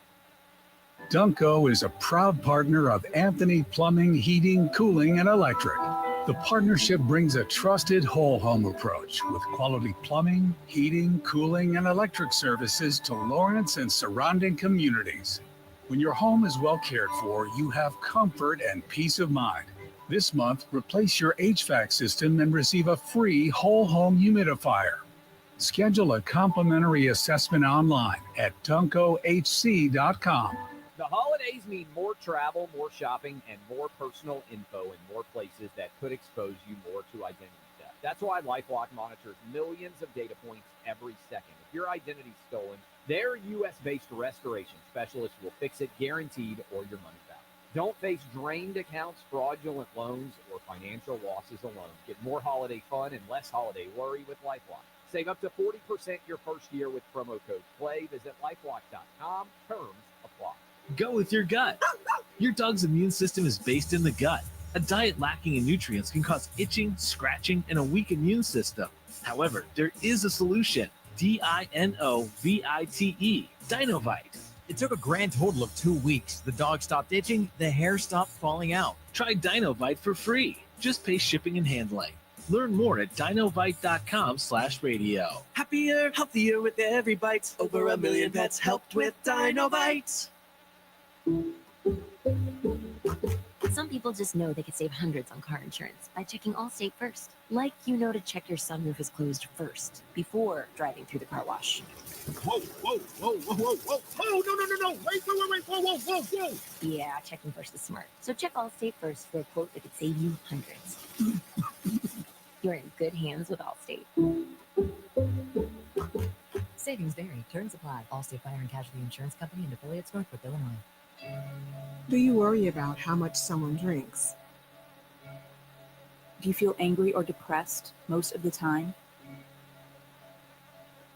Dunco is a proud partner of Anthony Plumbing, Heating, Cooling, and Electric. The partnership brings a trusted whole home approach with quality plumbing, heating, cooling, and electric services to Lawrence and surrounding communities. When your home is well cared for, you have comfort and peace of mind. This month, replace your HVAC system and receive a free whole home humidifier. Schedule a complimentary assessment online at duncohc.com. The holidays mean more travel, more shopping, and more personal info in more places that could expose you more to identity theft. That's why LifeLock monitors millions of data points every second. If your identity's stolen, their U.S.-based restoration specialists will fix it guaranteed or your money back. Don't face drained accounts, fraudulent loans, or financial losses alone. Get more holiday fun and less holiday worry with LifeLock. Save up to 40% your first year with promo code PLAY. Visit LifeLock.com. Terms apply. Go with your gut. Your dog's immune system is based in the gut. A diet lacking in nutrients can cause itching, scratching, and a weak immune system. However, there is a solution. DINOVITE, Dinovite. It took a grand total of 2 weeks. The dog stopped itching, the hair stopped falling out. Try Dinovite for free. Just pay shipping and handling. Learn more at dinovite.com/radio. Happier, healthier with every bite. Over 1 million pets helped with Dinovite. Some people just know they could save hundreds on car insurance by checking Allstate first. Like you know to check your sunroof is closed first before driving through the car wash. Whoa, whoa, whoa, whoa, whoa, whoa. Oh, no. Wait, whoa. Yeah, checking first is smart. So check Allstate first for a quote that could save you hundreds. You're in good hands with Allstate. Savings vary. Terms apply. Allstate Fire and Casualty Insurance Company and affiliates, Northbrook, Illinois. Do you worry about how much someone drinks? Do you feel angry or depressed most of the time?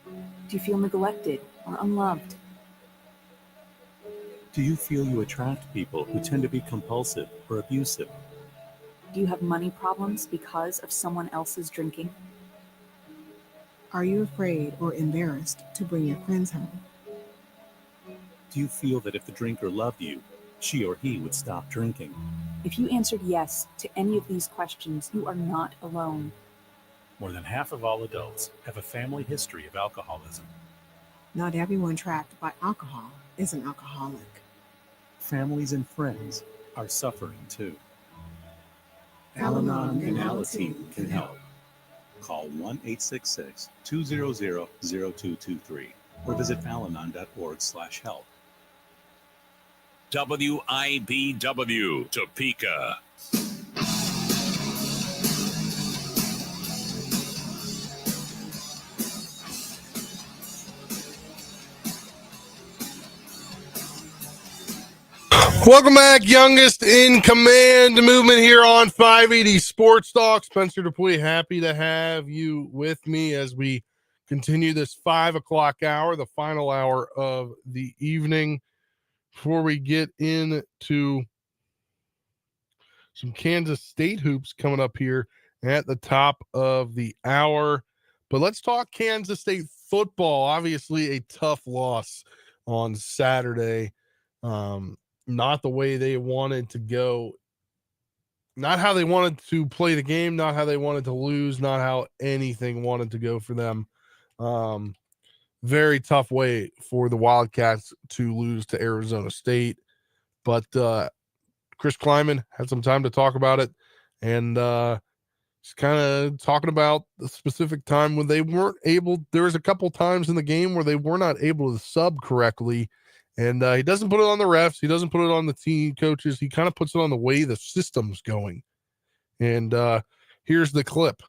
Do you feel neglected or unloved? Do you feel you attract people who tend to be compulsive or abusive? Do you have money problems because of someone else's drinking? Are you afraid or embarrassed to bring your friends home? Do you feel that if the drinker loved you, she or he would stop drinking? If you answered yes to any of these questions, you are not alone. More than half of all adults have a family history of alcoholism. Not everyone trapped by alcohol is an alcoholic. Families and friends are suffering too. Al-Anon and Al-Team can help. Call 1-866-200-0223 or visit alanon.org/help. WIBW, Topeka. Welcome back, youngest in command movement here on 580 Sports Talk. Spencer Dupuy, happy to have you with me as we continue this 5 o'clock hour, the final hour of the evening. Before we get into some Kansas State hoops coming up here at the top of the hour. But let's talk Kansas State football. Obviously, a tough loss on Saturday. Not the way they wanted to go. Not how they wanted to play the game, not how they wanted to lose, not how anything wanted to go for them. Very tough way for the Wildcats to lose to Arizona State. But Chris Kleiman had some time to talk about it, and he's kind of talking about the specific time when they weren't able. There was a couple times in the game where they were not able to sub correctly, and he doesn't put it on the refs. He doesn't put it on the team coaches. He kind of puts it on the way the system's going. And here's the clip.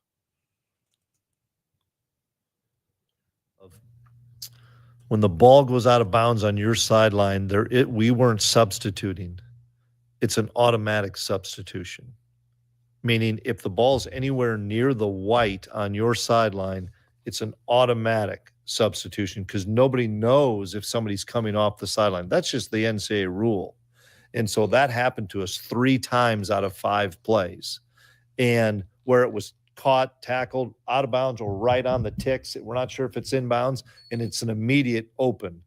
When the ball goes out of bounds on your sideline, we weren't substituting. It's an automatic substitution. Meaning if the ball's anywhere near the white on your sideline, it's an automatic substitution because nobody knows if somebody's coming off the sideline. That's just the NCAA rule. And so that happened to us 3 times out of 5 plays. And where it was caught, tackled, out of bounds, or right on the ticks, we're not sure if it's in bounds, and it's an immediate open.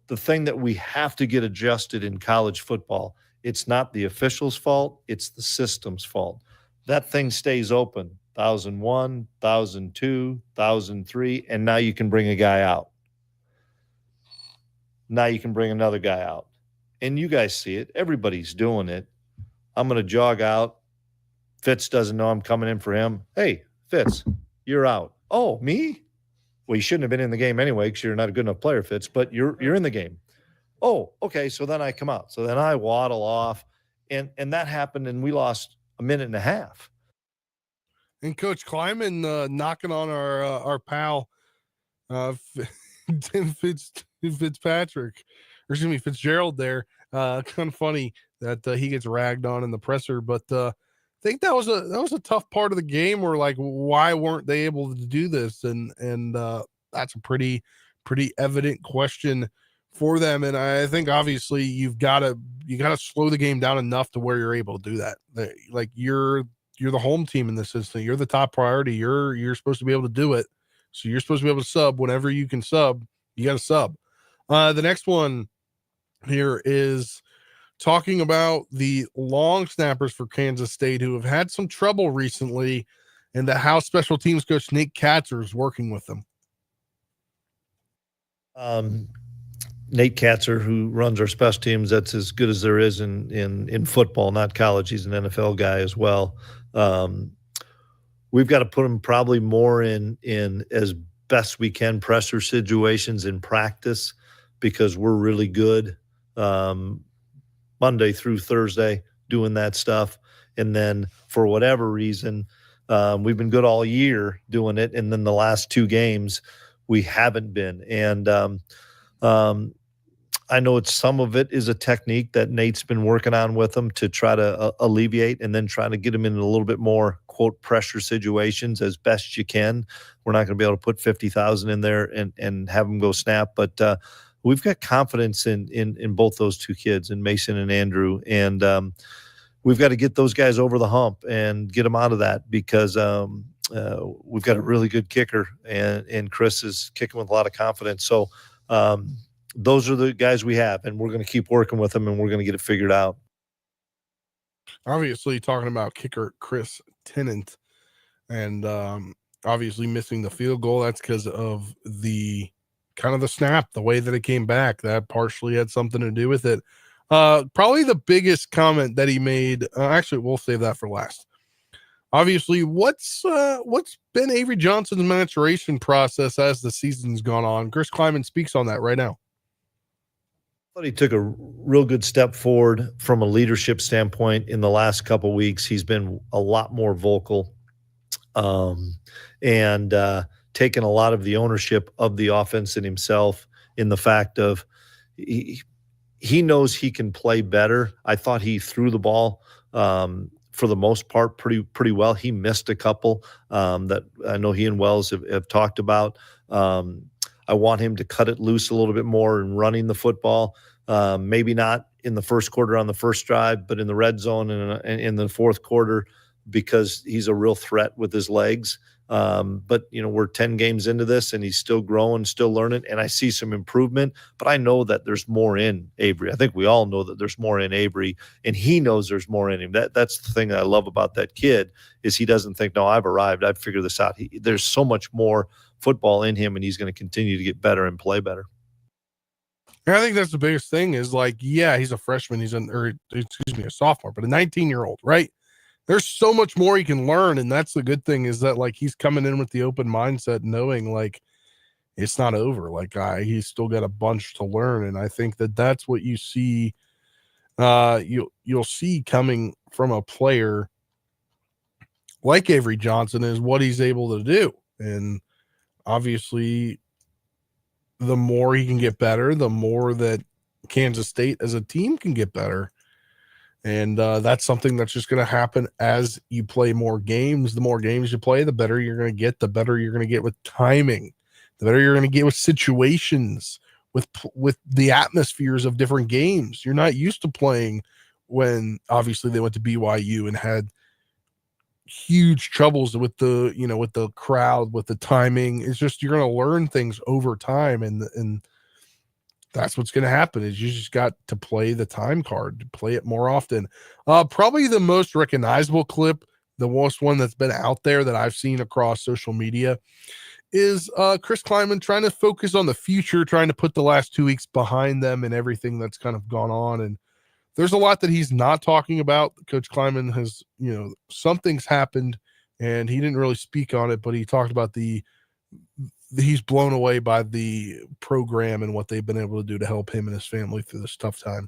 The thing that we have to get adjusted in college football, it's not the official's fault, it's the system's fault. That thing stays open, 1,001, 1,002, 1,003, and now you can bring a guy out. Now you can bring another guy out. And you guys see it. Everybody's doing it. I'm going to jog out. Fitz doesn't know I'm coming in for him. Hey, Fitz, you're out. Oh, me? Well, you shouldn't have been in the game anyway because you're not a good enough player, Fitz, but you're in the game. Oh, okay, so then I come out. So then I waddle off, and that happened, and we lost a minute and a half. And Coach Kleiman knocking on our pal Fitzpatrick, or excuse me, Fitzgerald there. Kind of funny that he gets ragged on in the presser, but I think that was a tough part of the game where, like, why weren't they able to do this? And that's a pretty evident question for them. And I think obviously you got to slow the game down enough to where you're able to do that. Like you're the home team in this instance. You're the top priority. You're supposed to be able to do it. So you're supposed to be able to sub whenever you can sub. You got to sub. The next one here is talking about the long snappers for Kansas State who have had some trouble recently, and the house special teams coach Nate Katzer is working with them. Nate Katzer, who runs our special teams, that's as good as there is in football, not college. He's an NFL guy as well. We've got to put him probably more in as best we can pressure situations in practice because we're really good Monday through Thursday doing that stuff. And then for whatever reason, we've been good all year doing it. And then the last 2 games we haven't been. And I know some of it is a technique that Nate's been working on with them to try to alleviate and then trying to get them in a little bit more, quote, pressure situations as best you can. We're not going to be able to put 50,000 in there and have them go snap. But we've got confidence in both those 2 kids, in Mason and Andrew. And we've got to get those guys over the hump and get them out of that because we've got a really good kicker, and Chris is kicking with a lot of confidence. So those are the guys we have, and we're going to keep working with them, and we're going to get it figured out. Obviously, talking about kicker Chris Tennant, and obviously missing the field goal. That's because of the kind of the snap, the way that it came back. That partially had something to do with it. Probably the biggest comment that he made. Actually, we'll save that for last. Obviously, what's been Avery Johnson's maturation process as the season's gone on? Chris Kleiman speaks on that right now. I thought he took a real good step forward from a leadership standpoint in the last couple of weeks. He's been a lot more vocal and taken a lot of the ownership of the offense in himself, in the fact of he knows he can play better. I thought he threw the ball for the most part pretty well. He missed a couple that I know he and Wells have talked about. I want him to cut it loose a little bit more in running the football. Maybe not in the first quarter on the first drive, but in the red zone and in the fourth quarter because he's a real threat with his legs. But, we're 10 games into this and he's still growing, still learning, and I see some improvement. But I know that there's more in Avery. I think we all know that there's more in Avery, and he knows there's more in him. That's the thing that I love about that kid is he doesn't think, no, I've arrived. I've figured this out. There's so much more football in him, and he's going to continue to get better and play better. And I think that's the biggest thing is he's a freshman. He's a sophomore, but a 19-year-old, right? There's so much more he can learn. And that's the good thing is that he's coming in with the open mindset, knowing it's not over. He's still got a bunch to learn. And I think that that's what you see. You'll see coming from a player like Avery Johnson is what he's able to do. And obviously, the more he can get better, the more that Kansas State as a team can get better. And that's something that's just going to happen as you play more games. The more games you play, the better you're going to get, the better you're going to get with timing, the better you're going to get with situations, with the atmospheres of different games. You're not used to playing when obviously they went to BYU and had huge troubles with with the crowd, with the timing. It's just, you're going to learn things over time. And that's what's going to happen is you just got to play the time card, to play it more often. Probably the most recognizable clip, the most one that's been out there that I've seen across social media is Chris Klieman trying to focus on the future, trying to put the last 2 weeks behind them and everything that's kind of gone on. And there's a lot that he's not talking about. Coach Klieman has, something's happened and he didn't really speak on it, but he talked about he's blown away by the program and what they've been able to do to help him and his family through this tough time.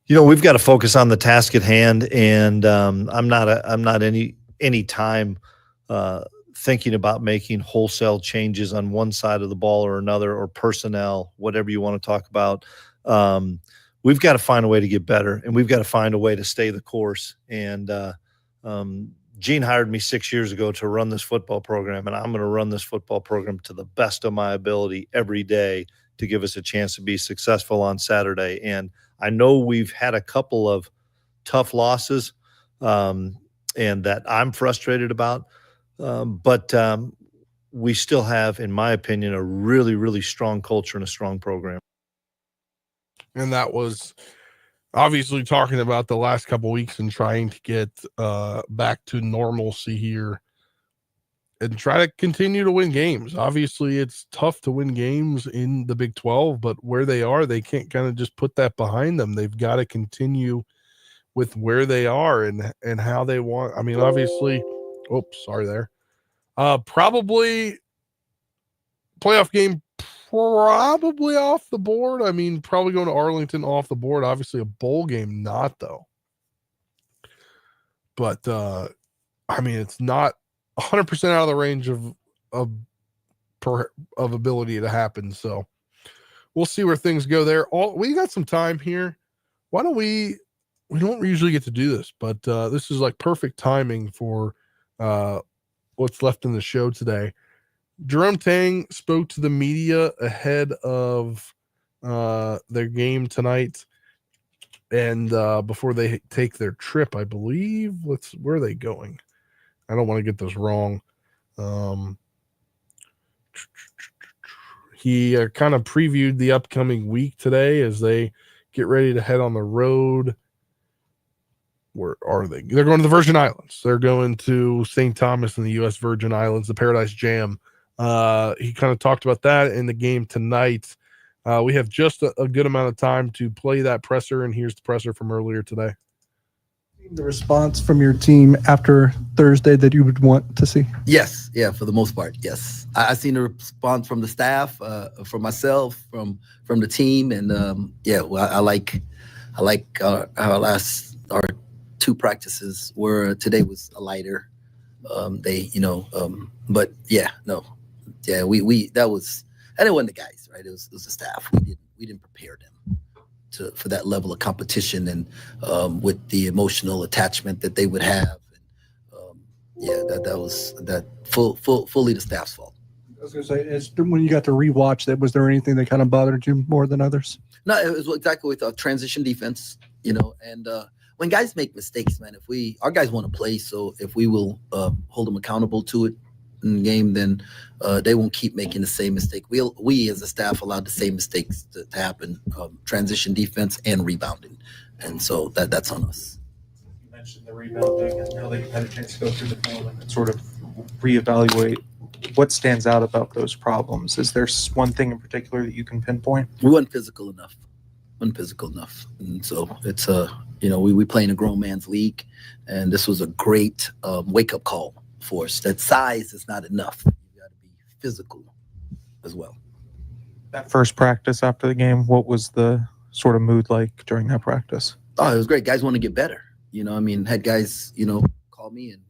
We've got to focus on the task at hand, and I'm not any time thinking about making wholesale changes on one side of the ball or another, or personnel, whatever you want to talk about. We've got to find a way to get better, and we've got to find a way to stay the course. And Gene hired me 6 years ago to run this football program, and I'm going to run this football program to the best of my ability every day to give us a chance to be successful on Saturday. And I know we've had a couple of tough losses and that I'm frustrated about, but we still have, in my opinion, a really, really strong culture and a strong program. And that was obviously talking about the last couple of weeks and trying to get back to normalcy here and try to continue to win games. Obviously, it's tough to win games in the Big 12, but where they are, they can't kind of just put that behind them. They've got to continue with where they are and how they want. I mean, obviously, probably playoff game probably off the board. I mean, probably going to Arlington off the board. Obviously, a bowl game, not though. But I mean, it's not 100% out of the range of ability to happen. So we'll see where things go there. We got some time here. Why don't we don't usually get to do this, but this is like perfect timing for what's left in the show today. Jerome Tang spoke to the media ahead of their game tonight and before they take their trip, I believe. Where are they going? I don't want to get this wrong. He kind of previewed the upcoming week today as they get ready to head on the road. Where are they? They're going to the Virgin Islands. They're going to St. Thomas in the U.S. Virgin Islands, the Paradise Jam. He kind of talked about that in the game tonight. We have just a good amount of time to play that presser, and here's the presser from earlier today. The response from your team after Thursday that you would want to see? Yes, yeah, for the most part, yes. I've seen the response from the staff, from myself, from the team, and I like our two practices where today was a lighter. But yeah, no, yeah, that was, and it wasn't the guys, right? It was the staff. We didn't prepare them for that level of competition and with the emotional attachment that they would have. That was fully the staff's fault. I was going to say, when you got to rewatch that, was there anything that kind of bothered you more than others? No, it was exactly with transition defense, and when guys make mistakes, man, our guys want to play, so if we will hold them accountable to it in the game, then they won't keep making the same mistake. We as a staff allowed the same mistakes to happen, transition defense and rebounding, and so that's on us. You mentioned the rebounding, and now that you've had a chance to go through the film and sort of reevaluate, what stands out about those problems? Is there one thing in particular that you can pinpoint? We weren't physical enough, and so it's we play in a grown man's league, and this was a great wake-up call for us. That size is not enough. You got to be physical as well. That first practice after the game, what was the sort of mood like during that practice? Oh, it was great. Guys want to get better. Had guys, call me and,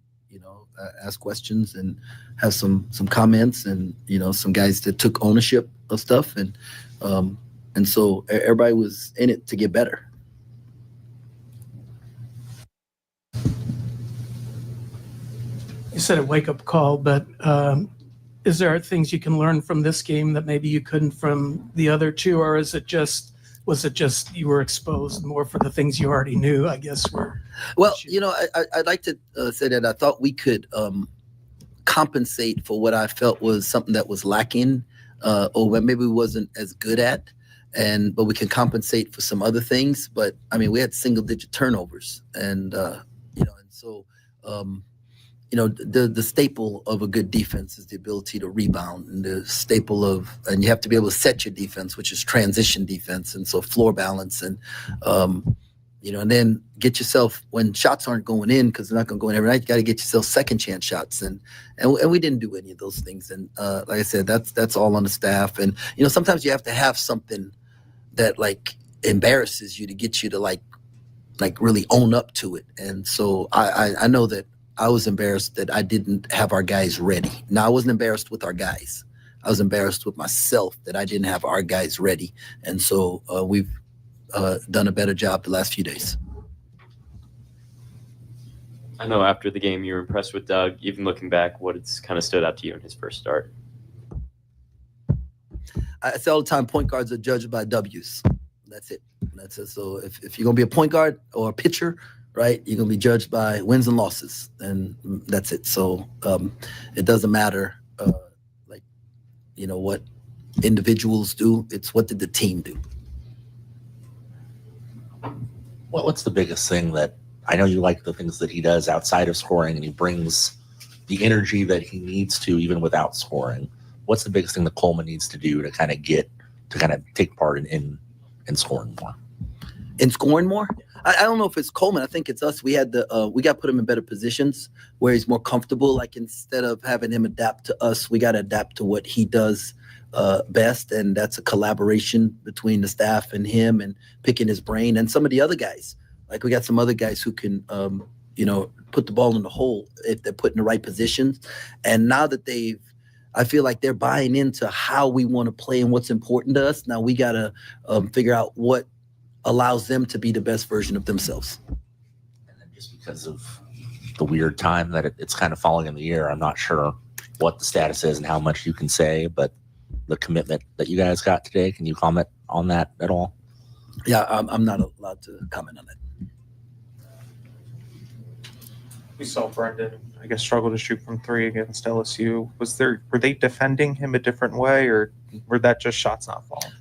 ask questions and have some comments, and, some guys that took ownership of stuff. And so everybody was in it to get better. You said a wake-up call, but is there things you can learn from this game that maybe you couldn't from the other two, or was it just you were exposed more for the things you already knew, I guess? Well, I'd like to say that I thought we could compensate for what I felt was something that was lacking, or maybe we wasn't as good at, but we can compensate for some other things. But I mean, we had single-digit turnovers, and so. The staple of a good defense is the ability to rebound, and the staple and you have to be able to set your defense, which is transition defense, and so floor balance, and and then get yourself, when shots aren't going in, because they're not going to go in every night, you got to get yourself second chance shots, and we didn't do any of those things, and like I said, that's all on the staff, and sometimes you have to have something that like embarrasses you to get you to like really own up to it, and so I know that. I was embarrassed that I didn't have our guys ready. Now, I wasn't embarrassed with our guys. I was embarrassed with myself that I didn't have our guys ready. And so we've done a better job the last few days. I know after the game you were impressed with Doug. Even looking back, what has kind of stood out to you in his first start? I say all the time, point guards are judged by W's. That's it. So if you're going to be a point guard or a pitcher, right, you're going to be judged by wins and losses, and that's it. So it doesn't matter, what individuals do. It's what did the team do. What's the biggest thing that, I know you like the things that he does outside of scoring, and he brings the energy that he needs to even without scoring. What's the biggest thing that Coleman needs to do to kind of take part in scoring more? In scoring more? I don't know if it's Coleman. I think it's us. We got to put him in better positions where he's more comfortable. Like, instead of having him adapt to us, we got to adapt to what he does best. And that's a collaboration between the staff and him, and picking his brain, and some of the other guys. Like, we got some other guys who can, put the ball in the hole if they're put in the right positions. And now that I feel like they're buying into how we want to play and what's important to us. Now we got to figure out what allows them to be the best version of themselves. And then just because of the weird time that it's kind of falling in the air, I'm not sure what the status is and how much you can say, but the commitment that you guys got today, can you comment on that at all? Yeah, I'm not allowed to comment on that. We saw Brendan, I guess, struggle to shoot from three against LSU. Were they defending him a different way, or were that just shots not falling?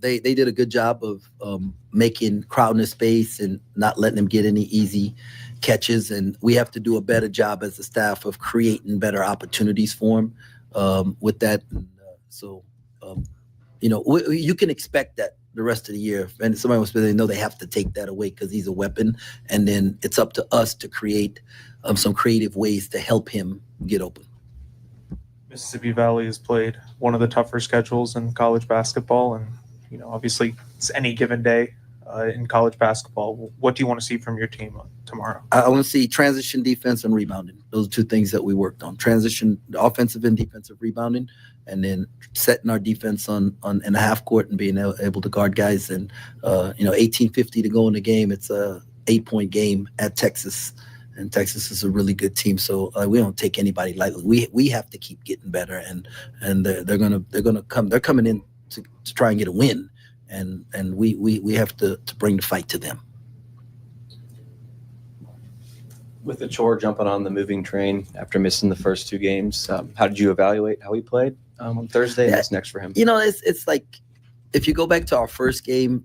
They did a good job of making crowd in space and not letting them get any easy catches. And we have to do a better job as a staff of creating better opportunities for him with that. You can expect that the rest of the year. And somebody wants to know they have to take that away because he's a weapon. And then it's up to us to create some creative ways to help him get open. Mississippi Valley has played one of the tougher schedules in college basketball. And, obviously it's any given day in college basketball. What do you want to see from your team tomorrow? I want to see transition defense and rebounding. Those are two things that we worked on. Transition, offensive and defensive rebounding, and then setting our defense on in the half court and being able to guard guys. And 18:50 to go in the game. It's a 8-point game at Texas, and Texas is a really good team. So we don't take anybody lightly. We have to keep getting better, and they're gonna come. They're coming in to try and get a win, and we have to bring the fight to them. With the chore jumping on the moving train after missing the first two games, how did you evaluate how he played on Thursday? And what's next for him? It's like if you go back to our first game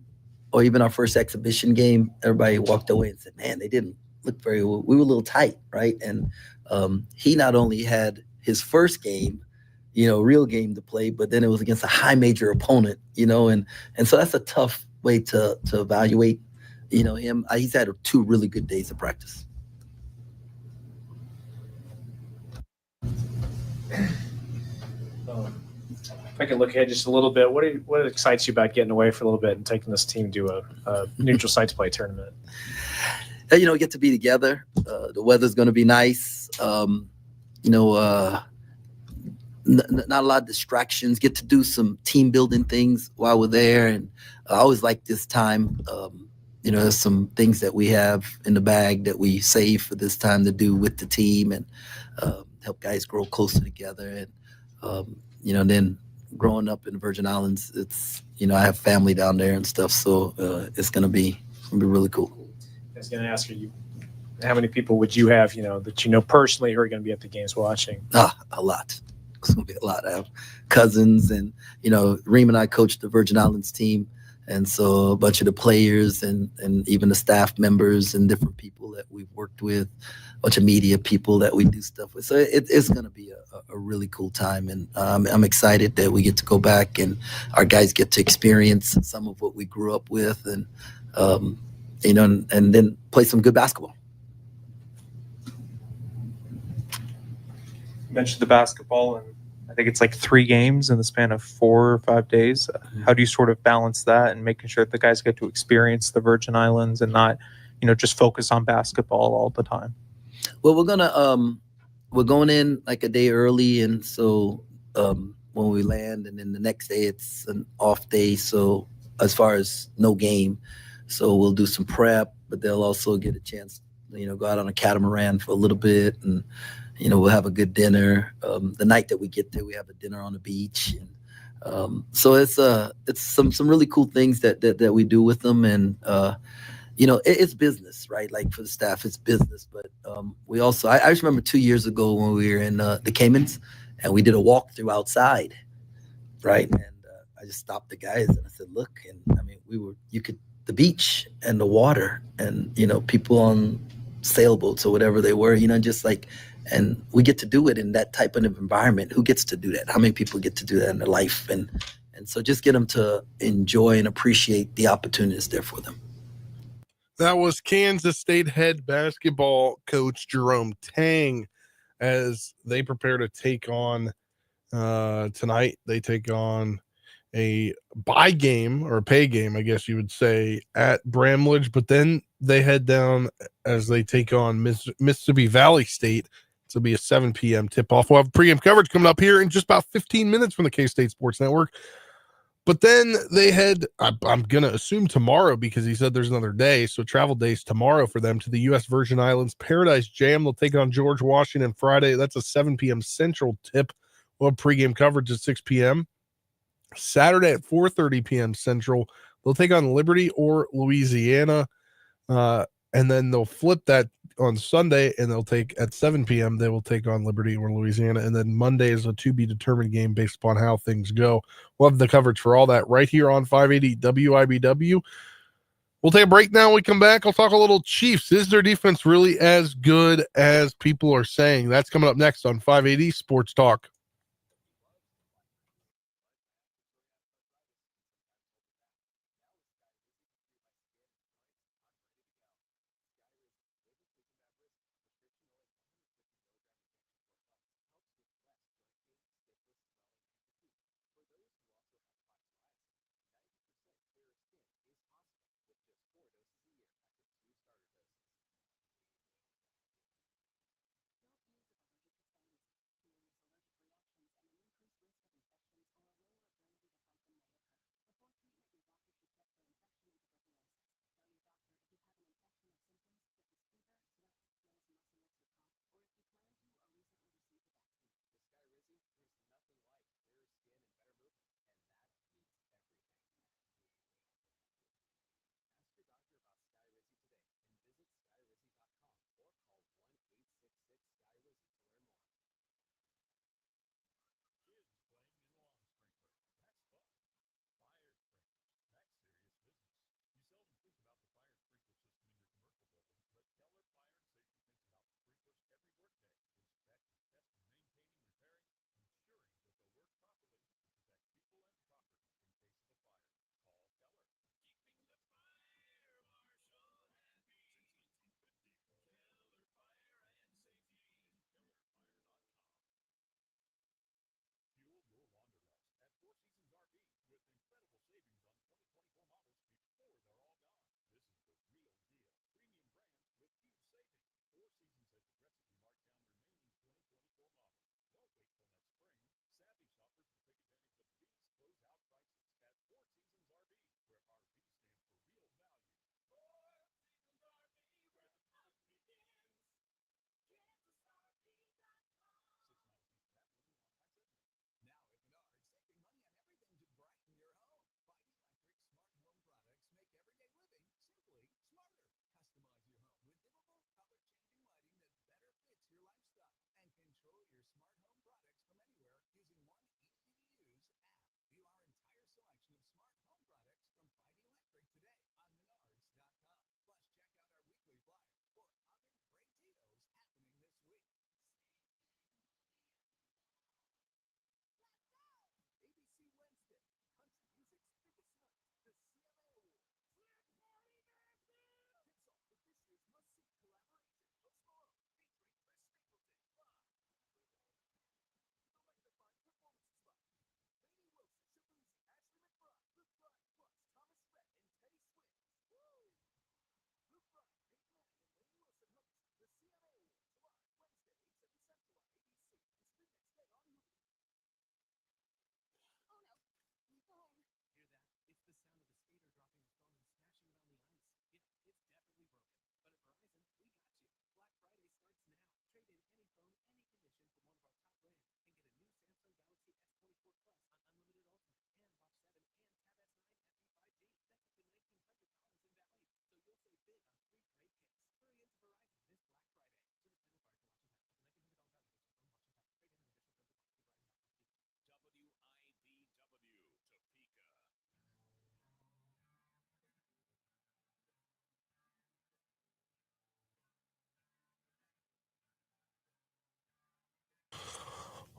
or even our first exhibition game, everybody walked away and said, man, they didn't look very well. We were a little tight, right? And he not only had his first game, real game to play, but then it was against a high major opponent, and so that's a tough way to evaluate, him. He's had 2 really good days of practice. If I can look ahead just a little bit, what excites you about getting away for a little bit and taking this team to a neutral site play tournament? Get to be together. The weather's going to be nice. Not a lot of distractions. Get to do some team building things while we're there. And I always like this time. There's some things that we have in the bag that we save for this time to do with the team and help guys grow closer together. And then growing up in the Virgin Islands, it's I have family down there and stuff, so it's gonna be really cool. I was going to ask you, how many people would you have, that personally who are going to be at the games watching? A lot. It's gonna be a lot. I have cousins, and Reem and I coached the Virgin Islands team, and so a bunch of the players and even the staff members and different people that we've worked with, a bunch of media people that we do stuff with. So it's going to be a really cool time, and I'm excited that we get to go back and our guys get to experience some of what we grew up with, and and then play some good basketball. You mentioned the basketball, and I think it's like 3 games in the span of 4 or 5 days. How do you sort of balance that and making sure that the guys get to experience the Virgin Islands and not, just focus on basketball all the time? Well, we're going in like a day early, and so when we land, and then the next day it's an off day. So as far as no game, so we'll do some prep, but they'll also get a chance, go out on a catamaran for a little bit, and we'll have a good dinner. The night that we get there, we have a dinner on the beach, and so it's some really cool things that we do with them, and it's business, right? Like for the staff, it's business, but we also I just remember 2 years ago when we were in the Caymans, and we did a walkthrough outside, right? And I just stopped the guys and I said, look, and I mean, the beach and the water, and people on sailboats or whatever they were, just like, and we get to do it in that type of environment. Who gets to do that? How many people get to do that in their life? And so just get them to enjoy and appreciate the opportunities there for them. That was Kansas State head basketball coach Jerome Tang as they prepare to take on tonight. They take on a bye game, or a pay game, I guess you would say, at Bramlage, but then they head down as they take on Mississippi Valley State. This will be a 7 p.m. tip-off. We'll have pregame coverage coming up here in just about 15 minutes from the K-State Sports Network. But then they head, I'm going to assume tomorrow, because he said there's another day, so travel days tomorrow for them, to the U.S. Virgin Islands Paradise Jam. They'll take on George Washington Friday. That's a 7 p.m. Central tip. We'll have pregame coverage at 6 p.m. Saturday at 4:30 p.m. Central, they'll take on Liberty or Louisiana, and then they'll flip that on Sunday, and they'll take at 7 p.m. They will take on Liberty or Louisiana, and then Monday is a to be determined game based upon how things go. We'll have the coverage for all that right here on 580 WIBW. We'll take a break now. When we come back, I'll talk a little Chiefs. Is their defense really as good as people are saying? That's coming up next on 580 Sports Talk.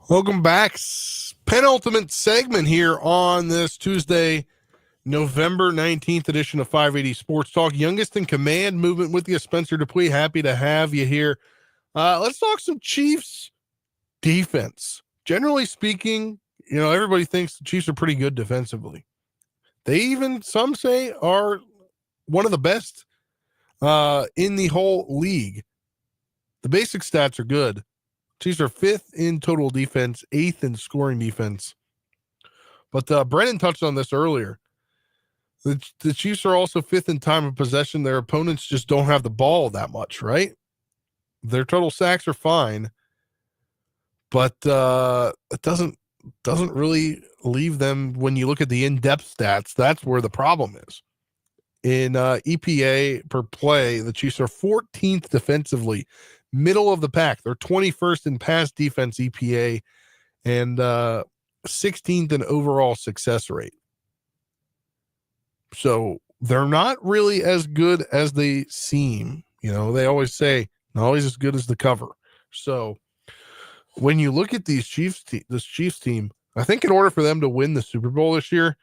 Welcome back. Penultimate segment here on this Tuesday, November 19th edition of 580 Sports Talk. Youngest in command movement with you, Spencer Dupuis. Happy to have you here. Let's talk some Chiefs defense. Generally speaking, everybody thinks the Chiefs are pretty good defensively. They even, some say, are one of the best in the whole league. The basic stats are good. Chiefs are 5th in total defense, 8th in scoring defense. But Brennan touched on this earlier. The Chiefs are also 5th in time of possession. Their opponents just don't have the ball that much, right? Their total sacks are fine, but it doesn't really leave them. When you look at the in-depth stats, that's where the problem is. In EPA per play, the Chiefs are 14th defensively, middle of the pack. They're 21st in pass defense EPA and 16th in overall success rate. So they're not really as good as they seem. They always say, not always as good as the cover. So when you look at this Chiefs team, I think in order for them to win the Super Bowl this year,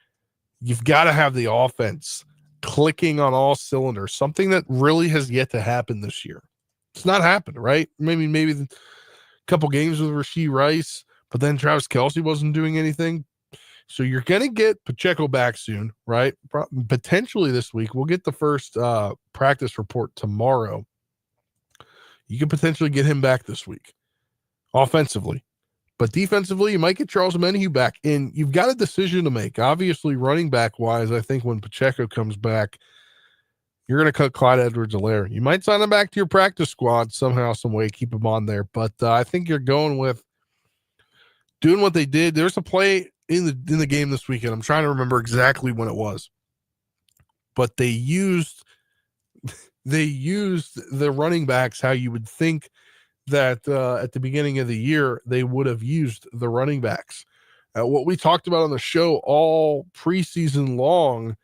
you've got to have the offense clicking on all cylinders, something that really has yet to happen this year. It's not happened, right? Maybe a couple games with Rashee Rice, but then Travis Kelce wasn't doing anything. So you're going to get Pacheco back soon, right? Potentially this week. We'll get the first practice report tomorrow. You could potentially get him back this week offensively. But defensively, you might get Charles Omenihu back. And you've got a decision to make. Obviously, running back-wise, I think when Pacheco comes back, you're going to cut Clyde Edwards-Helaire. You might sign him back to your practice squad somehow, some way, keep him on there. But I think you're going with doing what they did. There's a play in the game this weekend. I'm trying to remember exactly when it was. But they used the running backs how you would think that at the beginning of the year they would have used the running backs. What we talked about on the show all preseason long,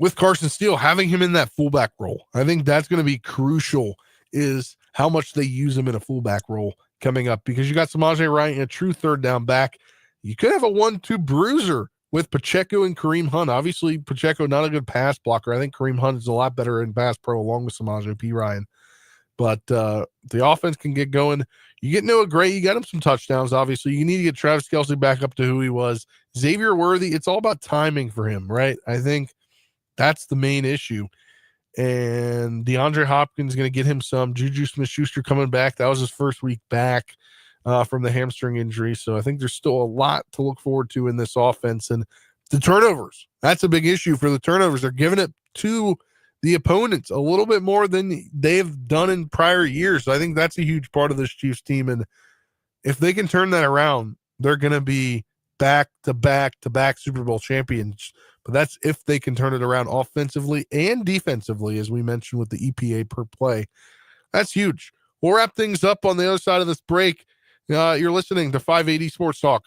with Carson Steele, having him in that fullback role. I think that's going to be crucial, is how much they use him in a fullback role coming up, because you got Samaje Ryan, a true third down back. You could have a 1-2 bruiser with Pacheco and Kareem Hunt. Obviously, Pacheco, not a good pass blocker. I think Kareem Hunt is a lot better in pass pro along with Samaje P. Ryan. But the offense can get going. You get Noah Gray, you got him some touchdowns, obviously. You need to get Travis Kelce back up to who he was. Xavier Worthy, it's all about timing for him, right? I think that's the main issue. And DeAndre Hopkins is going to get him some. Juju Smith-Schuster coming back. That was his first week back from the hamstring injury. So I think there's still a lot to look forward to in this offense. And the turnovers, that's a big issue for the turnovers. They're giving it to the opponents a little bit more than they've done in prior years. So I think that's a huge part of this Chiefs team. And if they can turn that around, they're going to be back-to-back Super Bowl champions. But that's if they can turn it around offensively and defensively, as we mentioned with the EPA per play. That's huge. We'll wrap things up on the other side of this break. You're listening to 580 Sports Talk.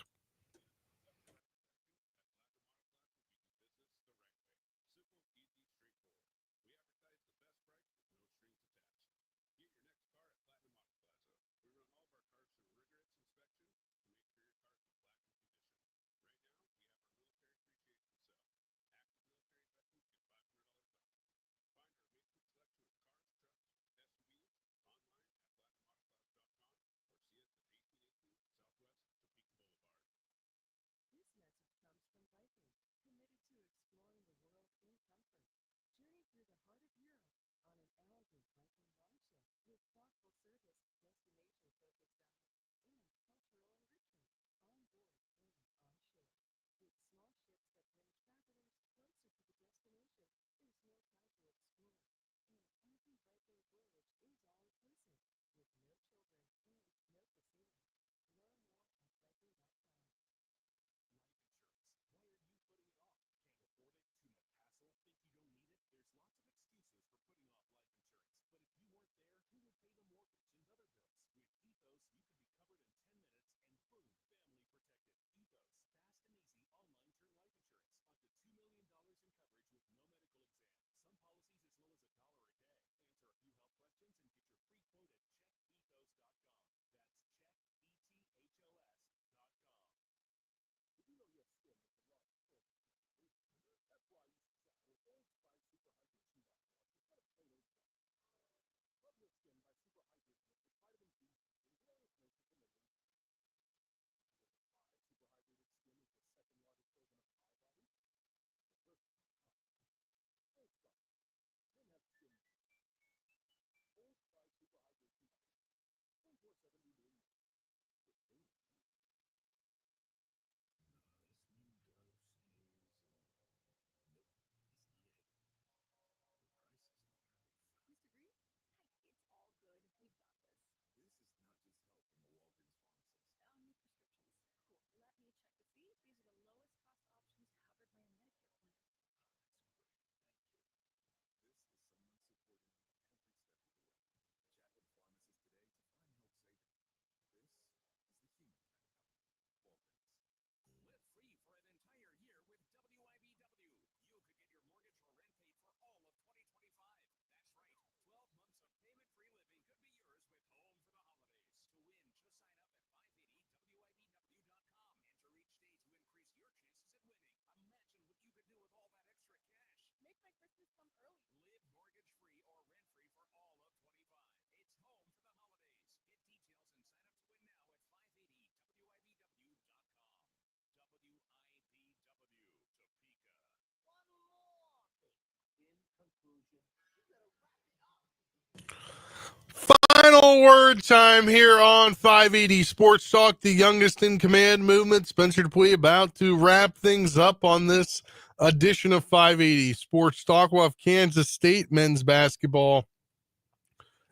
Final word time here on 580 Sports Talk, the youngest in command movement. Spencer Dupuy about to wrap things up on this edition of 580 Sports Talk. We'll have Kansas State men's basketball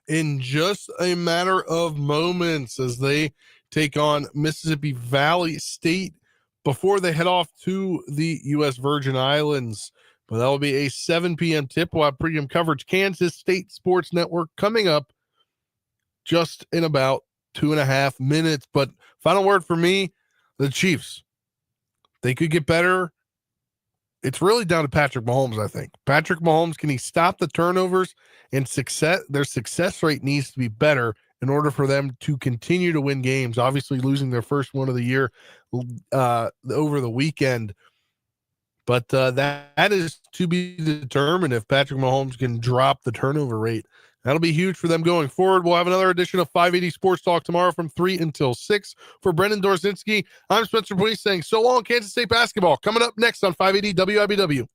in just a matter of moments as they take on Mississippi Valley State before they head off to the U.S. Virgin Islands. But that will be a 7 p.m. tip. We'll have pregame coverage. Kansas State Sports Network coming up just in about 2.5 minutes. But final word for me, the Chiefs. They could get better. It's really down to Patrick Mahomes, I think. Patrick Mahomes, can he stop the turnovers? And their success rate needs to be better in order for them to continue to win games. Obviously, losing their first one of the year over the weekend. But that is to be determined if Patrick Mahomes can drop the turnover rate. That'll be huge for them going forward. We'll have another edition of 580 Sports Talk tomorrow from 3 until 6. For Brendan Dorzinski, I'm Spencer Dupuy saying so long, Kansas State basketball. Coming up next on 580 WIBW.